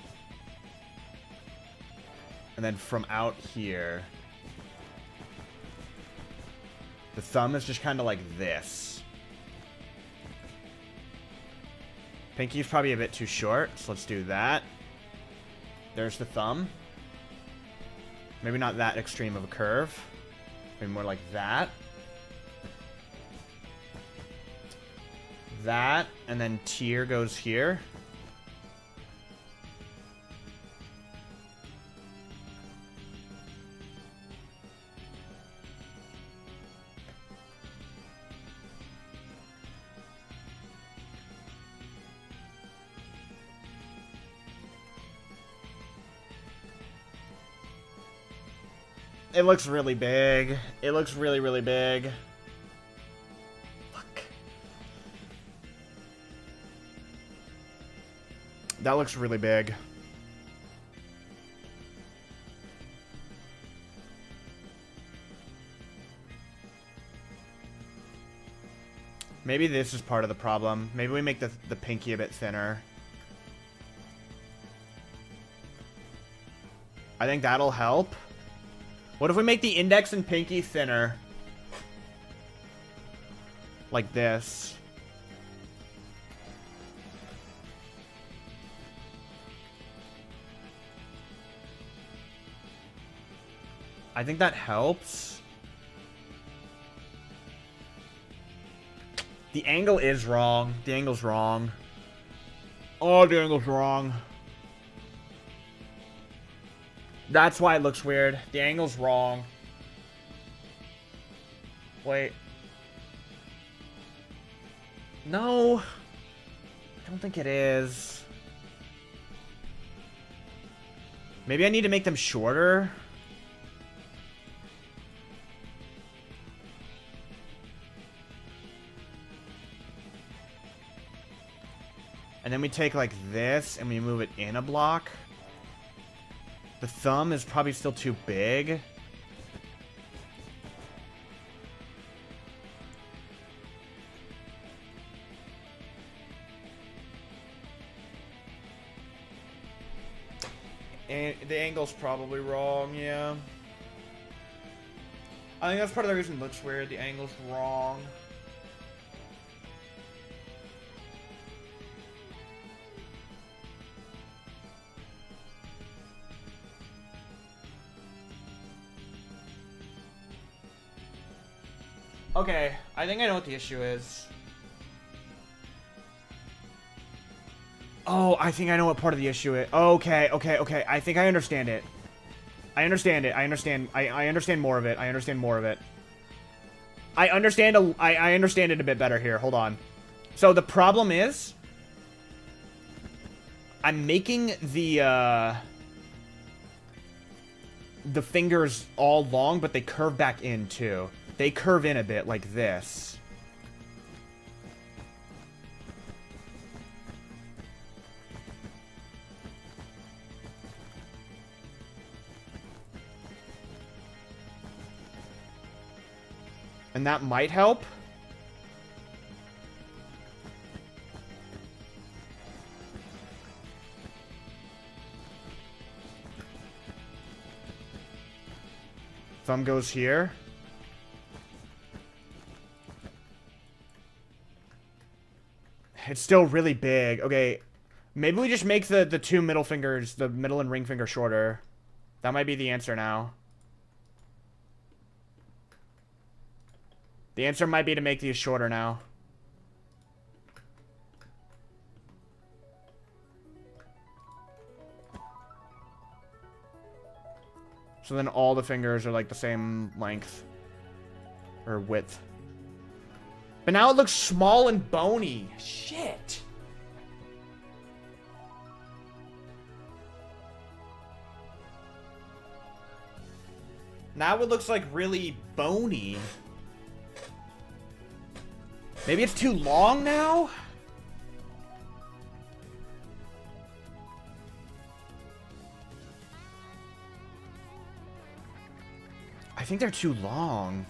And then from out here, the thumb is just kind of like this. Pinky's probably a bit too short, so let's do that. There's the thumb. Maybe not that extreme of a curve. Maybe more like that. That, and then tier goes here. It looks really big. It looks really, really big. Look. That looks really big. Maybe this is part of the problem. Maybe we make the pinky a bit thinner. I think that'll help. What if we make the index and pinky thinner? Like this. I think that helps. The angle is wrong. The angle's wrong. Oh, the angle's wrong. That's why it looks weird. The angle's wrong. Wait. No. I don't think it is. Maybe I need to make them shorter. And then we take like this and we move it in a block. The thumb is probably still too big. And the angle's probably wrong, yeah. I think that's part of the reason it looks weird. The angle's wrong. Okay, I think I know what the issue is. Oh, I think I know what part of the issue is. Okay. I think I understand it. I understand it. I understand more of it. I understand it a bit better here. Hold on. So the problem is I'm making the fingers all long, but they curve back in too. They curve in a bit like this. And that might help. Thumb goes here. It's still really big. Okay, maybe we just make the two middle fingers, the middle and ring finger, shorter. That might be the answer now. The answer might be to make these shorter now. So then all the fingers are like the same length. Or width. But now it looks small and bony. Shit. Now it looks like really bony. Maybe it's too long now? I think they're too long.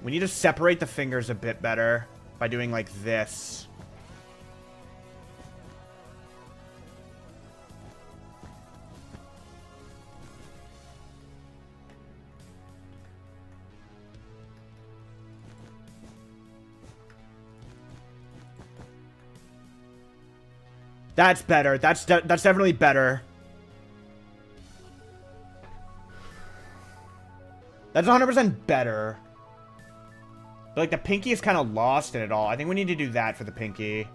We need to separate the fingers a bit better by doing like this. That's better. That's definitely better. That's 100% better. But, like, the pinky is kind of lost in it all. I think we need to do that for the pinky.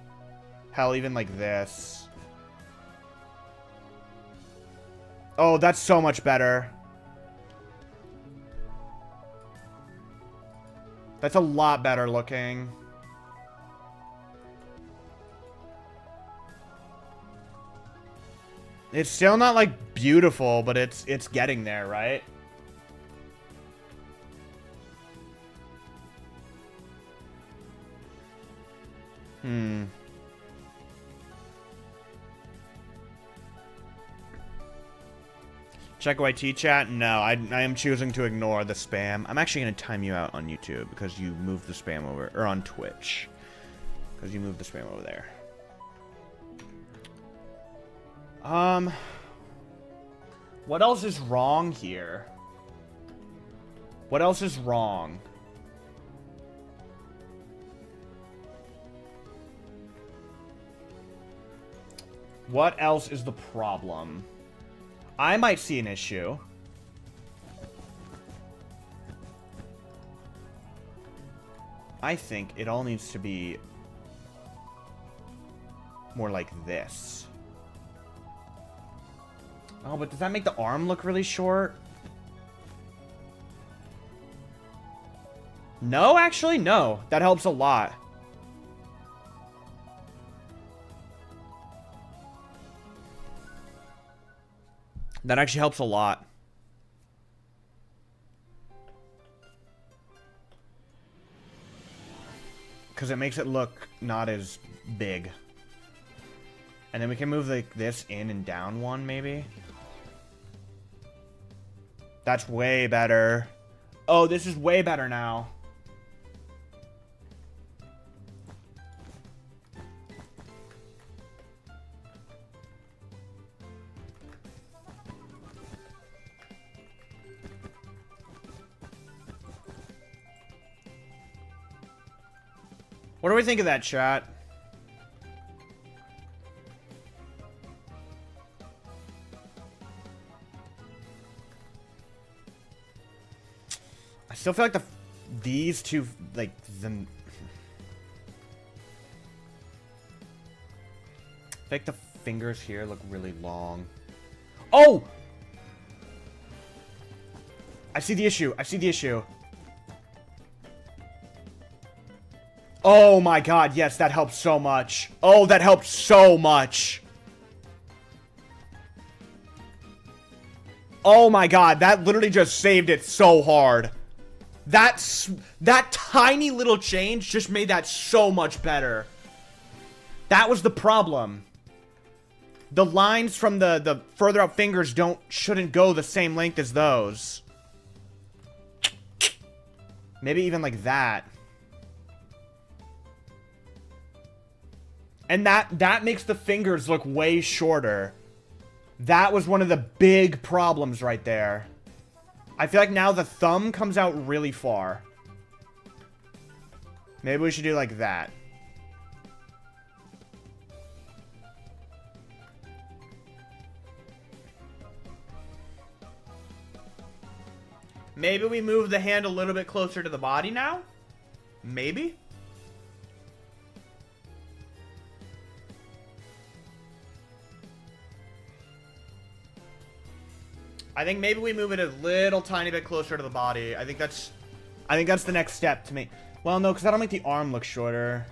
Hell, even like this. Oh, that's so much better. That's a lot better looking. It's still not, like, beautiful, but it's getting there, right? Check YT chat? No, I am choosing to ignore the spam. I'm actually going to time you out on YouTube because you moved the spam over, or on Twitch. Because you moved the spam over there. What else is wrong here? What else is wrong? What else is the problem? I might see an issue. I think it all needs to be more like this. Oh, but does that make the arm look really short? No, actually, no. That helps a lot. That actually helps a lot. Because it makes it look not as big. And then we can move like this in and down one, maybe. That's way better. Oh, this is way better now. What do we think of that, chat? I still feel like these two, like, I feel like the fingers here look really long. Oh! I see the issue. I see the issue. Oh my god, yes, that helps so much. Oh, that helps so much. Oh my god, that literally just saved it so hard. That tiny little change just made that so much better. That was the problem. The lines from the further up fingers shouldn't go the same length as those. Maybe even like that. And that makes the fingers look way shorter. That was one of the big problems right there. I feel like now the thumb comes out really far. Maybe we should do like that. Maybe we move the hand a little bit closer to the body now? Maybe? I think maybe we move it a little tiny bit closer to the body. I think that's the next step to me. Well, no, because that'll make the arm look shorter.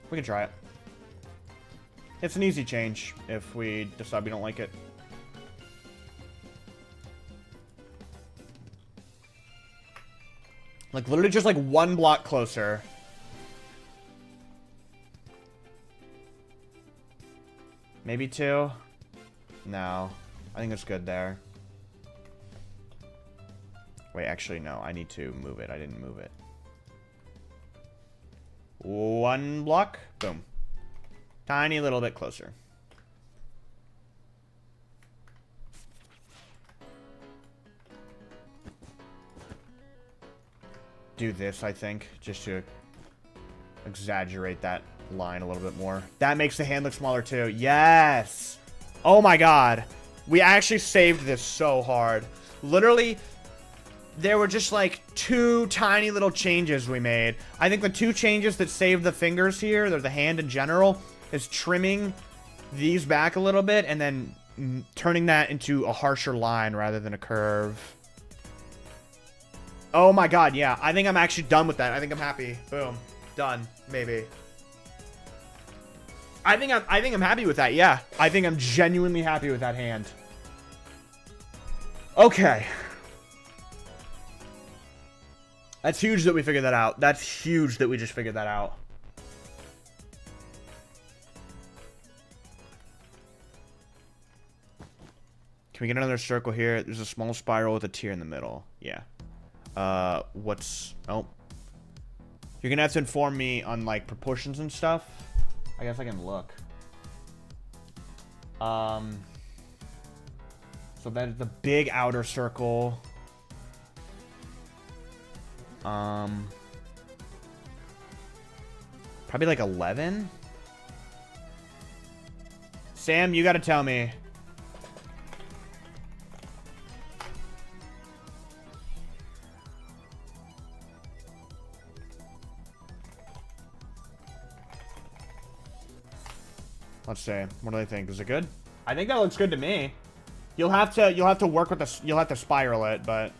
We can try it. It's an easy change if we decide we don't like it. Like, literally just like 1 block closer. Maybe 2? No. I think it's good there. Wait, actually, no. I need to move it. I didn't move it. 1 block. Boom. Tiny little bit closer. Do this, I think, just to exaggerate that line a little bit more. That makes the hand look smaller too. Yes! Oh my god. We actually saved this so hard. Literally, there were just like 2 tiny little changes we made. I think the 2 changes that saved the fingers here, or the hand in general, is trimming these back a little bit and then turning that into a harsher line rather than a curve. Oh my god, yeah. I think I'm actually done with that. I think I'm happy. Boom. Done. Maybe. I think I'm happy with that, yeah. I think I'm genuinely happy with that hand. Okay. That's huge that we figured that out. That's huge that we just figured that out. Can we get another circle here? There's a small spiral with a tear in the middle. Yeah. What's... Oh. You're gonna have to inform me on, like, proportions and stuff. I guess I can look. So that is the big outer circle. Probably like 11? Sam, you gotta tell me. Let's see. What do they think? Is it good? I think that looks good to me. You'll have to work with this. You'll have to spiral it, but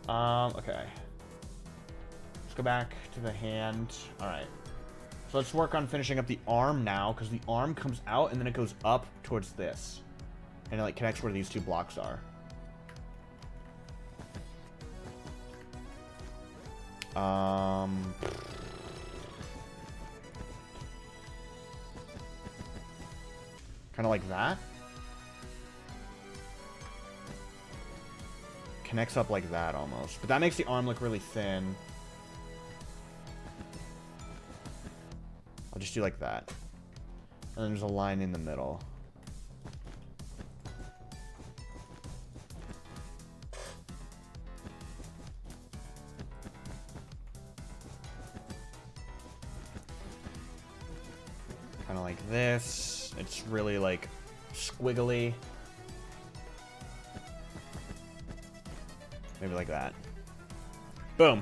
okay. Let's go back to the hand. All right. So let's work on finishing up the arm now, because the arm comes out and then it goes up towards this, and it like connects where these 2 blocks are. Kind of like that. Connects up like that almost. But that makes the arm look really thin. I'll just do like that. And then there's a line in the middle. Kind of like this. It's really like squiggly. Maybe like that. Boom.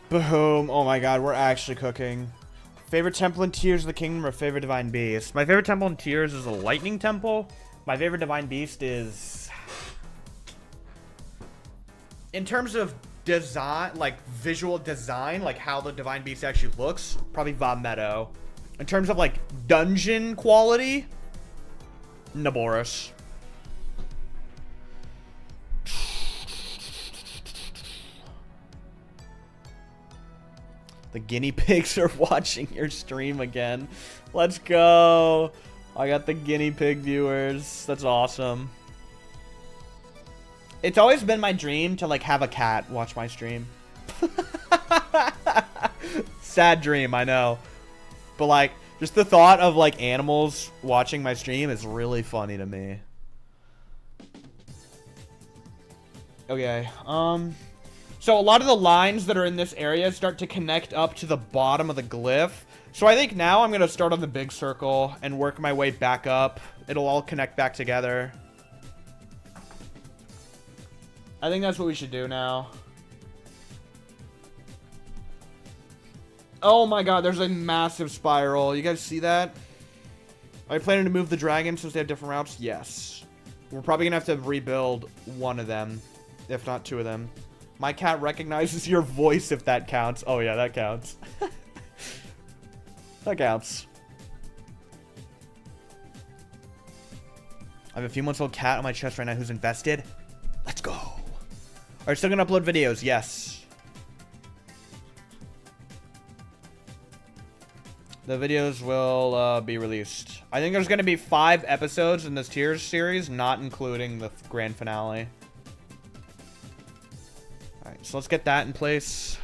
Boom. Oh my god, we're actually cooking. Favorite temple in Tears of the Kingdom or favorite divine beast? My favorite temple in Tears is a lightning temple. My favorite divine beast is... In terms of design, like visual design, like how the divine beast actually looks, probably Vah Meadow. In terms of, like, dungeon quality, Naboris. The guinea pigs are watching your stream again. Let's go. I got the guinea pig viewers. That's awesome. It's always been my dream to, like, have a cat watch my stream. Sad dream, I know. But, like, just the thought of, like, animals watching my stream is really funny to me. Okay, so a lot of the lines that are in this area start to connect up to the bottom of the glyph. So I think now I'm going to start on the big circle and work my way back up. It'll all connect back together. I think that's what we should do now. Oh my god, there's a massive spiral. You guys see that? Are you planning to move the dragon since they have different routes? Yes. We're probably gonna have to rebuild one of them, if not two of them. My cat recognizes your voice, if that counts. Oh yeah, that counts. That counts. I have a few months old cat on my chest right now who's invested. Let's go. Are you still gonna upload videos? Yes. The videos will be released. I think there's gonna be 5 episodes in this tiers series, not including the grand finale. Alright, so let's get that in place.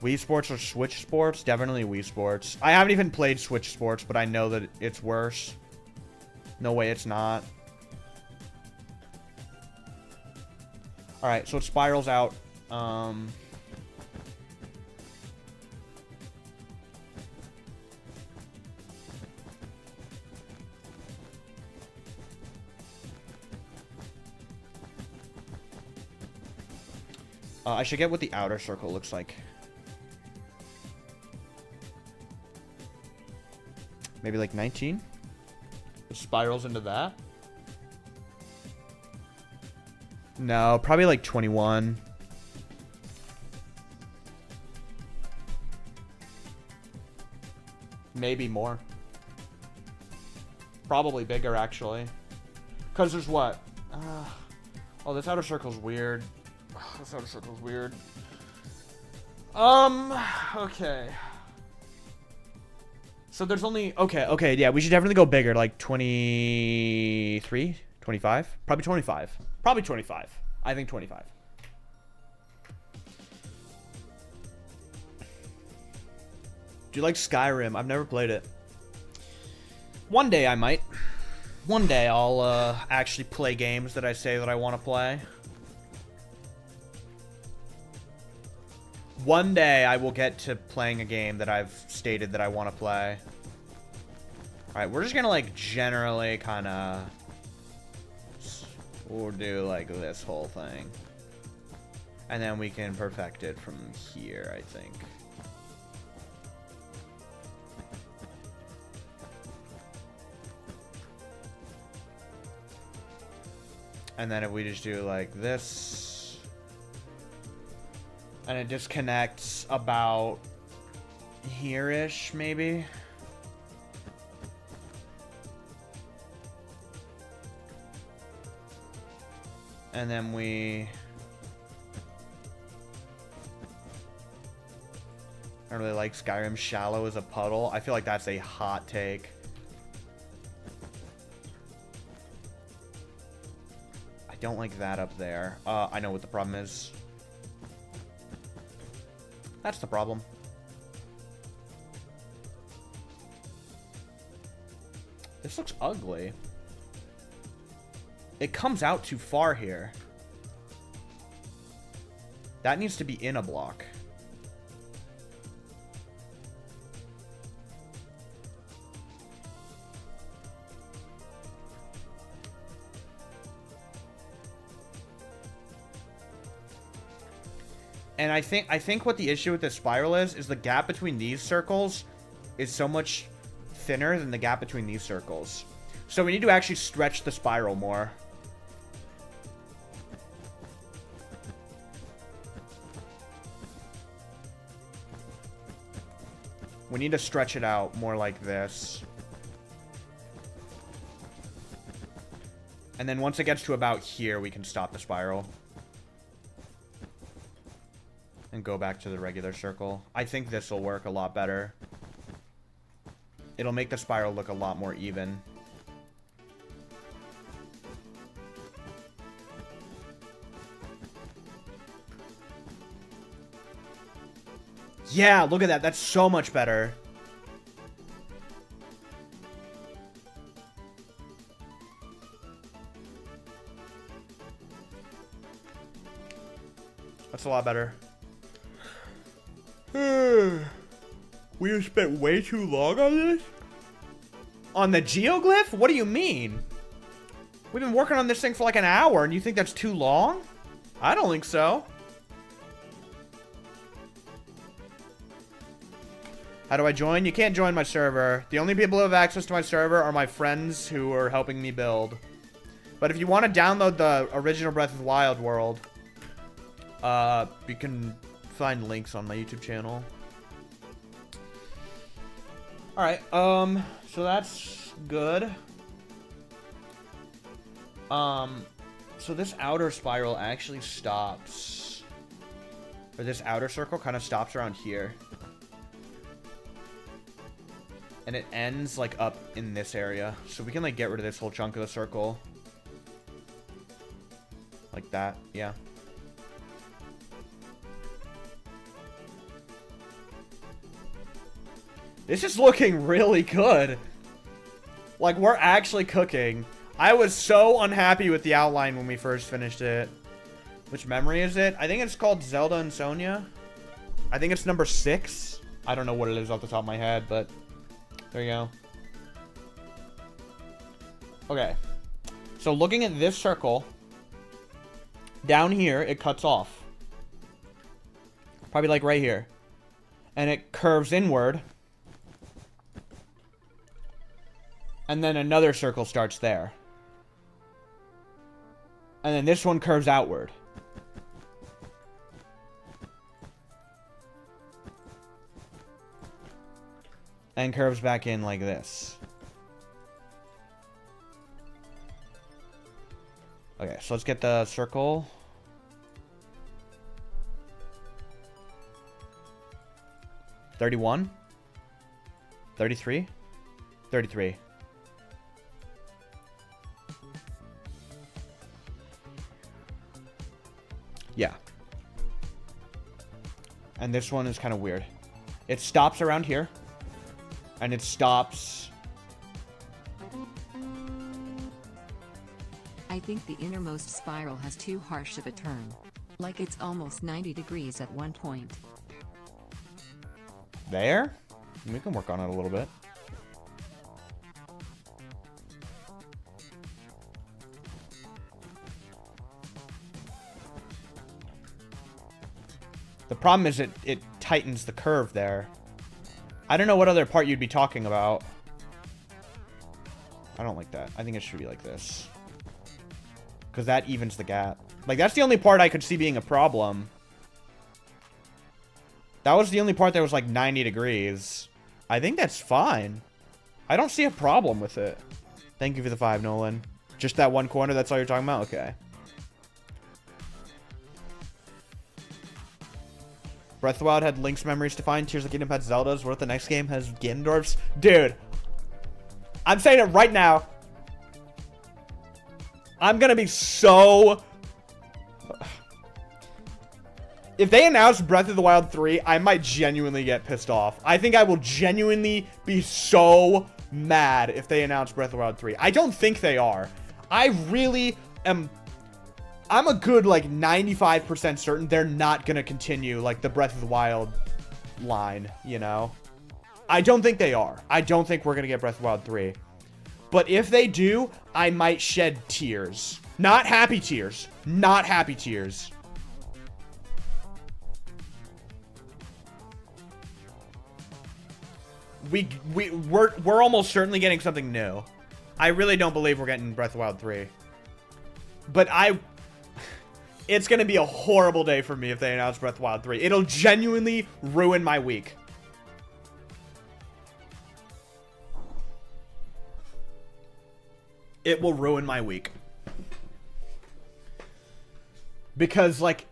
Wii Sports or Switch Sports? Definitely Wii Sports. I haven't even played Switch Sports, but I know that it's worse. No way it's not. Alright, so it spirals out. I should get what the outer circle looks like. Maybe like 19? It spirals into that? No, probably like 21. Maybe more. Probably bigger, actually. Because there's what? Oh, this outer circle's weird. This outer circle's weird. Okay. So there's only... Okay, yeah, we should definitely go bigger. Like 23? 25? Probably 25. Probably 25. I think 25. Do you like Skyrim? I've never played it. One day I might. One day I'll actually play games that I say that I want to play. One day I will get to playing a game that I've stated that I want to play. Alright, we're just gonna like generally kind of... We'll do like this whole thing. And then we can perfect it from here, I think. And then if we just do like this. And it disconnects about here-ish, maybe. And then we... I don't really like Skyrim shallow as a puddle. I feel like that's a hot take. I don't like that up there. I know what the problem is. That's the problem. This looks ugly. It comes out too far here. That needs to be in a block. And I think what the issue with this spiral is the gap between these circles is so much thinner than the gap between these circles. So we need to actually stretch the spiral more. We need to stretch it out more like this. And then once it gets to about here, we can stop the spiral. And go back to the regular circle. I think this will work a lot better. It'll make the spiral look a lot more even. Yeah, look at that. That's so much better. That's a lot better. We have spent way too long on this? On the Geoglyph? What do you mean? We've been working on this thing for like an hour, and you think that's too long? I don't think so. How do I join? You can't join my server. The only people who have access to my server are my friends who are helping me build. But if you want to download the original Breath of the Wild world, you can find links on my YouTube channel. Alright, so that's good. So this outer spiral actually stops, or this outer circle kind of stops around here. And it ends, like, up in this area. So we can, like, get rid of this whole chunk of the circle. Like that, yeah. This is looking really good. Like, we're actually cooking. I was so unhappy with the outline when we first finished it. Which memory is it? I think it's called Zelda and Sonia. I think it's number 6. I don't know what it is off the top of my head, but there you go. Okay. So looking at this circle, down here, it cuts off. Probably like right here. And it curves inward. And then another circle starts there. And then this one curves outward. And curves back in like this. Okay, so let's get the circle. $31. $33. $33. Yeah. And this one is kind of weird. It stops around here. And it stops. I think the innermost spiral has too harsh of a turn. Like it's almost 90 degrees at one point. There? We can work on it a little bit. The problem is it tightens the curve there. I don't know what other part you'd be talking about. I don't like that. I think it should be like this. Because that evens the gap. Like, that's the only part I could see being a problem. That was the only part that was like 90 degrees. I think that's fine. I don't see a problem with it. Thank you for the 5, Nolan. Just that one corner, that's all you're talking about? Okay. Breath of the Wild had Link's memories to find. Tears of the Kingdom had Zelda's. What if the next game has Ganondorf's? Dude. I'm saying it right now. I'm gonna be so... If they announce Breath of the Wild 3, I might genuinely get pissed off. I think I will genuinely be so mad if they announce Breath of the Wild 3. I don't think they are. I really am... I'm a good, like, 95% certain they're not gonna continue, like, the Breath of the Wild line, you know? I don't think they are. I don't think we're gonna get Breath of the Wild 3. But if they do, I might shed tears. Not happy tears. Not happy tears. We're almost certainly getting something new. I really don't believe we're getting Breath of the Wild 3. But it's going to be a horrible day for me if they announce Breath of the Wild 3. It'll genuinely ruin my week. It will ruin my week. Because, like,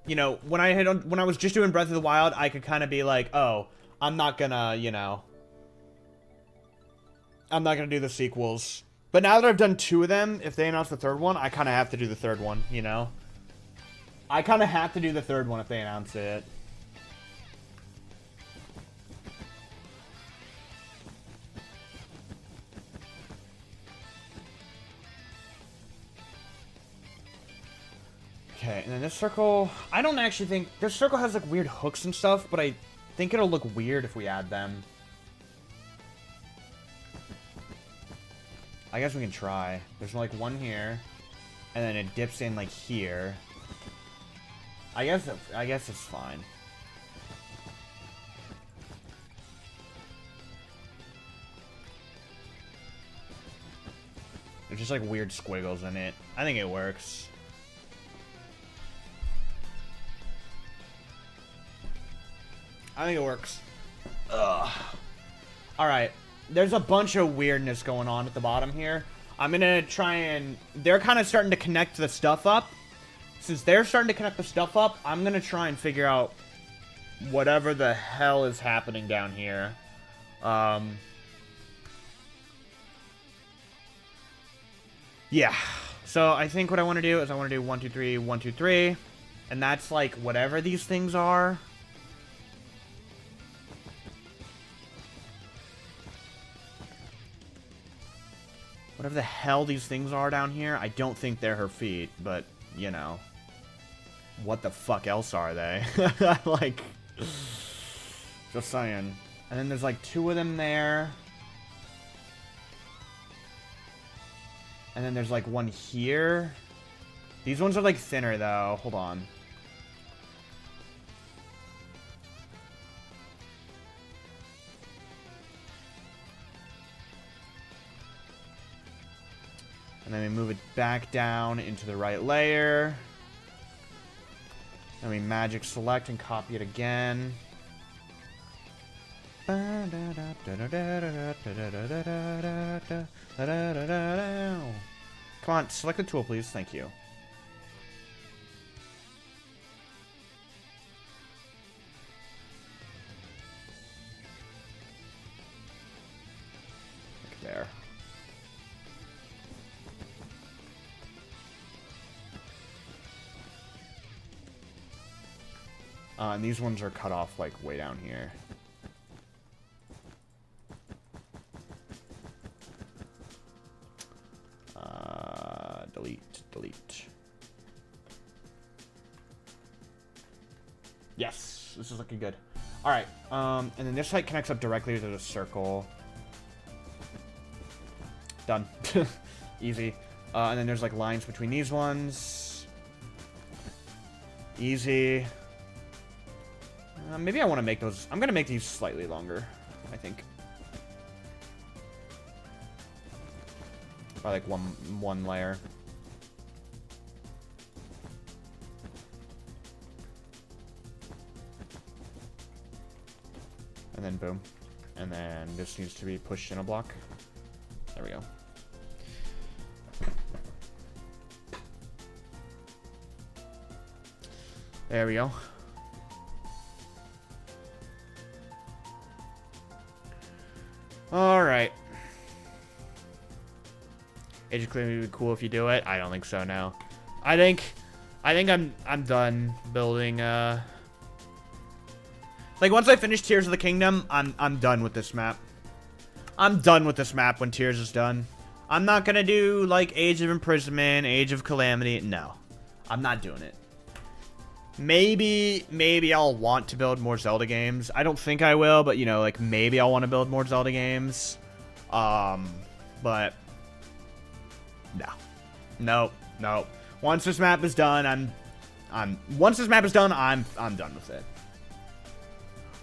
you know, when I was just doing Breath of the Wild, I could kind of be like, oh, I'm not gonna, you know, I'm not gonna do the sequels. But now that I've done 2 of them, if they announce the 3rd one, I kind of have to do the 3rd one, you know? I kind of have to do the 3rd one if they announce it. Okay, and then this circle, I don't actually think, this circle has like weird hooks and stuff, but I think it'll look weird if we add them. I guess we can try. There's like one here, and then it dips in like here. I guess it's fine. There's just like weird squiggles in it. I think it works. I think it works. Ugh. Alright. There's a bunch of weirdness going on at the bottom here. I'm gonna try and... They're kind of starting to connect the stuff up. Since they're starting to connect the stuff up, I'm gonna try and figure out whatever the hell is happening down here. Yeah. So I think what I want to do is I want to do 1, 2, 3, 1, 2, 3. And that's like whatever these things are. Whatever the hell these things are down here, I don't think they're her feet, but, you know. What the fuck else are they? Like, just saying. And then there's like 2 of them there. And then there's like 1 here. These ones are like thinner though. Hold on. And then we move it back down into the right layer. Then we magic select and copy it again. Come on, select the tool, please. Thank you. Like there. And these ones are cut off, like, way down here. Delete. Yes, this is looking good. Alright, and then this side connects up directly to the circle. Done. Easy. And then there's, like, lines between these ones. Easy. Maybe I want to make those... I'm going to make these slightly longer, I think. By like one layer. And then boom. And then this needs to be pushed in a block. There we go. There we go. Alright. Age of Clearly would be cool if you do it. I don't think so, no. I think I'm done building like once I finish Tears of the Kingdom, I'm done with this map. I'm done with this map when Tears is done. I'm not gonna do like Age of Imprisonment, Age of Calamity. No. I'm not doing it. Maybe I'll want to build more Zelda games. I don't think I will, but you know, like maybe I'll want to build more Zelda games. But no. Once this map is done, I'm done with it.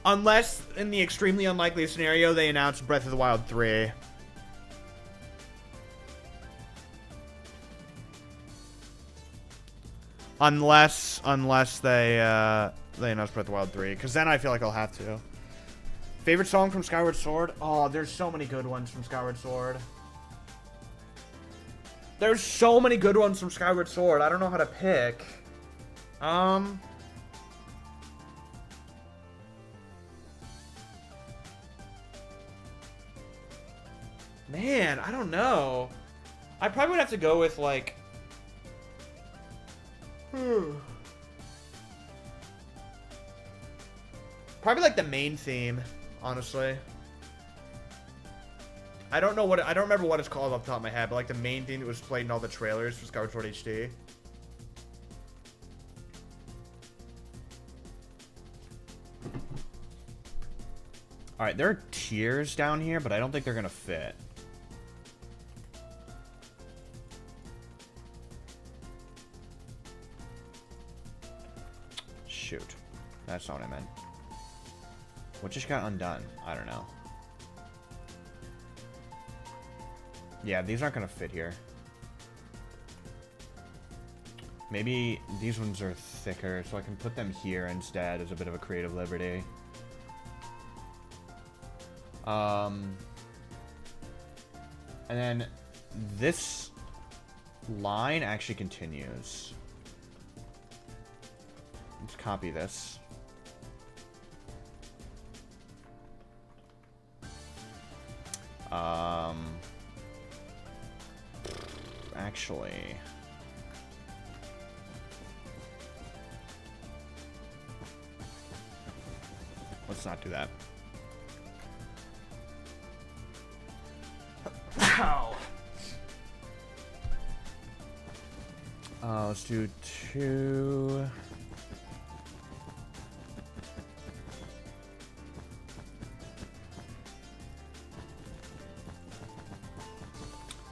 Unless in the extremely unlikely scenario they announce Breath of the Wild 3. Unless they announce Breath of the Wild 3, because then I feel like I'll have to. Favorite song from Skyward Sword? Oh, there's so many good ones from Skyward Sword. There's so many good ones from Skyward Sword. I don't know how to pick. Man, I don't know. I probably would have to go with like... Probably like the main theme, honestly. I don't remember what it's called off the top of my head, but like the main theme that was played in all the trailers for Skyward Sword HD. Alright, there are tiers down here, but I don't think they're gonna fit. Shoot. That's not what I meant. What just got undone? I don't know. Yeah, these aren't gonna fit here. Maybe these ones are thicker, so I can put them here instead as a bit of a creative liberty. And then this line actually continues. Let's copy this. Actually, let's not do that. Ow. Let's do 2.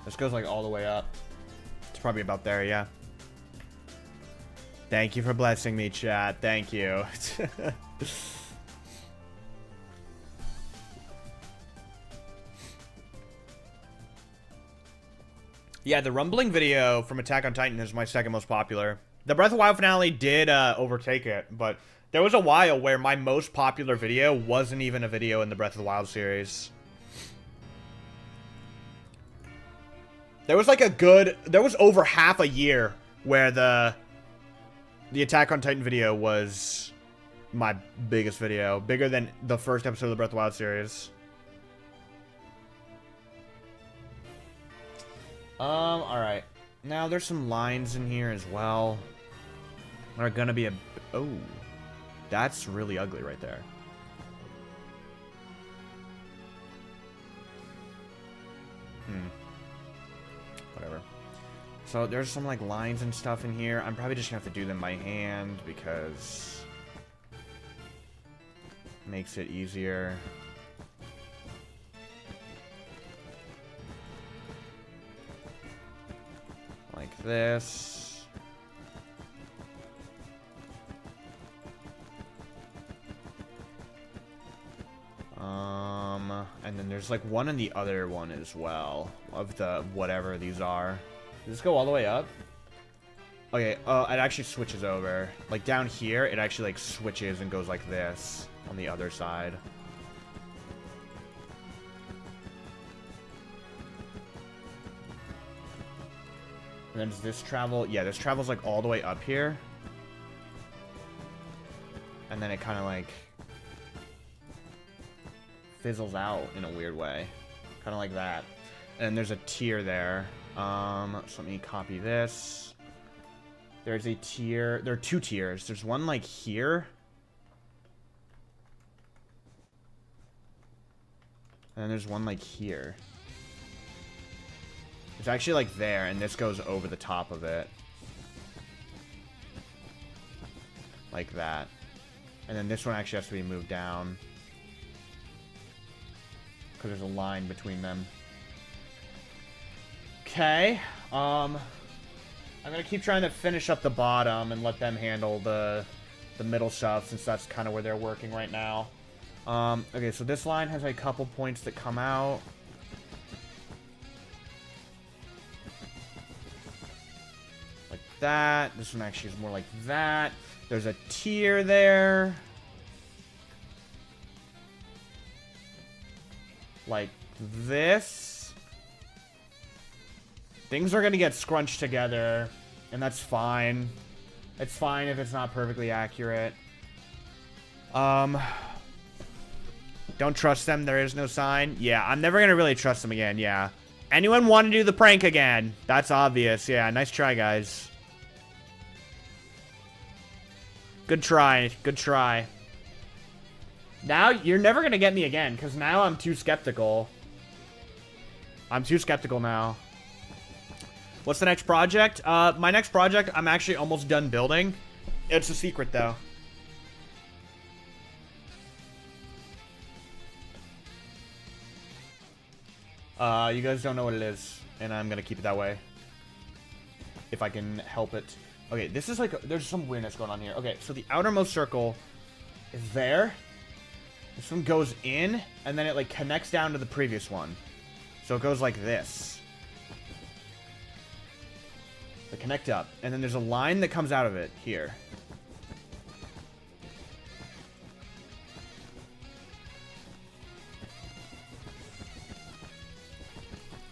This goes like all the way up. It's probably about there, yeah. Thank you for blessing me, chat. Thank you. Yeah, the rumbling video from Attack on Titan is my second most popular. The Breath of the Wild finale did overtake it, but there was a while where my most popular video wasn't even a video in the Breath of the Wild series. There was like there was over half a year where the Attack on Titan video was my biggest video. Bigger than the first episode of the Breath of the Wild series. Alright. Now, there's some lines in here as well. That are gonna be a... Oh. That's really ugly right there. Whatever. So, there's some, like, lines and stuff in here. I'm probably just gonna have to do them by hand because... it makes it easier. Like this. And then there's like one in the other one as well of the whatever these are. Does this go all the way up? Okay, it actually switches over. Like down here, it actually like switches and goes like this on the other side. And then does this travel? Yeah, this travels like all the way up here. And then it kind of like fizzles out in a weird way. Kind of like that. And there's a tier there. So let me copy this. There's a tier. There are 2 tiers. There's one like here. And then there's one like here. It's actually like there, and this goes over the top of it. Like that. And then this one actually has to be moved down. Because there's a line between them. Okay. I'm going to keep trying to finish up the bottom and let them handle the middle stuff, since that's kind of where they're working right now. Okay, so this line has a couple points that come out. That. This one actually is more like that. There's a tier there. Like this. Things are going to get scrunched together, and that's fine. It's fine if it's not perfectly accurate. Don't trust them. There is no sign. Yeah, I'm never going to really trust them again. Yeah. Anyone want to do the prank again? That's obvious. Yeah, nice try, guys. Good try. Good try. Now, you're never going to get me again, because now I'm too skeptical. I'm too skeptical now. What's the next project? My next project, I'm actually almost done building. It's a secret, though. You guys don't know what it is, and I'm going to keep it that way. If I can help it. Okay, this is like, there's some weirdness going on here. Okay, so the outermost circle is there. This one goes in, and then it like connects down to the previous one. So it goes like this. They connect up. And then there's a line that comes out of it here.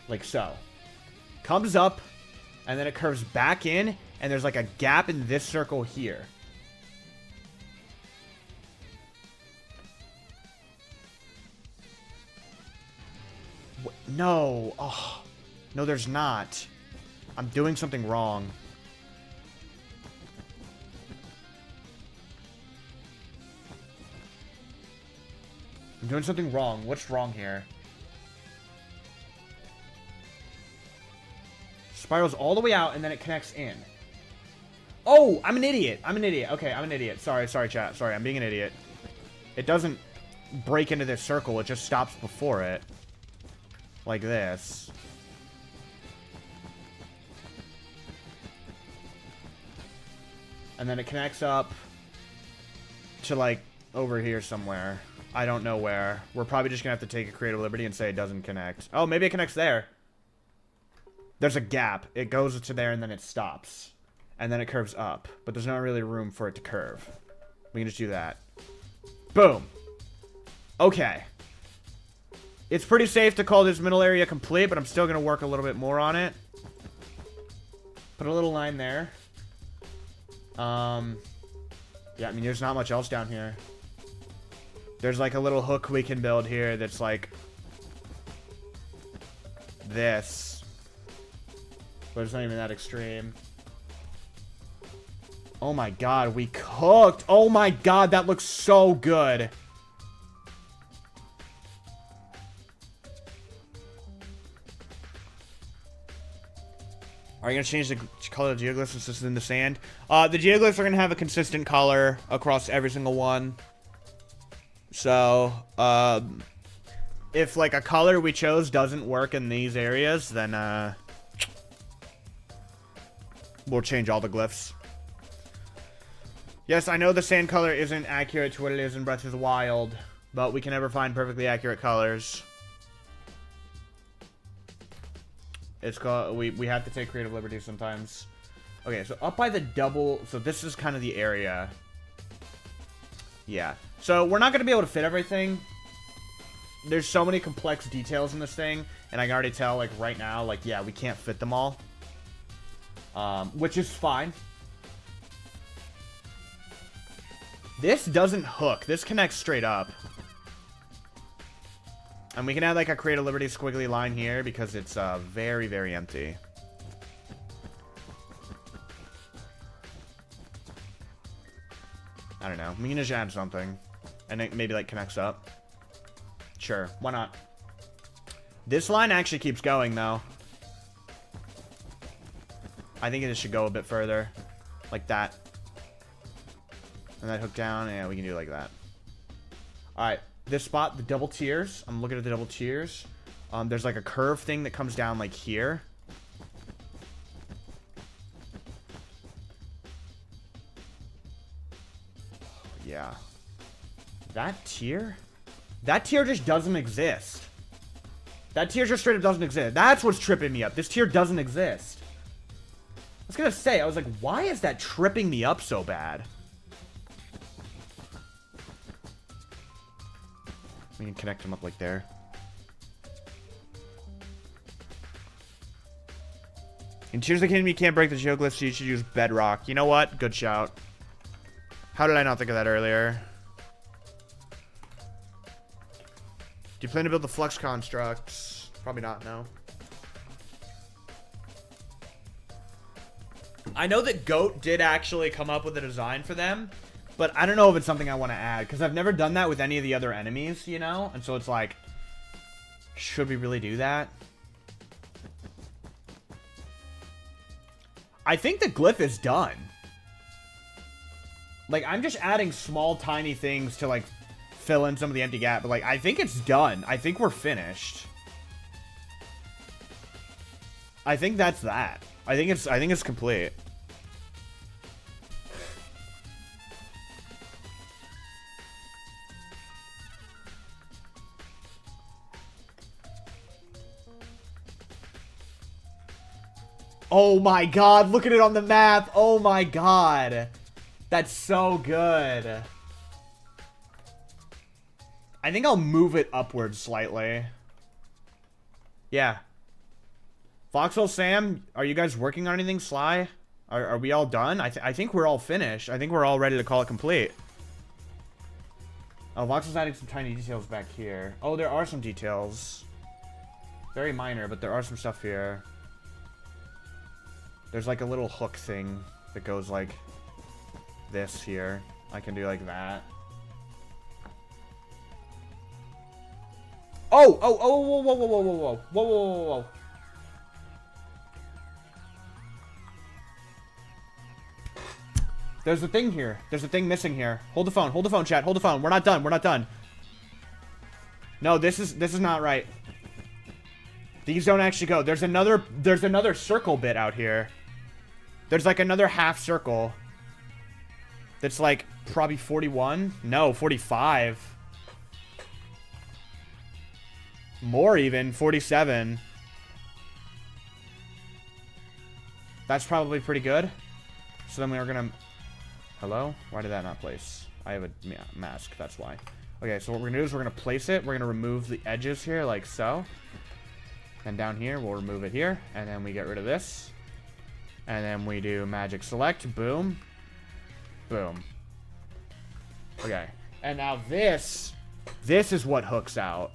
Like so. Comes up, and then it curves back in, and there's like a gap in this circle here. No. Oh. No, there's not. I'm doing something wrong. I'm doing something wrong. What's wrong here? Spirals all the way out, and then it connects in. Oh, I'm an idiot. I'm an idiot. Okay, I'm an idiot. Sorry, chat. Sorry, I'm being an idiot. It doesn't break into this circle. It just stops before it. Like this. And then it connects up to, like, over here somewhere. I don't know where. We're probably just going to have to take a creative liberty and say it doesn't connect. Oh, maybe it connects there. There's a gap. It goes to there and then it stops. And then it curves up. But there's not really room for it to curve. We can just do that. Boom. Okay. It's pretty safe to call this middle area complete, but I'm still going to work a little bit more on it. Put a little line there. Yeah, I mean, there's not much else down here. There's like a little hook we can build here that's like this. But it's not even that extreme. Oh my god, we cooked! Oh my god, that looks so good! Are you going to change the color of the geoglyphs since this is in the sand? The geoglyphs are going to have a consistent color across every single one. So, if like a color we chose doesn't work in these areas, then we'll change all the glyphs. Yes, I know the sand color isn't accurate to what it is in Breath of the Wild, but we can never find perfectly accurate colors. It's called, we have to take creative liberties sometimes. Okay, so up by the double, so this is kind of the area. Yeah. So we're not going to be able to fit everything. There's so many complex details in this thing, and I can already tell, like, right now, like, yeah, we can't fit them all. Which is fine. This doesn't hook. This connects straight up. And we can add like a creative liberty squiggly line here because it's very, very empty. I don't know. We can just add something. And it maybe like connects up. Sure. Why not? This line actually keeps going though. I think it should go a bit further. Like that. And that hook down. Yeah, we can do it like that. Alright. This spot, the double tiers. I'm looking at the double tiers. There's like a curve thing that comes down like here. Yeah. That tier? That tier just doesn't exist. That tier just straight up doesn't exist. That's what's tripping me up. This tier doesn't exist. I was gonna say, I was like, why is that tripping me up so bad? We can connect them up like there. In Tears of the Kingdom, you can't break the geoglyphs, so you should use bedrock. You know what? Good shout. How did I not think of that earlier? Do you plan to build the flux constructs? Probably not, no. I know that Goat did actually come up with a design for them. But I don't know if it's something I want to add, because I've never done that with any of the other enemies, you know? And so it's like, should we really do that? I think the glyph is done. Like, I'm just adding small, tiny things to, like, fill in some of the empty gap. But, like, I think it's done. I think we're finished. I think that's that. I think it's complete. Oh my god, look at it on the map. Oh my god. That's so good. I think I'll move it upwards slightly. Yeah. Foxhole Sam, are you guys working on anything, Sly? Are we all done? I think we're all finished. I think we're all ready to call it complete. Oh, Voxel's adding some tiny details back here. Oh, there are some details. Very minor, but there are some stuff here. There's like a little hook thing that goes like this here. I can do like that. Oh, oh, oh, whoa, whoa, whoa, whoa, whoa, whoa, whoa, whoa, whoa, whoa. There's a thing here. There's a thing missing here. Hold the phone, chat. Hold the phone. We're not done. We're not done. No, this is not right. These don't actually go. There's another circle bit out here. There's like another half circle. That's like probably 41. No, 45. More even, 47. That's probably pretty good. So then we're gonna... Hello? Why did that not place? I have a mask, that's why. Okay, so what we're gonna do is we're gonna place it. We're gonna remove the edges here, like so. And down here, we'll remove it here. And then we get rid of this. And then we do magic select. Boom. Boom. Okay. And now this is what hooks out.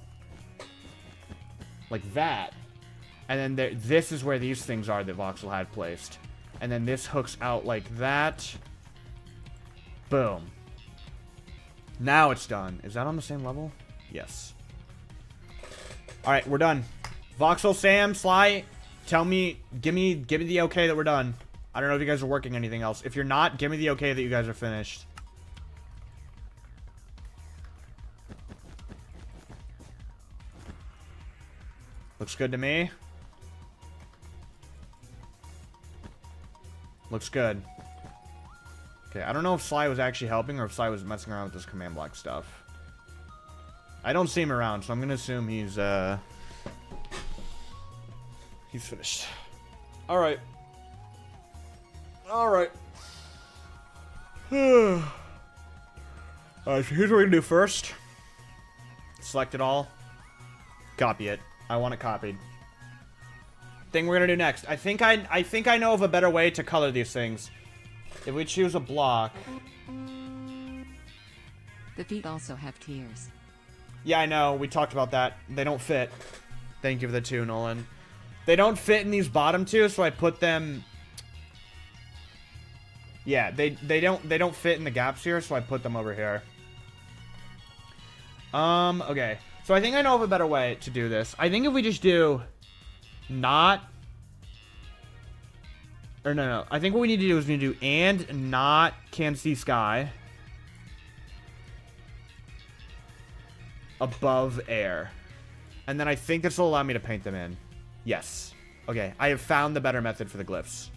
Like that. And then this is where these things are that Voxel had placed. And then this hooks out like that. Boom. Now it's done. Is that on the same level? Yes. Alright, we're done. Voxel, Sam, Sly, tell me, give me the okay that we're done. I don't know if you guys are working anything else. If you're not, give me the okay that you guys are finished. Looks good to me. Looks good. Okay, I don't know if Sly was actually helping or if Sly was messing around with this command block stuff. I don't see him around, so I'm gonna assume he's finished. Alright. Alright. Alright, so here's what we're gonna do first. Select it all. Copy it. I want it copied. Thing we're gonna do next. I think I know of a better way to color these things. If we choose a block. The feet also have tears. Yeah, I know. We talked about that. They don't fit. Thank you for the 2, Nolan. They don't fit in these bottom 2, so I put them... Yeah, they don't fit in the gaps here, so I put them over here. Okay. So I think I know of a better way to do this. I think if we just do not... Or no. I think what we need to do is we need to do and not can see sky above air. And then I think this will allow me to paint them in. Yes. Okay, I have found the better method for the glyphs.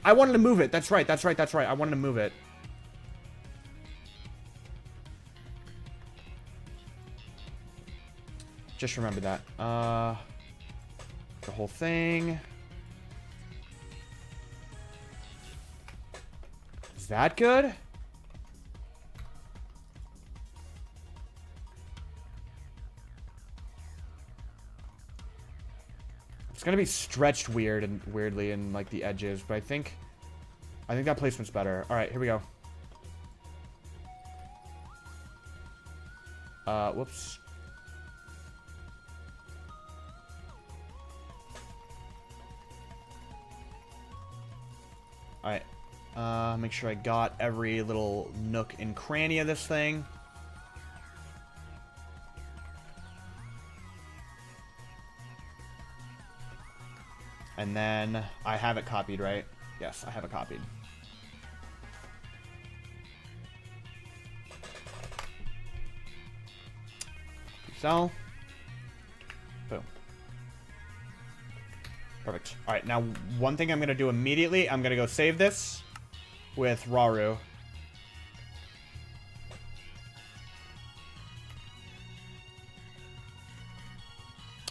I wanted to move it. That's right. I wanted to move it. Just remember that. The whole thing. Is that good? It's gonna be stretched weirdly in like the edges, but I think that placement's better. All right, here we go. Whoops. Alright, make sure I got every little nook and cranny of this thing. And then, I have it copied, right? Yes, I have it copied. So. Boom. Perfect. Alright, now one thing I'm going to do immediately, I'm going to go save this with Raru.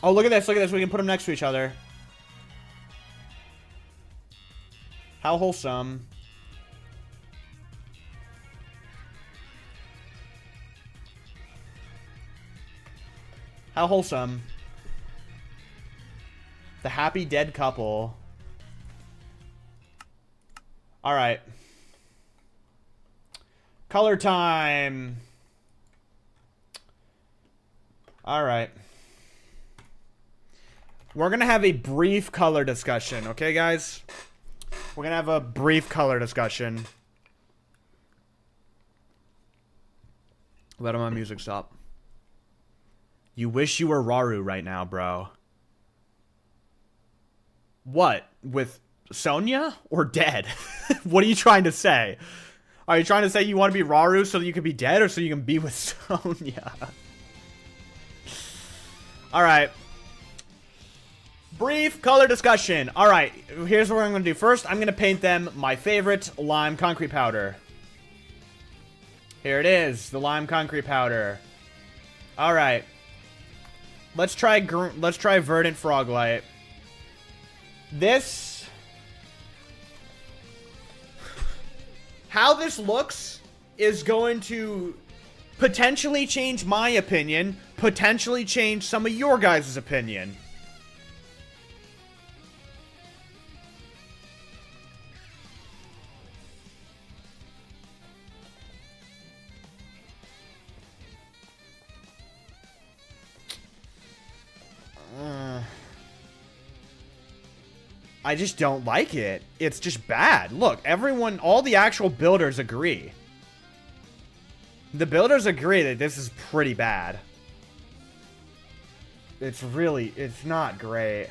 Oh, look at this. Look at this. We can put them next to each other. How wholesome. How wholesome. The happy dead couple. Alright. Color time. Alright. We're gonna have a brief color discussion, okay, guys? We're gonna have a brief color discussion. Let my music stop. You wish you were Raru right now, bro. What? With Sonya or dead? What are you trying to say? Are you trying to say you want to be Raru so that you can be dead or so you can be with Sonya? Alright. Brief color discussion. Alright, here's what I'm going to do. First, I'm going to paint them my favorite lime concrete powder. Here it is, the lime concrete powder. Alright. Let's try Verdant Froglight. This... How this looks is going to potentially change my opinion, potentially change some of your guys' opinion. I just don't like it. It's just bad. Look, everyone, all the actual builders agree. The builders agree that this is pretty bad. It's not great.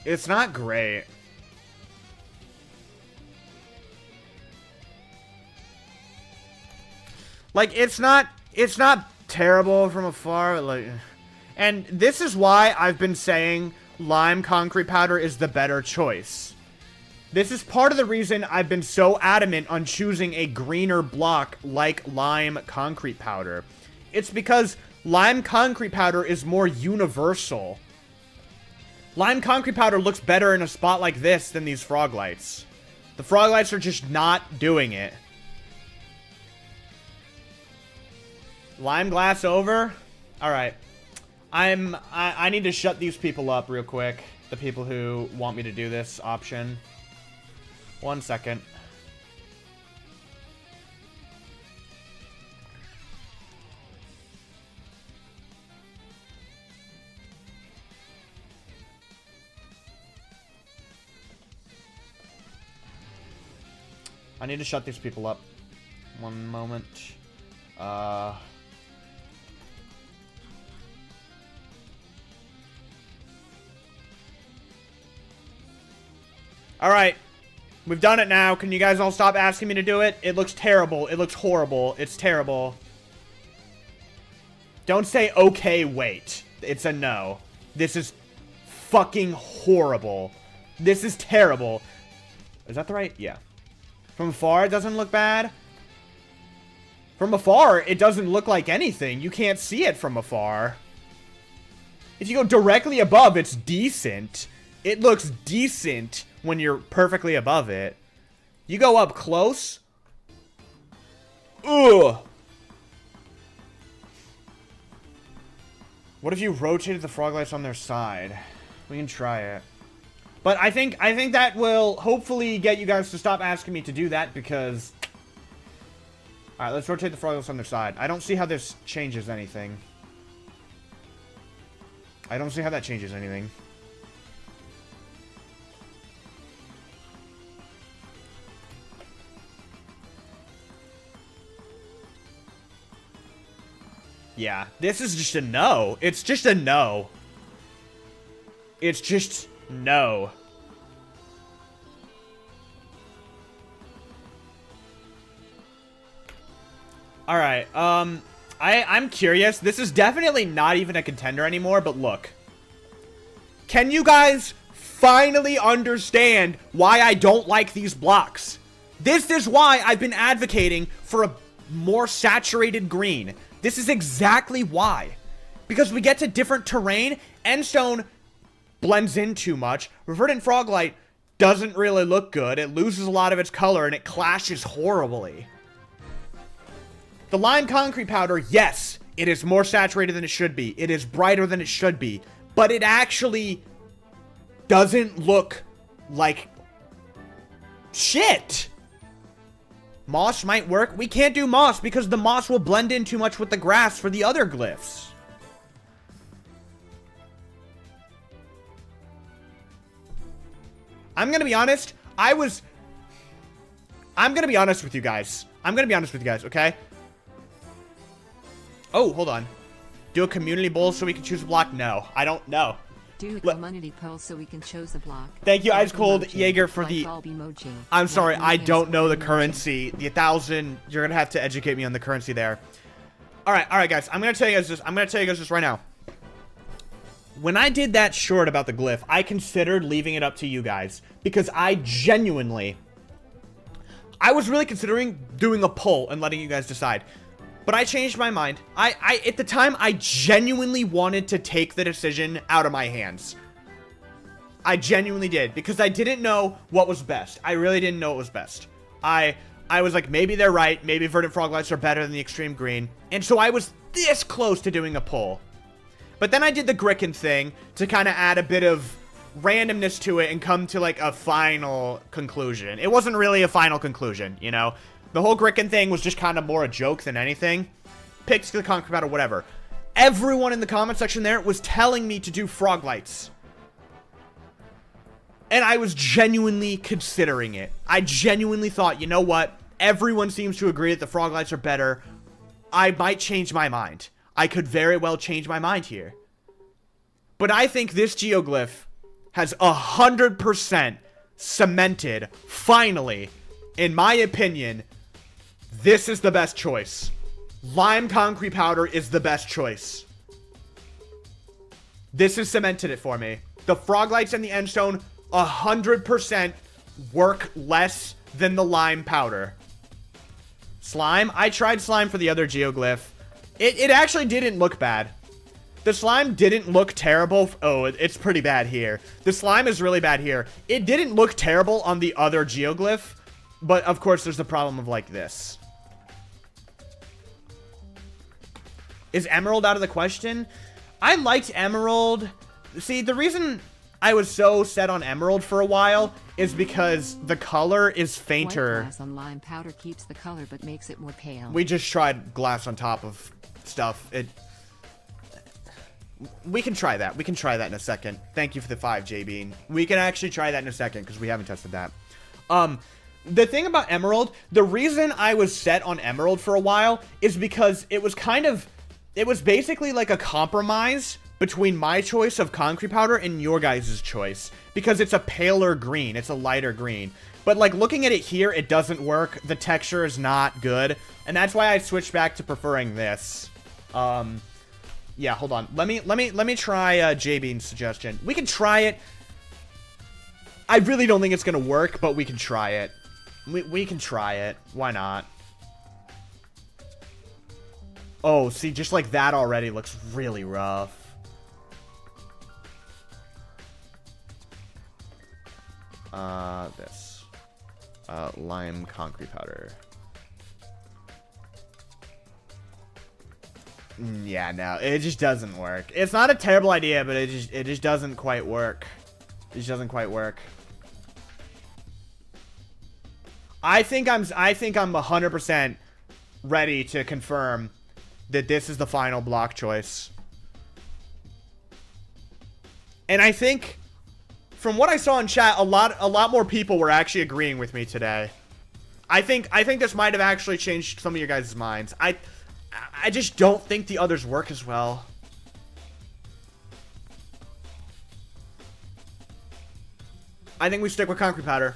It's not great. Like, it's not terrible from afar, like, and this is why I've been saying lime concrete powder is the better choice. This is part of the reason I've been so adamant on choosing a greener block like lime concrete powder. It's because lime concrete powder is more universal. Lime concrete powder looks better in a spot like this than these frog lights. The frog lights are just not doing it. Lime glass over? Alright. I need to shut these people up real quick. The people who want me to do this option. 1 second. I need to shut these people up. 1 moment. Alright. We've done it now. Can you guys all stop asking me to do it? It looks terrible. It looks horrible. It's terrible. Don't say, okay, wait. It's a no. This is fucking horrible. This is terrible. Is that the right? Yeah. From afar, it doesn't look bad. From afar, it doesn't look like anything. You can't see it from afar. If you go directly above, it's decent. It looks decent when you're perfectly above it. You go up close. Ugh. What if you rotated the frog lights on their side? We can try it. But I think that will hopefully get you guys to stop asking me to do that because... Alright, let's rotate the frog lights on their side. I don't see how this changes anything. I don't see how that changes anything. Yeah, this is just a no. It's just a no. It's just no. Alright, I'm curious. This is definitely not even a contender anymore, but look. Can you guys finally understand why I don't like these blocks? This is why I've been advocating for a more saturated green. This is exactly why. Because we get to different terrain, Endstone blends in too much. Revertant Froglight doesn't really look good. It loses a lot of its color, and it clashes horribly. The lime concrete powder, yes, it is more saturated than it should be. It is brighter than it should be. But it actually doesn't look like shit. Moss might work. We can't do moss because the moss will blend in too much with the grass for the other glyphs. I'm gonna be honest. I'm gonna be honest with you guys. Okay? Oh, hold on. Do a community poll so we can choose a block? No, I don't know. Do a community poll so we can choose the block. Thank you, Ice Cold Jaeger, for the... I'm sorry, I don't know the currency. The 1,000, you're gonna have to educate me on the currency there. Alright, guys. I'm gonna tell you guys this right now. When I did that short about the glyph, I considered leaving it up to you guys. Because I was really considering doing a poll and letting you guys decide. But I changed my mind. At the time, I genuinely wanted to take the decision out of my hands. I genuinely did. Because I didn't know what was best. I really didn't know what was best. I was like, maybe they're right. Maybe Verdant Froglights are better than the Extreme Green. And so I was this close to doing a poll. But then I did the Gricken thing to kind of add a bit of randomness to it and come to, like, a final conclusion. It wasn't really a final conclusion, you know? The whole Gricken thing was just kind of more a joke than anything. Picks the concrete powder, whatever. Everyone in the comment section there was telling me to do Froglights. And I was genuinely considering it. I genuinely thought, you know what? Everyone seems to agree that the Froglights are better. I might change my mind. I could very well change my mind here. But I think this Geoglyph has 100% cemented, finally, in my opinion, this is the best choice. Lime concrete powder is the best choice. This has cemented it for me. The Froglights and the Endstone 100% work less than the lime powder. Slime? I tried slime for the other Geoglyph. It actually didn't look bad. The slime didn't look terrible. Oh, it's pretty bad here. The slime is really bad here. It didn't look terrible on the other Geoglyph, but of course there's the problem of like this. Is Emerald out of the question? I liked Emerald. See, the reason I was so set on Emerald for a while is because the color is fainter. White glass on lime powder keeps the color but makes it more pale. We just tried glass on top of stuff. We can try that. We can try that in a second. Thank you for the 5, J-Bean. We can actually try that in a second because we haven't tested that. The thing about Emerald, the reason I was set on Emerald for a while is because it was basically like a compromise between my choice of concrete powder and your guys' choice. Because it's a paler green. It's a lighter green. But like looking at it here, it doesn't work. The texture is not good. And that's why I switched back to preferring this. Yeah, hold on. Let me try J-Bean's suggestion. We can try it. I really don't think it's gonna work, but we can try it. We can try it. Why not? Oh, see, just like that already looks really rough. This. Lime concrete powder. Yeah, no, it just doesn't work. It's not a terrible idea, but it just doesn't quite work. It just doesn't quite work. I think I'm 100% ready to confirm that this is the final block choice. And I think from what I saw in chat, a lot more people were actually agreeing with me today. I think this might have actually changed some of your guys' minds. I just don't think the others work as well. I think we stick with concrete powder.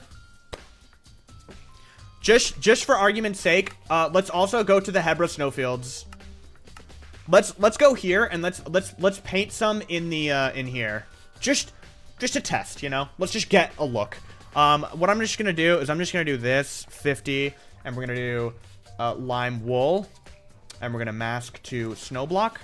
Just for argument's sake, let's also go to the Hebra snowfields. Let's go here and let's paint some in the in here. Just to test, you know. Let's just get a look. What I'm just gonna do is I'm just gonna do this 50, and we're gonna do lime wool. And we're going to mask to snow block.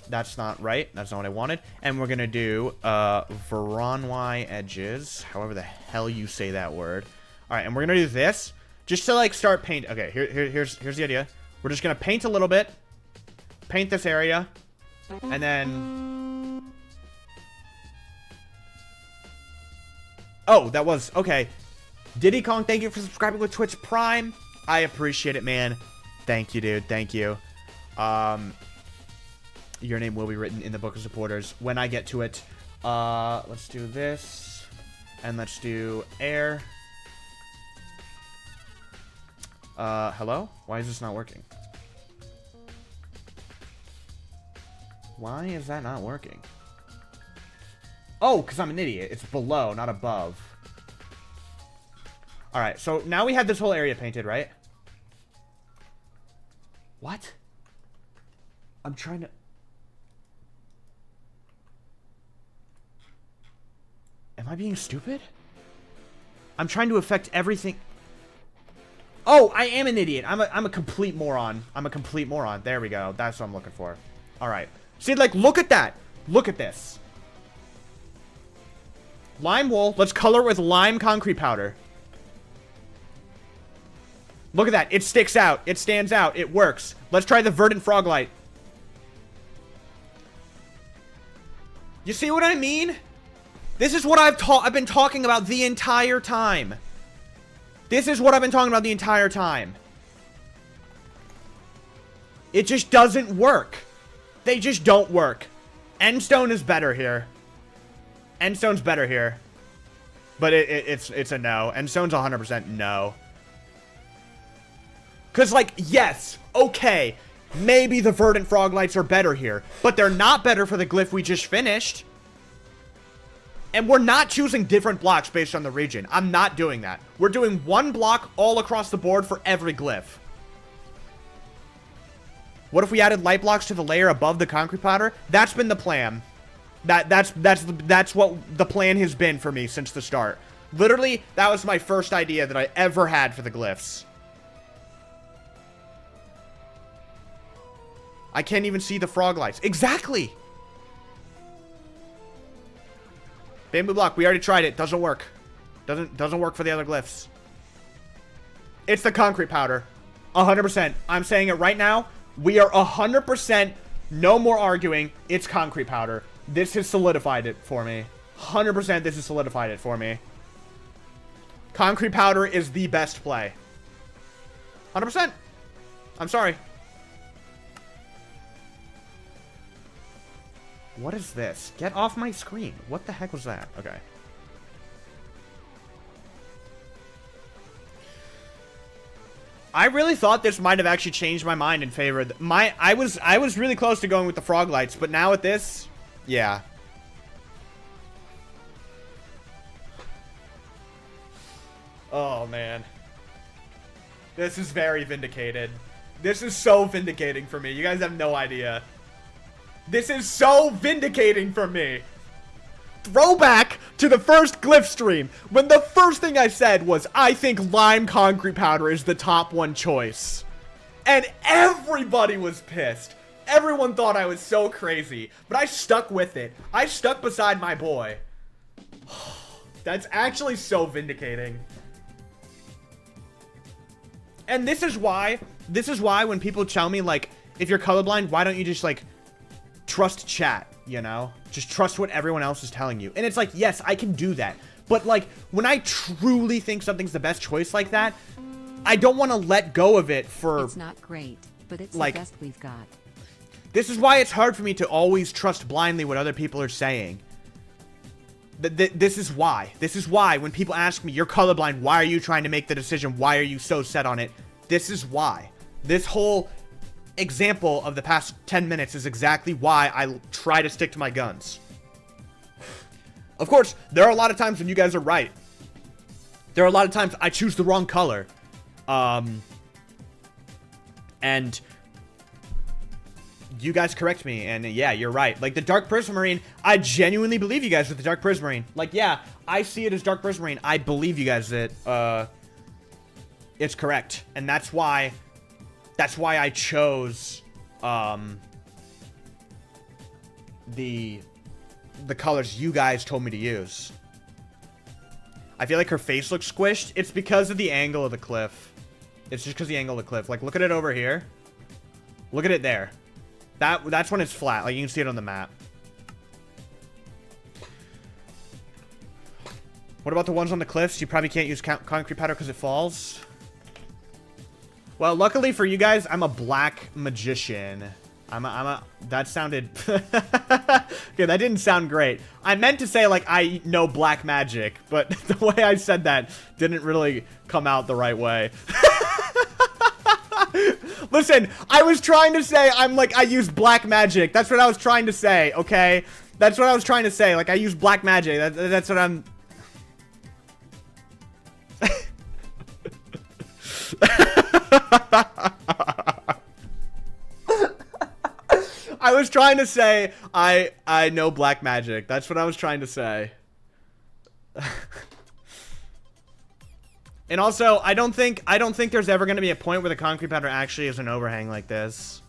That's not right. That's not what I wanted. And we're going to do Veronwy edges. However the hell you say that word. All right, and we're going to do this. Just to, like, start paint. Okay, here's the idea. We're just going to paint a little bit. Paint this area. And then... Oh, that was... Okay. Diddy Kong, thank you for subscribing with Twitch Prime. I appreciate it, man. Thank you, dude. Thank you. Your name will be written in the book of supporters when I get to it. Let's do this. And let's do air. Hello? Why is this not working? Why is that not working? Oh, because I'm an idiot. It's below, not above. Alright, so now we have this whole area painted, right? What? I'm trying to... Am I being stupid? I'm trying to affect everything... Oh, I am an idiot. I'm a complete moron. I'm a complete moron. There we go. That's what I'm looking for. Alright. See, like, look at that. Look at this. Lime wool. Let's color it with lime concrete powder. Look at that. It sticks out. It stands out. It works. Let's try the verdant frog light. You see what I mean? This is what I've been talking about the entire time. This is what I've been talking about the entire time. It just doesn't work. They just don't work. Endstone is better here. Endstone's better here. But it's a no. Endstone's 100% no. Because, like, yes, okay, maybe the verdant frog lights are better here. But they're not better for the glyph we just finished. And we're not choosing different blocks based on the region. I'm not doing that. We're doing one block all across the board for every glyph. What if we added light blocks to the layer above the concrete powder? That's been the plan. That's what the plan has been for me since the start. Literally, that was my first idea that I ever had for the glyphs. I can't even see the frog lights. Exactly! Bamboo block, we already tried it. Doesn't work. Doesn't work for the other glyphs. It's the concrete powder. 100%. I'm saying it right now. We are 100%. No more arguing. It's concrete powder. This has solidified it for me. 100% this has solidified it for me. Concrete powder is the best play. 100%. I'm sorry. What is this? Get off my screen. What the heck was that? Okay. I really thought this might have actually changed my mind in favor of I was really close to going with the frog lights, but now with this, yeah. Oh man. This is very vindicated. This is so vindicating for me. You guys have no idea. This is so vindicating for me. Throwback to the first Glyph stream, when the first thing I said was, I think lime concrete powder is the top one choice. And everybody was pissed. Everyone thought I was so crazy. But I stuck with it. I stuck beside my boy. That's actually so vindicating. And this is why when people tell me, like, if you're colorblind, why don't you just, like, trust chat, you know? Just trust what everyone else is telling you. And it's like, yes, I can do that. But, like, when I truly think something's the best choice like that, I don't want to let go of it for... It's not great, but it's like, the best we've got. This is why it's hard for me to always trust blindly what other people are saying. This is why. This is why when people ask me, you're colorblind, why are you trying to make the decision? Why are you so set on it? This is why. This whole example of the past 10 minutes is exactly why I try to stick to my guns. Of course, there are a lot of times when you guys are right. There are a lot of times I choose the wrong color. And you guys correct me, and yeah, you're right. Like, the dark prismarine, I genuinely believe you guys with the dark prismarine. Like, yeah, I see it as dark prismarine. I believe you guys that, it's correct. And that's why That's why I chose the colors you guys told me to use. I feel like her face looks squished. It's because of the angle of the cliff. It's just because of the angle of the cliff. Like, look at it over here. Look at it there. That's when it's flat. Like, you can see it on the map. What about the ones on the cliffs? You probably can't use concrete powder because it falls. Well, luckily for you guys, I'm a black magician. That sounded... Okay, that didn't sound great. I meant to say, like, I know black magic, but the way I said that didn't really come out the right way. Listen, I was trying to say, I use black magic. That's what I was trying to say, okay? That's what I was trying to say. Like, I use black magic. That's what I'm... I was trying to say I know black magic. That's what I was trying to say. And also, I don't think there's ever going to be a point where the concrete powder actually is an overhang like this.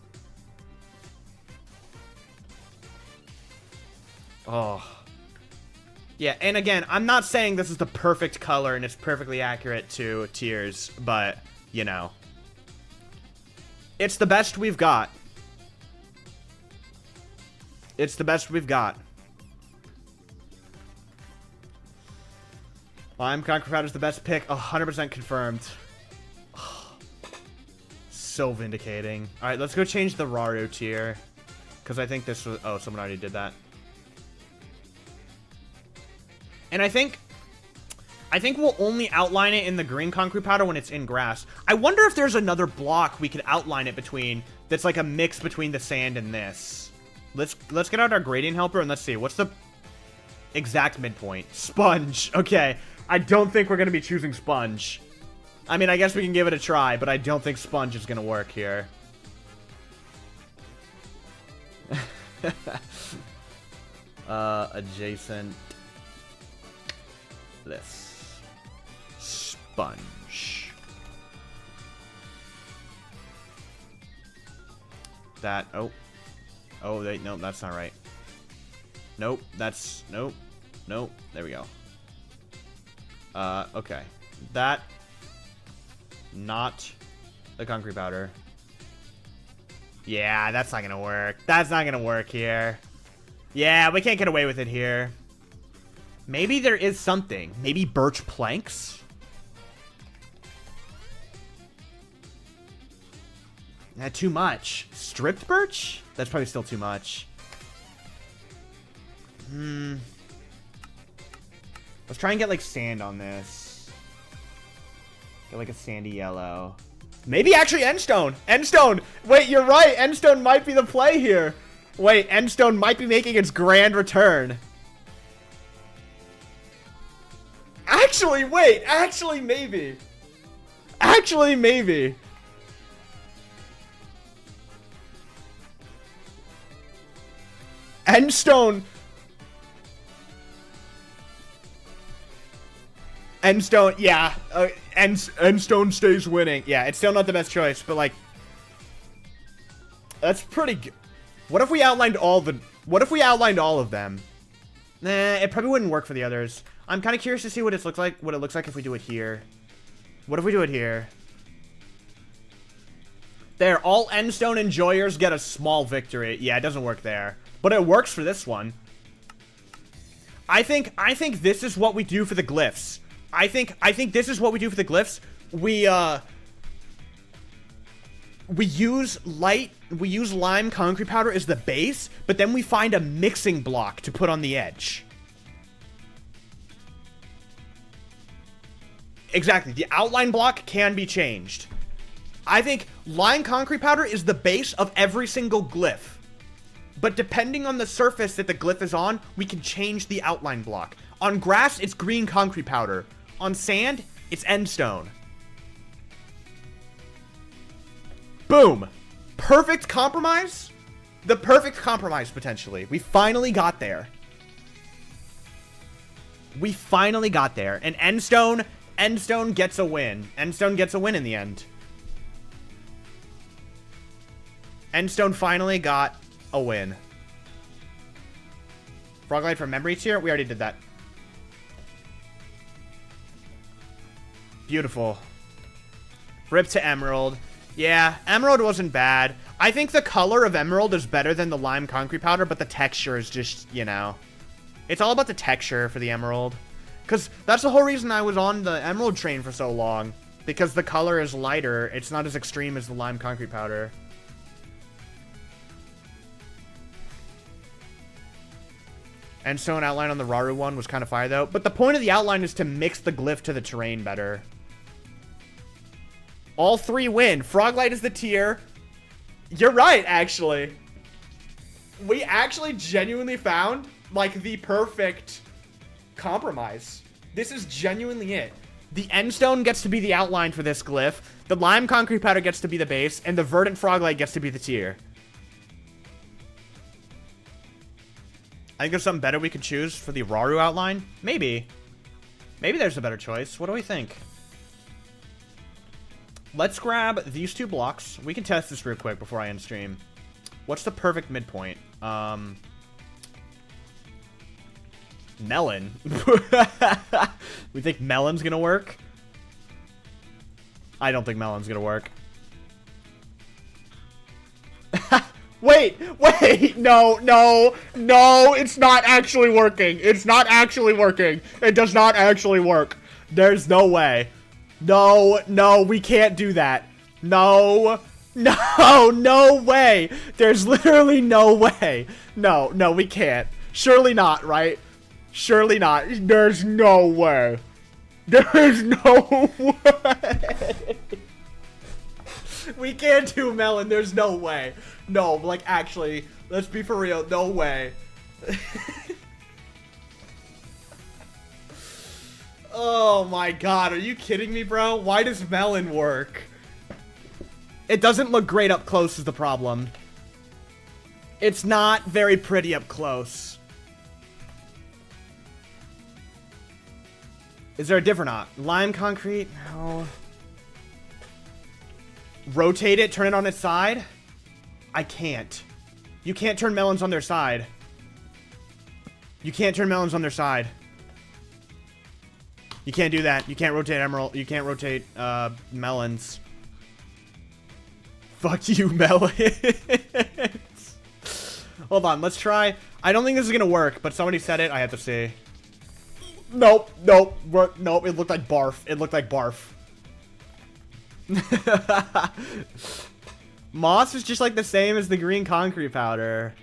Oh. Yeah, and again, I'm not saying this is the perfect color and it's perfectly accurate to tiers, but, you know. It's the best we've got. It's the best we've got. Lime concrete powder is the best pick. 100% confirmed. Oh, so vindicating. All right, let's go change the Raru tier. Because I think this was... Oh, someone already did that. And I think we'll only outline it in the green concrete powder when it's in grass. I wonder if there's another block we could outline it between that's like a mix between the sand and this. Let's get out our gradient helper and let's see. What's the exact midpoint? Sponge. Okay. I don't think we're going to be choosing sponge. I mean, I guess we can give it a try, but I don't think sponge is going to work here. Adjacent. This. Sponge. That. Oh. Oh, nope, that's not right. Nope, that's... Nope. Nope. There we go. Okay. That... Not the concrete powder. Yeah, that's not gonna work. That's not gonna work here. Yeah, we can't get away with it here. Maybe there is something. Maybe birch planks? Too much. Stripped birch? That's probably still too much. Let's try and get, like, sand on this. Get, like, a sandy yellow. Maybe actually endstone. Endstone! Wait, you're right. Endstone might be the play here. Wait, endstone might be making its grand return. Actually, wait. Actually, maybe. Actually, maybe. Endstone. Endstone, yeah. Endstone stays winning. Yeah, it's still not the best choice, but like, that's pretty good. What if we outlined all the? What if we outlined all of them? Nah, it probably wouldn't work for the others. I'm kind of curious to see what it looks like. What it looks like if we do it here. What if we do it here? There, all endstone enjoyers get a small victory. Yeah, it doesn't work there, but it works for this one. I think this is what we do for the glyphs. I think this is what we do for the glyphs. We use lime concrete powder as the base, but then we find a mixing block to put on the edge. Exactly. The outline block can be changed. I think lime concrete powder is the base of every single glyph. But depending on the surface that the glyph is on, we can change the outline block. On grass, it's green concrete powder. On sand, it's endstone. Boom. Perfect compromise? The perfect compromise, potentially. We finally got there. We finally got there. And endstone gets a win. Endstone gets a win in the end. Endstone finally got a win. Froglight for memory tier? We already did that. Beautiful. Rip to Emerald. Yeah, Emerald wasn't bad. I think the color of Emerald is better than the lime concrete powder, but the texture is just, you know. It's all about the texture for the Emerald. Because that's the whole reason I was on the Emerald train for so long. Because the color is lighter. It's not as extreme as the lime concrete powder. Endstone outline on the Raru one was kind of fire, though. But the point of the outline is to mix the glyph to the terrain better. All 3 win. Froglight is the tier. You're right, actually. We actually genuinely found, like, the perfect compromise. This is genuinely it. The Endstone gets to be the outline for this glyph. The lime concrete powder gets to be the base. And the verdant Froglight gets to be the tier. I think there's something better we could choose for the Raru outline. Maybe. Maybe there's a better choice. What do we think? Let's grab these 2 blocks. We can test this real quick before I end stream. What's the perfect midpoint? Melon. We think melon's gonna work? I don't think melon's gonna work. Wait, no, it's not actually working. It's not actually working. It does not actually work. There's no way. No, we can't do that. No way. There's literally no way. No, we can't. Surely not, right? Surely not. There's no way. There's no way. We can't do melon. There's no way. No, like, actually, let's be for real. No way. Oh my god, are you kidding me, bro? Why does melon work? It doesn't look great up close is the problem. It's not very pretty up close. Is there a different option? Lime concrete? No. Rotate it, turn it on its side? I can't. You can't turn melons on their side. You can't turn melons on their side. You can't do that. You can't rotate emerald. You can't rotate melons. Fuck you, melons. Hold on, let's try. I don't think this is gonna work, but somebody said it. I have to see. Nope. Nope. It looked like barf. It looked like barf. Moss is just like the same as the green concrete powder.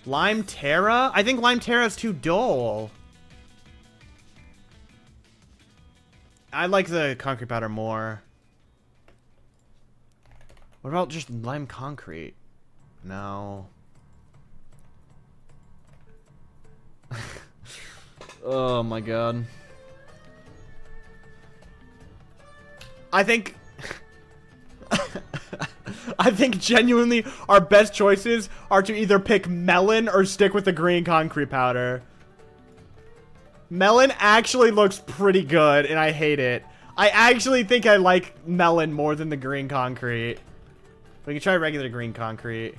Lime Terra? I think Lime Terra is too dull. I like the concrete powder more. What about just lime concrete? No. Oh my god. I think I think genuinely our best choices are to either pick melon or stick with the green concrete powder. Melon actually looks pretty good, and I hate it. I actually think I like melon more than the green concrete. We can try regular green concrete.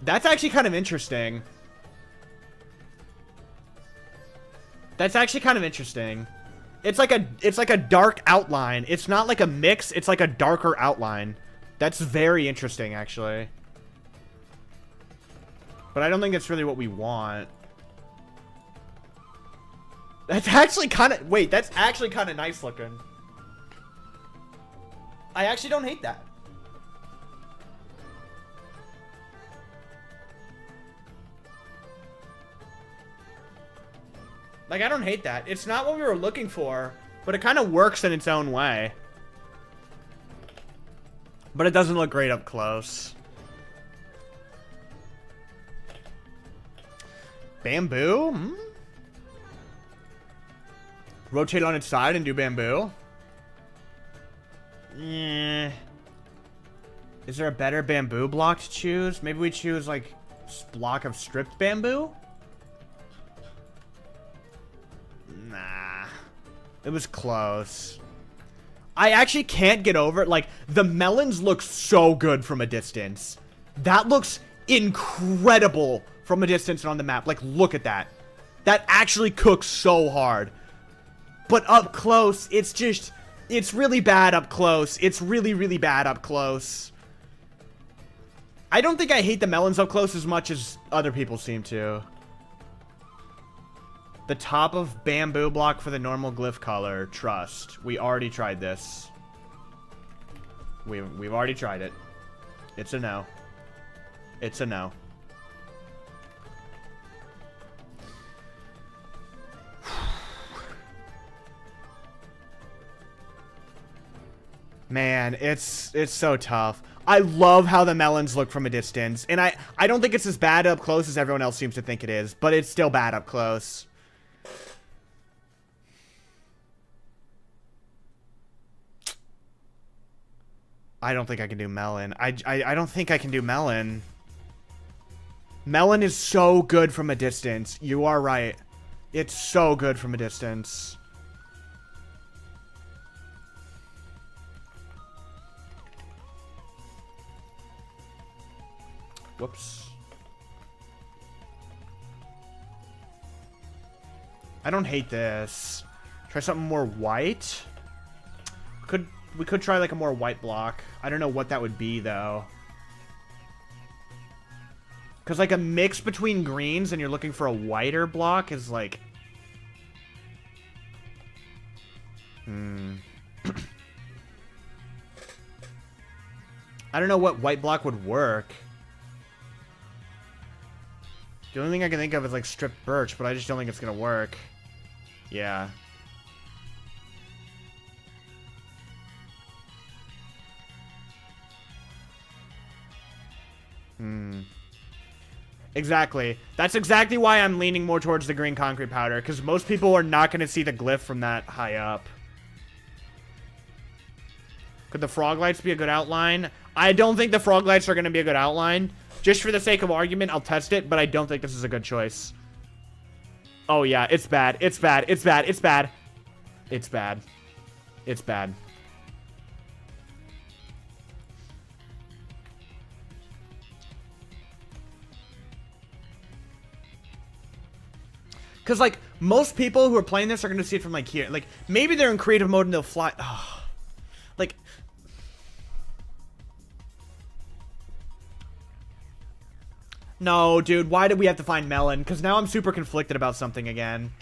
That's actually kind of interesting. That's actually kind of interesting. It's like a dark outline. It's not like a mix, it's like a darker outline. That's very interesting, actually. But I don't think that's really what we want. That's actually kind of... Wait, that's actually kind of nice looking. I actually don't hate that. Like, I don't hate that. It's not what we were looking for, but it kind of works in its own way. But it doesn't look great up close. Bamboo? Hmm? Rotate on its side and do bamboo? Eh. Is there a better bamboo block to choose? Maybe we choose, like, block of stripped bamboo? Nah. It was close. I actually can't get over it. Like, the melons look so good from a distance. That looks incredible from a distance and on the map. Like, look at that. That actually cooks so hard. But up close, it's just... It's really bad up close. It's really, really bad up close. I don't think I hate the melons up close as much as other people seem to. The top of bamboo block for the normal glyph color. Trust. We already tried this. We've already tried it. It's a no. It's a no. Man, it's so tough. I love how the melons look from a distance. And I don't think it's as bad up close as everyone else seems to think it is. But it's still bad up close. I don't think I can do melon. I don't think I can do melon. Melon is so good from a distance. You are right. It's so good from a distance. Whoops. I don't hate this. Try something more white. We could try like a more white block. I don't know what that would be though. Because like a mix between greens and you're looking for a whiter block is like... I don't know what white block would work. The only thing I can think of is like stripped birch, but I just don't think it's gonna work. Yeah. Exactly. That's exactly why I'm leaning more towards the green concrete powder, because most people are not going to see the glyph from that high up. Could the frog lights be a good outline? I don't think the frog lights are going to be a good outline. Just for the sake of argument, I'll test it, but I don't think this is a good choice. Oh yeah, it's bad. It's bad. It's bad. It's bad. It's bad. It's bad. Because, like, most people who are playing this are going to see it from, like, here. Like, maybe they're in creative mode and they'll fly. Oh. Like... No, dude, why did we have to find melon? Because now I'm super conflicted about something again.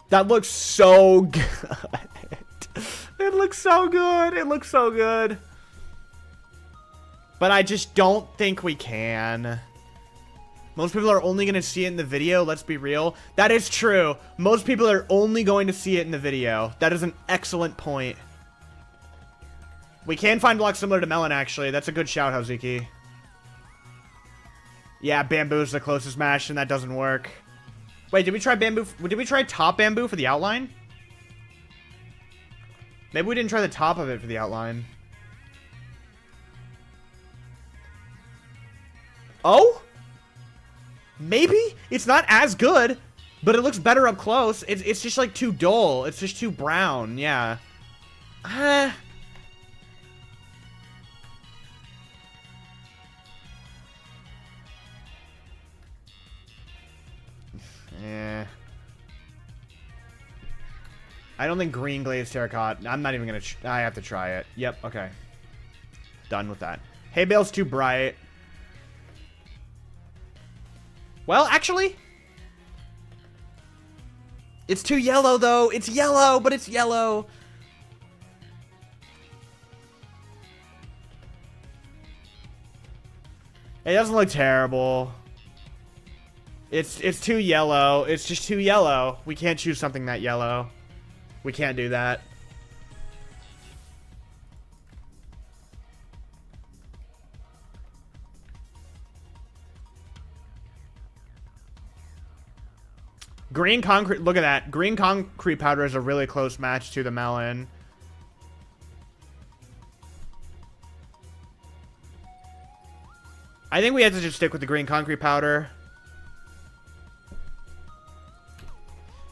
That looks so good. It looks so good. It looks so good. But I just don't think we can. Most people are only going to see it in the video. Let's be real. That is true. Most people are only going to see it in the video. That is an excellent point. We can find blocks similar to melon, actually. That's a good shout, Hoziki. Yeah, bamboo is the closest match, and that doesn't work. Wait, did we try bamboo? Did we try top bamboo for the outline? Maybe we didn't try the top of it for the outline. Oh? Maybe? It's not as good, but it looks better up close. It's just like too dull. It's just too brown. Yeah. Yeah. I don't think green glazed terracotta. I'm not even gonna. I have to try it. Yep. Okay. Done with that. Hay bale's too bright. Well, actually, it's too yellow, though. It's yellow, but it's yellow. It doesn't look terrible. It's too yellow. It's just too yellow. We can't choose something that yellow. We can't do that. Green concrete, look at that. Green concrete powder is a really close match to the melon. I think we have to just stick with the green concrete powder.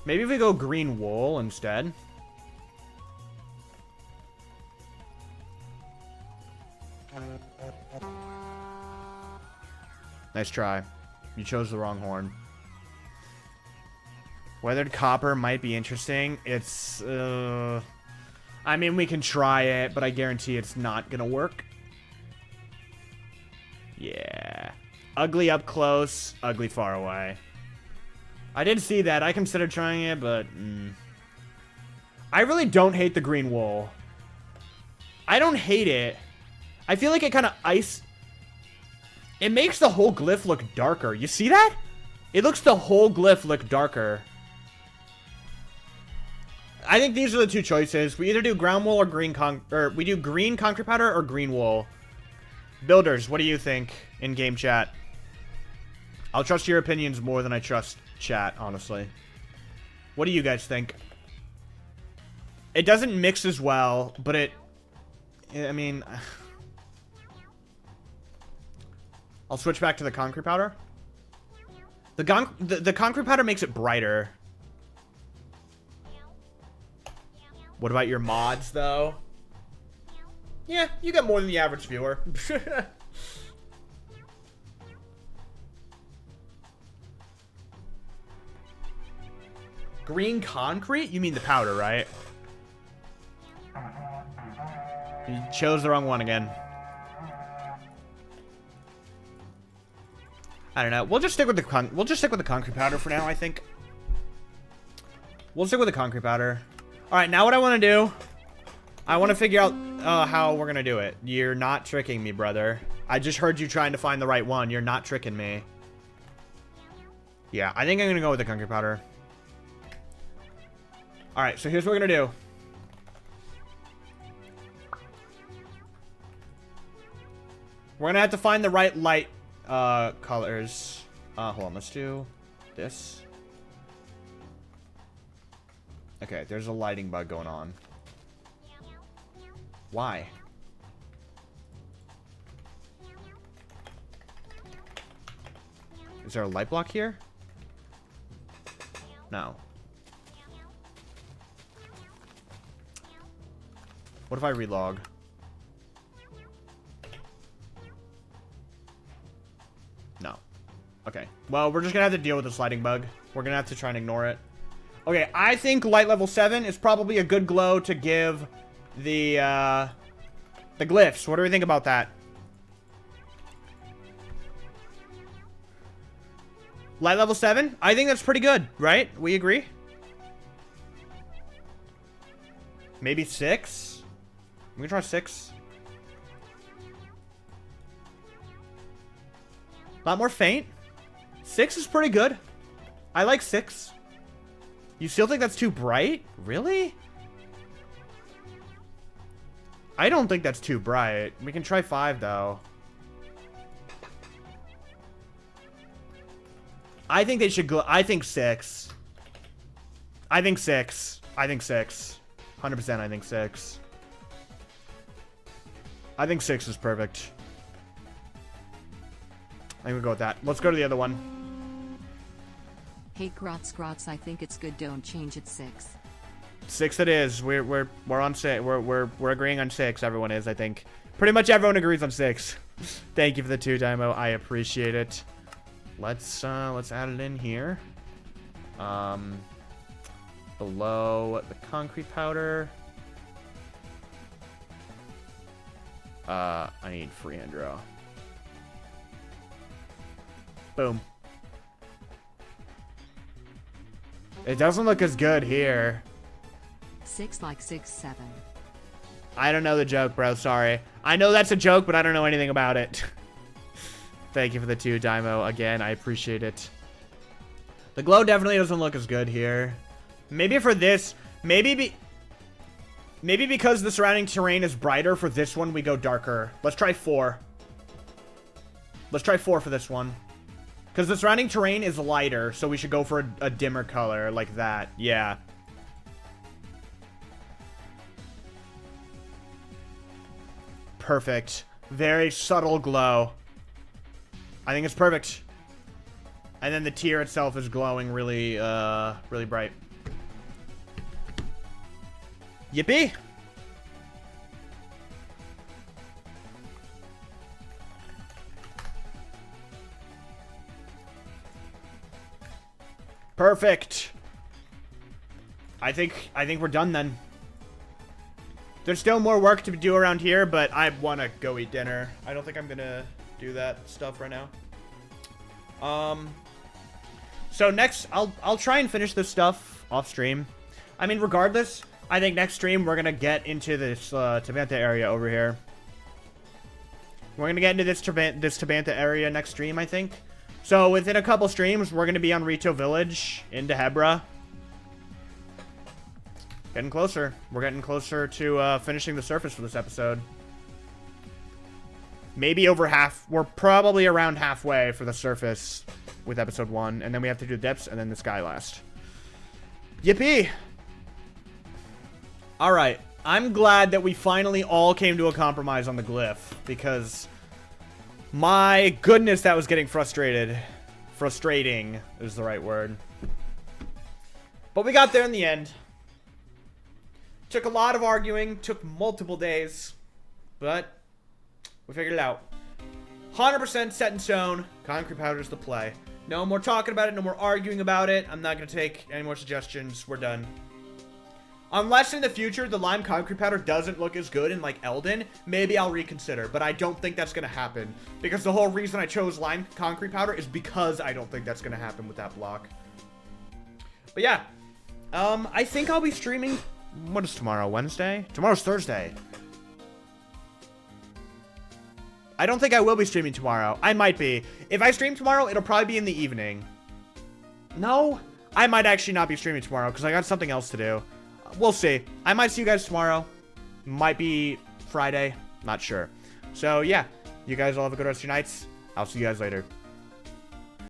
Maybe if we go green wool instead. Nice try. You chose the wrong horn. Weathered copper might be interesting. It's, I mean, we can try it, but I guarantee it's not gonna work. Yeah. Ugly up close, ugly far away. I did see that. I considered trying it, but... I really don't hate the green wool. I don't hate it. I feel like it kind of It makes the whole glyph look darker. You see that? It looks the whole glyph look darker. I think these are the two choices. We either do ground wool or we do green concrete powder or green wool. Builders, what do you think in game chat? I'll trust your opinions more than I trust chat, honestly. What do you guys think? It doesn't mix as well, but I mean... I'll switch back to the concrete powder. The concrete powder makes it brighter. What about your mods, though? Yeah, you got more than the average viewer. Green concrete? You mean the powder, right? You chose the wrong one again. I don't know. We'll just stick with the concrete powder for now, I think. We'll stick with the concrete powder. All right, now what I want to do, I want to figure out how we're going to do it. You're not tricking me, brother. I just heard you trying to find the right one. You're not tricking me. Yeah, I think I'm going to go with the concrete powder. All right, so here's what we're going to do. We're going to have to find the right light colors. Hold on, let's do this. Okay, there's a lighting bug going on. Why? Is there a light block here? No. What if I relog? No. Okay. Well, we're just gonna have to deal with this lighting bug. We're gonna have to try and ignore it. Okay, I think light level 7 is probably a good glow to give the glyphs. What do we think about that? Light level 7? I think that's pretty good, right? We agree? Maybe 6? We can try 6. A lot more faint. 6 is pretty good. I like 6. You still think that's too bright? Really? I don't think that's too bright. We can try 5, though. I think they should go... I think 6. I think 6. I think 6. 100% I think 6. I think 6 is perfect. I'm gonna go with that. Let's go to the other one. Hey Grotz, I think it's good. Don't change it. 6. 6 it is. We're on 6. We're agreeing on 6. Everyone is, I think. Pretty much everyone agrees on 6. Thank you for the 2, Dymo. I appreciate it. Let's add it in here. Below the concrete powder. I need freehand draw. Boom. It doesn't look as good here. 6 like 6, 7. I don't know the joke, bro. Sorry. I know that's a joke, but I don't know anything about it. Thank you for the 2, Dymo. Again, I appreciate it. The glow definitely doesn't look as good here. Maybe for this, maybe because the surrounding terrain is brighter, for this one we go darker. Let's try 4. Let's try 4 for this one. Because the surrounding terrain is lighter, so we should go for a dimmer color like that. Yeah. Perfect. Very subtle glow. I think it's perfect. And then the tier itself is glowing really, really bright. Yippee! Perfect. I think we're done then. There's still more work to do around here, but I want to go eat dinner. I don't think I'm gonna do that stuff right now. So next, I'll try and finish this stuff off stream. I mean, regardless, I think next stream we're gonna get into this Tabantha area over here. We're gonna get into this Tabantha area next stream, I think. So within a couple streams, we're gonna be on Rito Village into Hebra. Getting closer. We're getting closer to finishing the surface for this episode. Maybe over half. We're probably around halfway for the surface with episode 1. And then we have to do the depths and then the sky last. Yippee! Alright. I'm glad that we finally all came to a compromise on the glyph. Because my goodness, that was getting frustrated. Frustrating is the right word. But we got there in the end. Took a lot of arguing, took multiple days, but we figured it out. 100% set in stone, concrete powder's the play. No more talking about it, no more arguing about it. I'm not going to take any more suggestions, we're done. Unless in the future the lime concrete powder doesn't look as good in like Elden, maybe I'll reconsider, but I don't think that's going to happen. Because the whole reason I chose lime concrete powder is because I don't think that's going to happen with that block. But yeah, I think I'll be streaming. What is tomorrow? Wednesday? Tomorrow's Thursday. I don't think I will be streaming tomorrow. I might be. If I stream tomorrow, it'll probably be in the evening. No, I might actually not be streaming tomorrow because I got something else to do. We'll see. I might see you guys tomorrow. Might be Friday. Not sure. So yeah, you guys all have a good rest of your nights. I'll see you guys later.